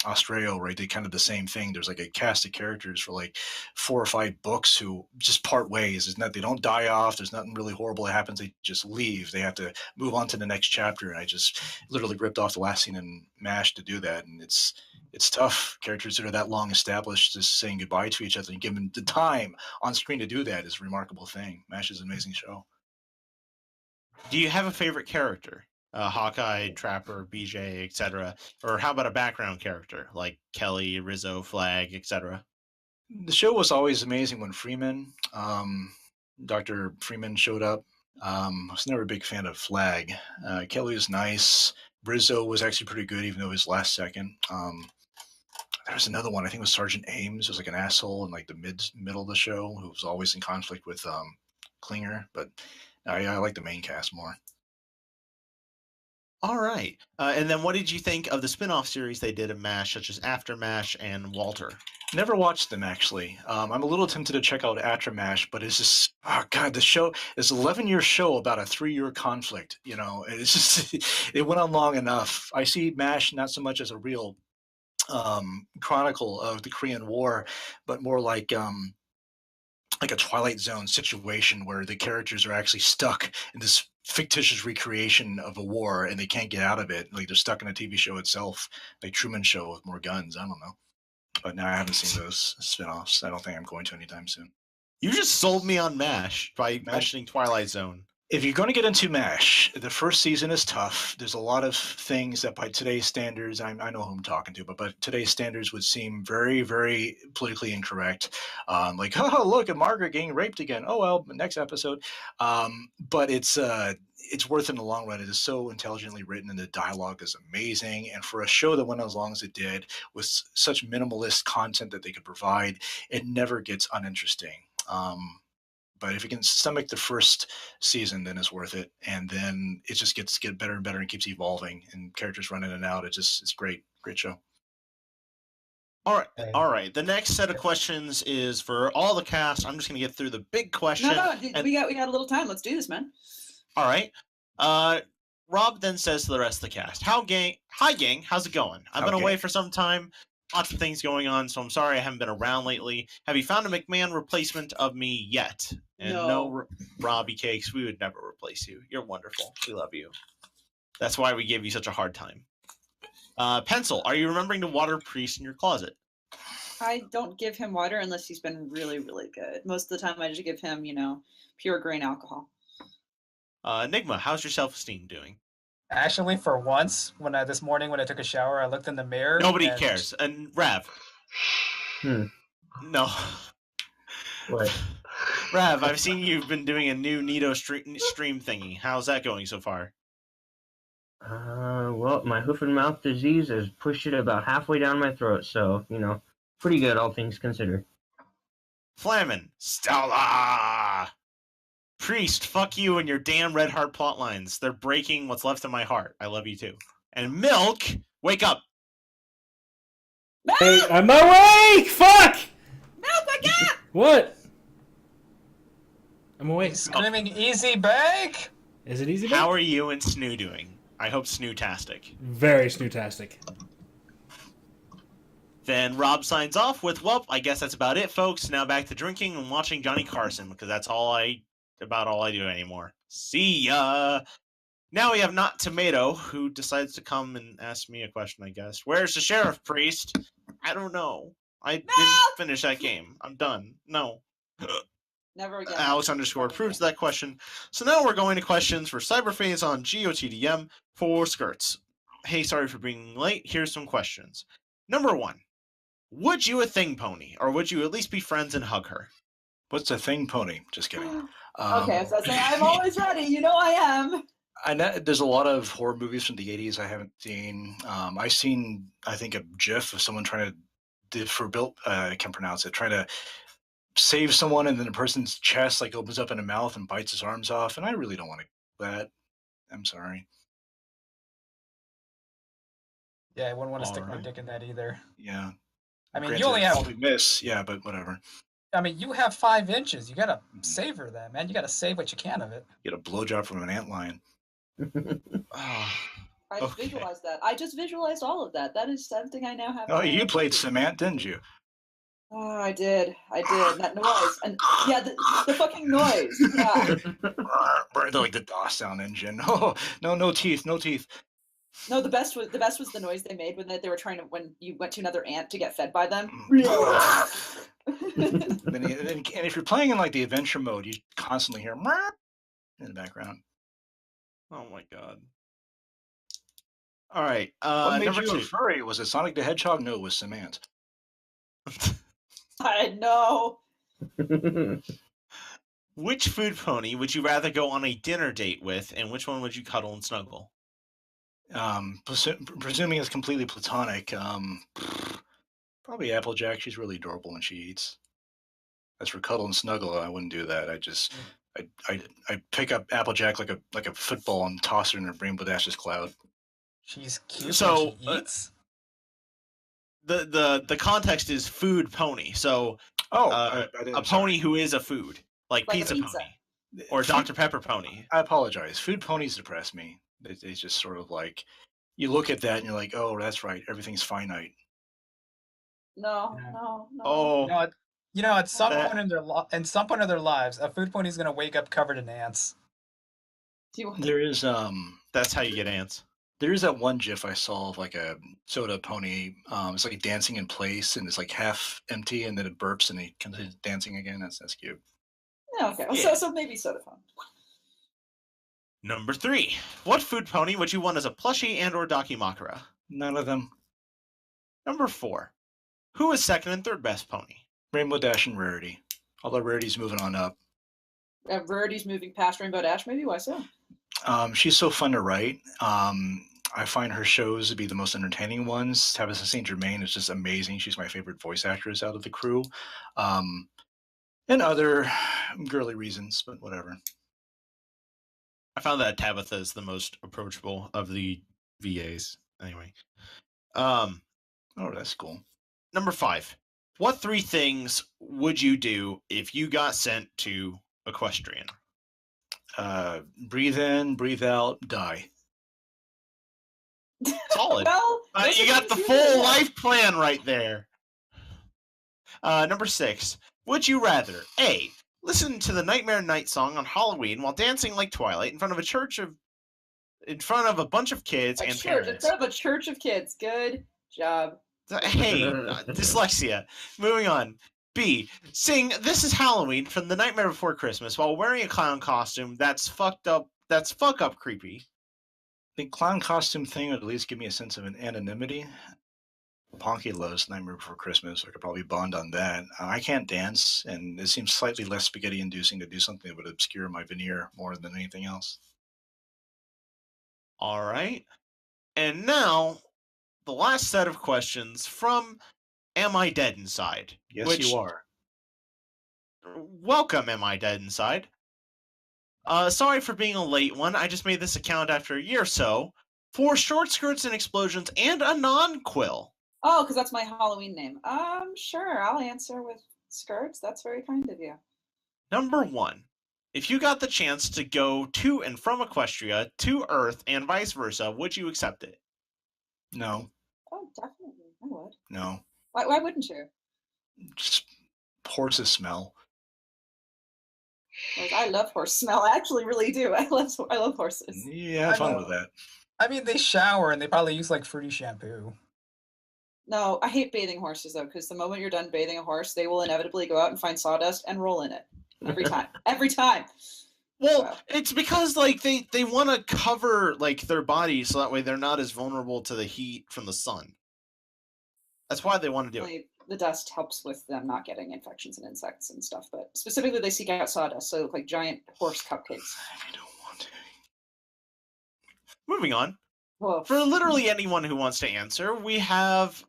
Australia, where I did kind of the same thing. There's like a cast of characters for like 4 or 5 books who just part ways. They don't die off. There's nothing really horrible that happens. They just leave. They have to move on to the next chapter. And I just literally ripped off the last scene in MASH to do that. And it's tough. Characters that are that long established, just saying goodbye to each other and giving them the time on screen to do that is a remarkable thing. MASH is an amazing show. Do you have a favorite character? Hawkeye, Trapper, BJ, etc. Or how about a background character like Kelly, Rizzo, Flag, etc.? The show was always amazing when Freeman, Dr. Freeman showed up. I was never a big fan of Flag. Kelly was nice. Rizzo was actually pretty good, even though he was last second. There was another one, I think it was Sergeant Ames. It was like an asshole in like the middle of the show who was always in conflict with Klinger. But I like the main cast more. All right. And then what did you think of the spin-off series they did of MASH, such as After MASH and Walter? Never watched them, actually. I'm a little tempted to check out After MASH, but it's just, oh God, the show is an 11-year show about a 3-year conflict. It's just, it went on long enough. I see MASH not so much as a real chronicle of the Korean War, but more like a Twilight Zone situation where the characters are actually stuck in this fictitious recreation of a war and they can't get out of it. Like they're stuck in a TV show itself, like Truman Show with more guns. I don't know. But now I haven't seen those spin-offs. I don't think I'm going to anytime soon. You just sold me on MASH by mentioning Twilight Zone. If you're going to get into MASH, the first season is tough. There's a lot of things that by today's standards, I know who I'm talking to, but by today's standards would seem very, very politically incorrect. Like, oh, look at Margaret getting raped again. Oh, well, next episode. But it's worth it in the long run. It is so intelligently written and the dialogue is amazing. And for a show that went as long as it did with such minimalist content that they could provide, it never gets uninteresting. But if you can stomach the first season, then it's worth it. And then it just gets better and better and keeps evolving. And characters run in and out. It's great. Great show. All right. The next set of questions is for all the cast. I'm just going to get through the big question. No, we got a little time. Let's do this, man. All right. Rob then says to the rest of the cast, Hi gang, how's it going? I've been away for some time. Lots of things going on, so I'm sorry I haven't been around lately. Have you found a McMahon replacement of me yet? And no Robbie Cakes, we would never replace you. You're wonderful. We love you. That's why we gave you such a hard time. Pencil, are you remembering to water Priest in your closet? I don't give him water unless he's been really, really good. Most of the time I just give him, pure grain alcohol. Enigma, how's your self-esteem doing? Actually, for once, this morning when I took a shower, I looked in the mirror. Nobody cares. And Rav. No. What? Rav, I've seen you've been doing a new Nito stream thingy. How's that going so far? Well, my hoof and mouth disease has pushed it about halfway down my throat, so, pretty good, all things considered. Flamin, Stella! Priest, fuck you and your damn red heart plot lines. They're breaking what's left of my heart. I love you too. And Milk, wake up. Hey, I'm awake! Fuck! Milk, wake up! What? I'm awake. Screaming easy bake? Is it easy bake? How are you and Snoo doing? I hope snootastic. Very snootastic. Then Rob signs off with, well, I guess that's about it, folks. Now back to drinking and watching Johnny Carson, because that's about all I do anymore. See ya! Now we have Not Tomato, who decides to come and ask me a question, I guess. Where's the sheriff, Priest? I don't know. I didn't finish that game. I'm done. No. Never again. Alex _ proves that question. So now we're going to questions for Cyberphase on GOTDM for Skirts. Hey, sorry for being late. Here's some questions. Number 1. Would you a thing pony, or would you at least be friends and hug her? What's a thing pony? Just kidding. Okay, so I say I'm always ready. You know I am. I know there's a lot of horror movies from the 80s I haven't seen. I've seen, I think, a GIF of someone trying to, I can't pronounce it, trying to save someone, and then the person's chest opens up in a mouth and bites his arms off, and I really don't want to do that. I'm sorry. Yeah, I wouldn't want to stick my dick in that either. Yeah. I mean, Granted, you only have... probably miss, yeah, but whatever. I mean, you have 5 inches. You gotta savor that, man. You gotta save what you can of it. Get a blowjob from an antlion. I just visualized that. I just visualized all of that. That is something I now have. Oh, you played Cement, didn't you? Oh, I did. That noise. And yeah, the fucking noise. Yeah. Like the DOS sound engine. Oh, no teeth. No, the best was the noise they made when they were when you went to another ant to get fed by them. And if you're playing in the adventure mode, you constantly hear in the background. Oh my god. All right. What made number you 2. a furry? Was it Sonic the Hedgehog? No, it was Cement. I know. Which food pony would you rather go on a dinner date with, and which one would you cuddle and snuggle? Presuming it's completely platonic, probably Applejack. She's really adorable when she eats. As for cuddle and snuggle, I wouldn't do that. I pick up Applejack like a football and toss her in a Rainbow Dashes cloud. She's cute so, when she eats. The context is food pony. So a pony who is a food, like pizza pony or Dr. Pepper pony. I apologize. Food ponies depress me. It's just sort of like you look at that and you're like, oh, that's right, everything's finite. No. Oh, no, at some point in their lives, a food pony is gonna wake up covered in ants. There is That's how you get ants. There's that one GIF I saw of like a soda pony. It's like dancing in place, and it's like half empty, and then it burps, and he comes in dancing again. That's cute. Yeah, okay. Yeah. So maybe soda phone. Number 3. What food pony would you want as a plushie and/or Dakimakura? None of them. Number 4. Who is second and third best pony? Rainbow Dash and Rarity. Although Rarity's moving on up. Rarity's moving past Rainbow Dash, maybe? Why so? She's so fun to write. I find her shows to be the most entertaining ones. Tabitha St. Germain is just amazing. She's my favorite voice actress out of the crew. And other girly reasons, but whatever. I found that Tabitha is the most approachable of the VAs. Anyway. Oh, that's cool. Number 5. What 3 things would you do if you got sent to Equestrian? Breathe in, breathe out, die. Solid. Well, You got the full life plan right there. Number 6. Would you rather A. Listen to the Nightmare Night song on Halloween while dancing like Twilight in front of a bunch of kids and parents? In front of a church of kids. Good job. Hey, dyslexia. Moving on. B. Sing "This Is Halloween" from The Nightmare Before Christmas while wearing a clown costume. That's fucked up. That's fuck up creepy. The clown costume thing would at least give me a sense of an anonymity. Ponky loves Nightmare Before Christmas. I could probably bond on that. I can't dance, and it seems slightly less spaghetti-inducing to do something that would obscure my veneer more than anything else. All right. And now, the last set of questions from Am I Dead Inside? Yes, you are. Welcome, Am I Dead Inside? Sorry for being a late one. I just made this account after a year or so. For Short Skirts and Explosions and a non-quill. Oh, because that's my Halloween name. Sure, I'll answer with skirts. That's very kind of you. Number 1. If you got the chance to go to and from Equestria to Earth and vice versa, would you accept it? No. Oh, definitely. I would. No. Why wouldn't you? Just horses smell. I love horse smell. I actually really do. I love horses. Yeah, have fun with that. I mean, they shower and they probably use like fruity shampoo. No, I hate bathing horses though, because the moment you're done bathing a horse, they will inevitably go out and find sawdust and roll in it. Every time. Every time. Well, it's because like they want to cover like their body so that way they're not as vulnerable to the heat from the sun. That's why they want to do it. The dust helps with them not getting infections and insects and stuff, but specifically they seek out sawdust, so they look like giant horse cupcakes. I don't want to. Moving on. Whoa. For literally anyone who wants to answer, we have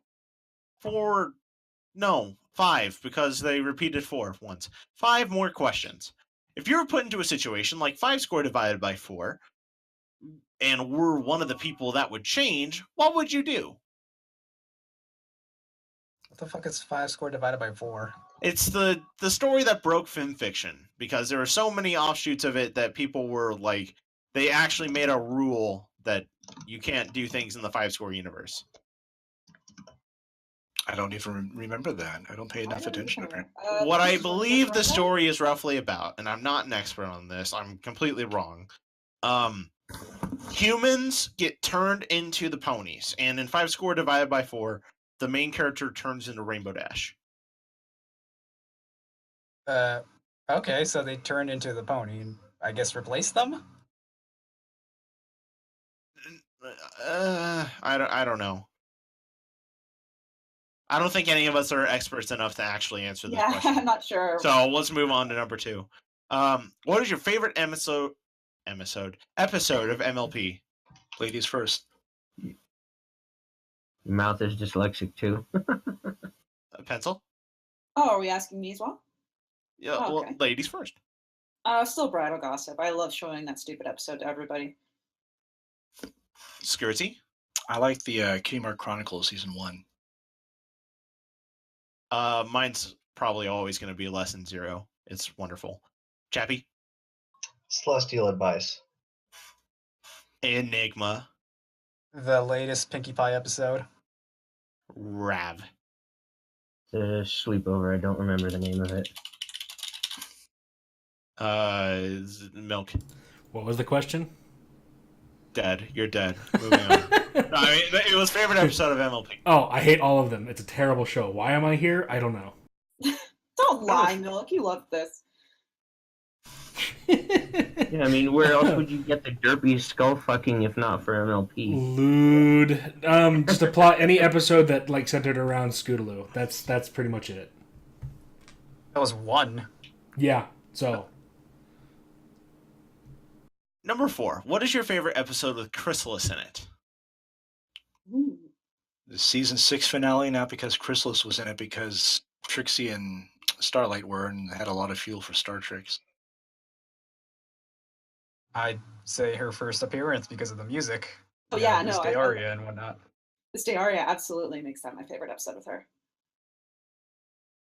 5, because they repeated 4 once. 5 more questions. If you were put into a situation like 5 squared divided by 4, and were one of the people that would change, what would you do? What the fuck is 5 squared divided by 4? It's the story that broke Fanfiction, because there were so many offshoots of it that people were like, they actually made a rule that you can't do things in the 5 square universe. I don't even remember that. I don't pay enough attention, apparently. What I believe the story is roughly about, and I'm not an expert on this, I'm completely wrong. Humans get turned into the ponies, and in 5 square divided by 4, the main character turns into Rainbow Dash. Okay, so they turn into the pony and I guess replace them? I don't know. I don't think any of us are experts enough to actually answer this question. I'm not sure. So let's move on to number 2. What is your favorite episode of MLP? Ladies first. Your mouth is dyslexic too. A pencil? Oh, are we asking me as well? Yeah, Oh, well, okay. ladies first. Still Bridal Gossip. I love showing that stupid episode to everybody. Skirty? I like the Kitty Mark Chronicles season 1. Mine's probably always going to be Lesson 0. It's wonderful. Chappie? Celestial Advice. Enigma. The latest Pinkie Pie episode. Rav. The sleepover. I don't remember the name of it. Milk. What was the question? Dead. You're dead. Moving on. No, I mean, it was favorite episode of MLP. Oh, I hate all of them. It's a terrible show. Why am I here? I don't know. Don't lie, Milk. You love this. Yeah, I mean, where else would you get the derpy skull fucking if not for MLP? Lewd. Just apply any episode that like centered around Scootaloo. That's pretty much it. That was one. Yeah. So. Number 4. What is your favorite episode with Chrysalis in it? The season 6 finale, not because Chrysalis was in it, because Trixie and Starlight were and had a lot of fuel for Star Treks. I'd say her first appearance because of the music. Oh yeah, no. Stay Aria and whatnot. Stay Aria absolutely makes that my favorite episode with her.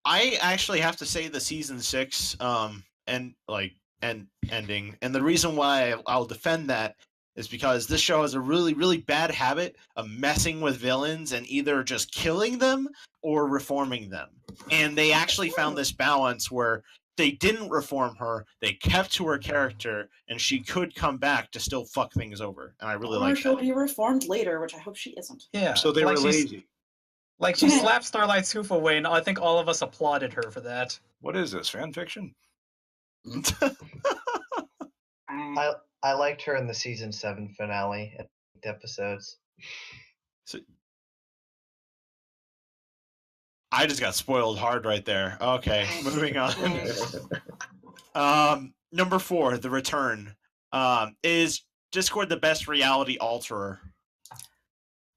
I actually have to say the season 6 ending, and the reason why I'll defend that is because this show has a really, really bad habit of messing with villains and either just killing them or reforming them. And they actually found this balance where they didn't reform her, they kept to her character, and she could come back to still fuck things over. And I really like that. She'll be reformed later, which I hope she isn't. Yeah. So they were lazy. Like she slapped Starlight's hoof away, and I think all of us applauded her for that. What is this, fan fiction? I liked her in the season 7 finale episodes. So, I just got spoiled hard right there. Okay, moving on. Number 4, The Return. Is Discord the best reality alterer?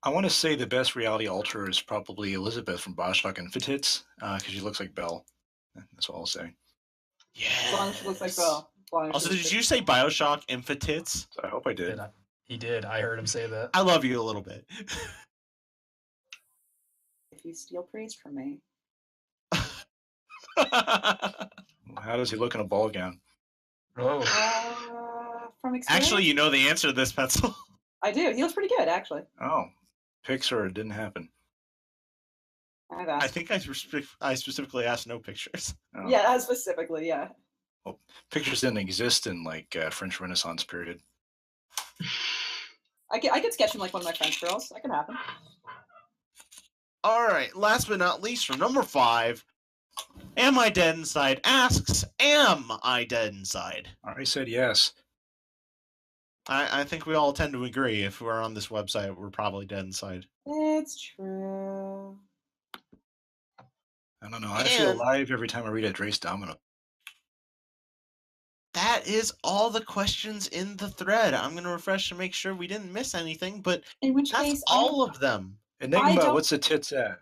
I want to say the best reality alterer is probably Elizabeth from Bioshock Infinite, because she looks like Belle. That's all I'll say. Yeah. As long as she looks like Belle. Also, did you say Bioshock Infinite? I hope I did. He did. I heard him say that. I love you a little bit. If you steal praise from me. How does he look in a ball gown? Oh. From experience? Actually, you know the answer to this, Pencil. I do. He looks pretty good, actually. Oh. Picture, it didn't happen. I think I specifically asked no pictures. Oh. Yeah, specifically, yeah. Well, pictures didn't exist in like French Renaissance period. I could sketch him like one of my French girls. That could happen. All right, last but not least, from number 5, Am I Dead Inside asks, Am I Dead Inside? I already said yes. I think we all tend to agree. If we're on this website, we're probably dead inside. It's true. I don't know. I feel alive every time I read a Drace Domino. That is all the questions in the thread. I'm going to refresh to make sure we didn't miss anything, but in which that's case, all of them. Enigma, what's the tits at?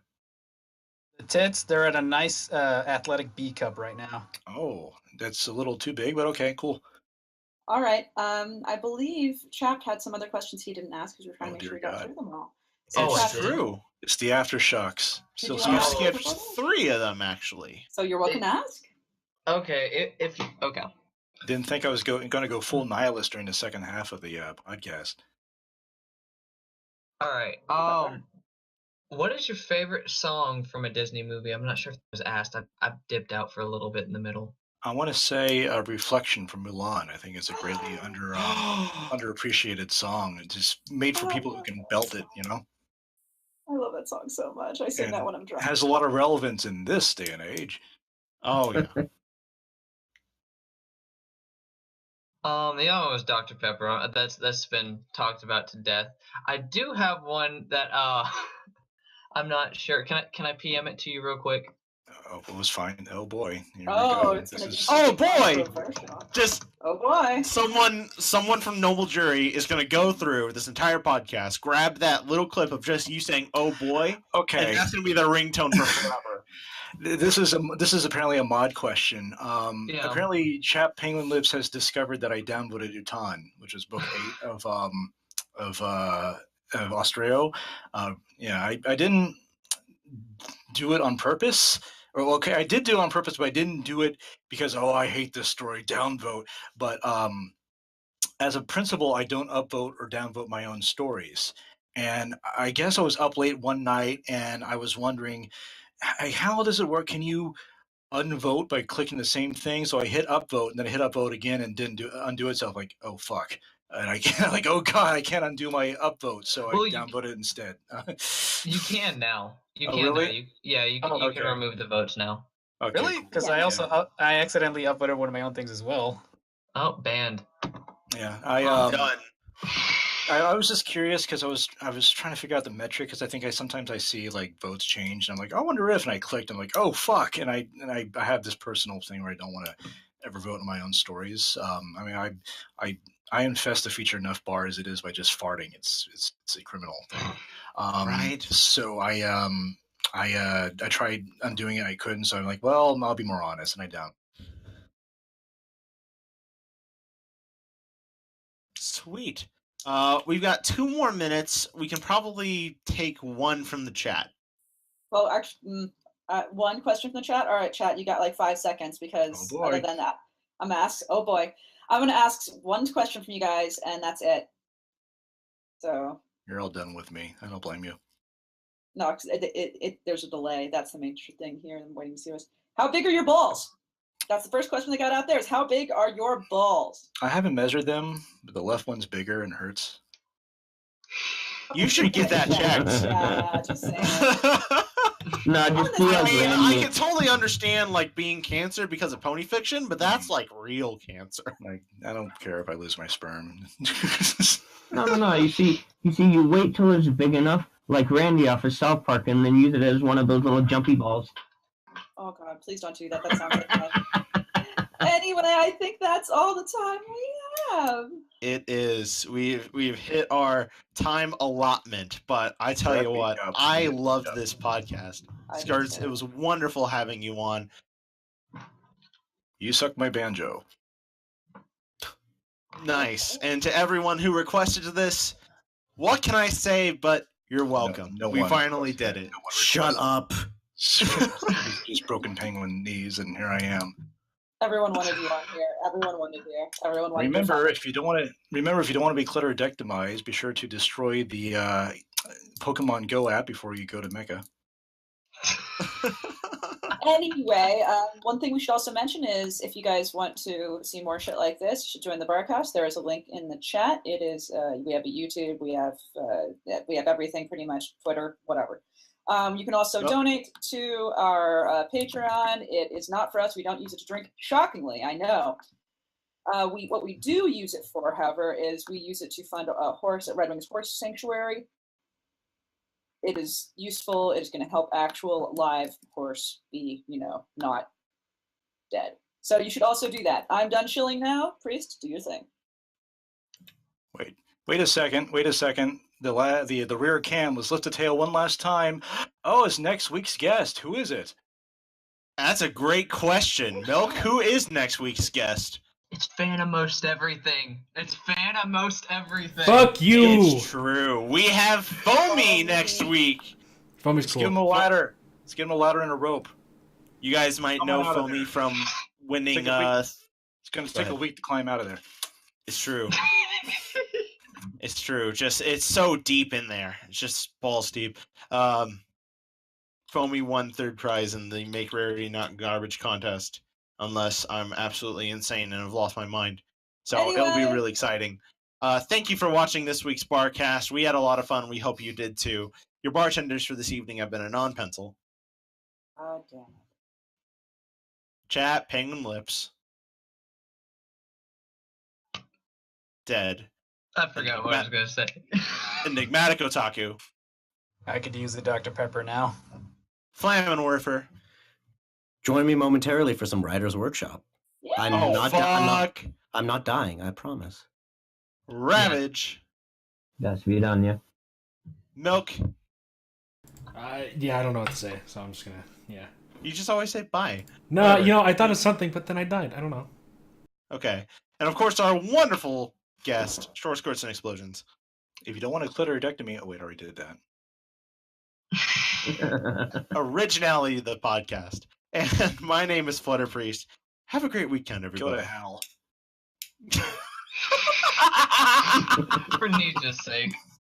The tits, they're at a nice athletic B cup right now. Oh, that's a little too big, but okay, cool. All right. I believe Chap had some other questions he didn't ask because we were trying to make sure we got through them all. So It's true. It's the aftershocks. Did you So you skipped 3 of them, actually. So you're welcome to ask. Okay, okay. Didn't think I was going to go full nihilist during the second half of the podcast. All right. What is your favorite song from a Disney movie? I'm not sure if it was asked. I dipped out for a little bit in the middle. I want to say Reflection from Mulan. I think it's a greatly underappreciated song. It's just made for people who can belt it, you know? I love that song so much. I sing that when I'm drunk. It has a lot of relevance in this day and age. Oh, yeah. The other one was Dr. Pepper. That's been talked about to death. I do have one that I'm not sure. Can I PM it to you real quick? Oh, it was fine. Oh boy. It's gonna be oh boy! Just oh boy! Someone from Noble Jury is gonna go through this entire podcast, grab that little clip of just you saying "oh boy," okay, and that's gonna be the ringtone for forever. This is apparently a mod question. Apparently, Chap Penguin Lips has discovered that I downvoted Utan, which is book 8 of Australia. I didn't do it on purpose. Or okay, I did do it on purpose, but I didn't do it because I hate this story. Downvote. But as a principle, I don't upvote or downvote my own stories. And I guess I was up late one night, and I was wondering, how does it work? Can you unvote by clicking the same thing? So I hit upvote, and then I hit upvote again, and didn't undo itself. Like, oh fuck! And I can't, like, oh god, I can't undo my upvote, so I Well, you- downvoted instead. You can now. You Oh, can now. really? You can okay. remove the votes now. Okay, Really? cool. Because I also I accidentally upvoted one of my own things as well. Oh, banned. Yeah, Done. I was just curious because I was trying to figure out the metric because I think sometimes I see like votes change and I'm like, I wonder if, and I clicked, I'm like, oh fuck, and I have this personal thing where I don't want to ever vote in my own stories. I mean, I infest the feature enough bar as it is by just farting. It's a criminal thing. Right. So I tried undoing it, I couldn't. So I'm like, well, I'll be more honest, and I down. Sweet. We've got 2 more minutes. We can probably take one from the chat. Well, actually, one question from the chat. All right, chat, you got like 5 seconds because other than that, I'm gonna ask. Oh boy, I'm gonna ask one question from you guys, and that's it. So You're all done with me. I don't blame you. no, there's a delay. That's the main thing here. I'm waiting to see what's. How big are your balls? That's the first question they got out there. Is how big are your balls? I haven't measured them, but the left one's bigger and hurts. You should get that checked. Yeah, just saying. No, just do I like mean, I Randy. can totally understand like being cancer because of pony fiction, but that's like real cancer. Like, I don't care if I lose my sperm. No. You see, you wait till it's big enough, like Randy off of South Park, and then use it as one of those little jumpy balls. Oh God, please don't do that. That sounds like that. Anyway, I think that's all the time we have. It is. We've hit our time allotment, but I tell you what, I loved this podcast. Skirts, it was wonderful having you on. You suck my banjo. Nice. And to everyone who requested this, what can I say but you're welcome. No we one finally did it. Shut up. Just broken penguin knees, and here I am. Everyone wanted you on here. Everyone wanted you. Everyone wanted Remember, if you don't want to be clitoridectomized, be sure to destroy the Pokemon Go app before you go to Mecca. Anyway, one thing we should also mention is if you guys want to see more shit like this, you should join the Barcast. There is a link in the chat. It is we have a YouTube, we have everything pretty much, Twitter, whatever. You can also donate to our Patreon. It is not for us. We don't use it to drink. Shockingly, I know. What we do use it for, however, is we use it to fund a horse at Red Wings Horse Sanctuary. It is useful. It is going to help actual live horse be, not dead. So you should also do that. I'm done shilling now. Priest, do your thing. Wait a second. The rear cam. Let's lift the tail one last time. Oh, it's next week's guest. Who is it? That's a great question. Milk, who is next week's guest? It's Phantom Most Everything. Fuck you. It's true. We have Foamy next week. Foamy's Let's cool. give him a ladder. Let's give him a ladder and a rope. You guys might know Foamy from winning. It's going to take a week to climb out of there. It's true. It's true. It's so deep in there. It's just balls deep. Foamy won 3rd prize in the Make Rarity Not Garbage contest. Unless I'm absolutely insane and have lost my mind. So It'll be really exciting. Thank you for watching this week's Barcast. We had a lot of fun. We hope you did too. Your bartenders for this evening have been a non-pencil. Oh, damn it. Chat, Penguin Lips. Dead. I forgot what I was going to say. Enigmatic Otaku. I could use the Dr. Pepper now. Flammenwerfer. Join me momentarily for some writer's workshop. Yeah. I'm not dying, I promise. Ravage. That's be done, yeah. Milk. Yeah, I don't know what to say, so I'm just gonna, You just always say bye. No, Whatever. I thought of something, but then I died. I don't know. Okay. And of course, our wonderful guest, Short Skirts and Explosions. If you don't want a clitoridectomy, I already did that. Originality of the podcast. And my name is Flutter Priest. Have a great weekend, everybody. Go to hell. For Nietzsche's sake.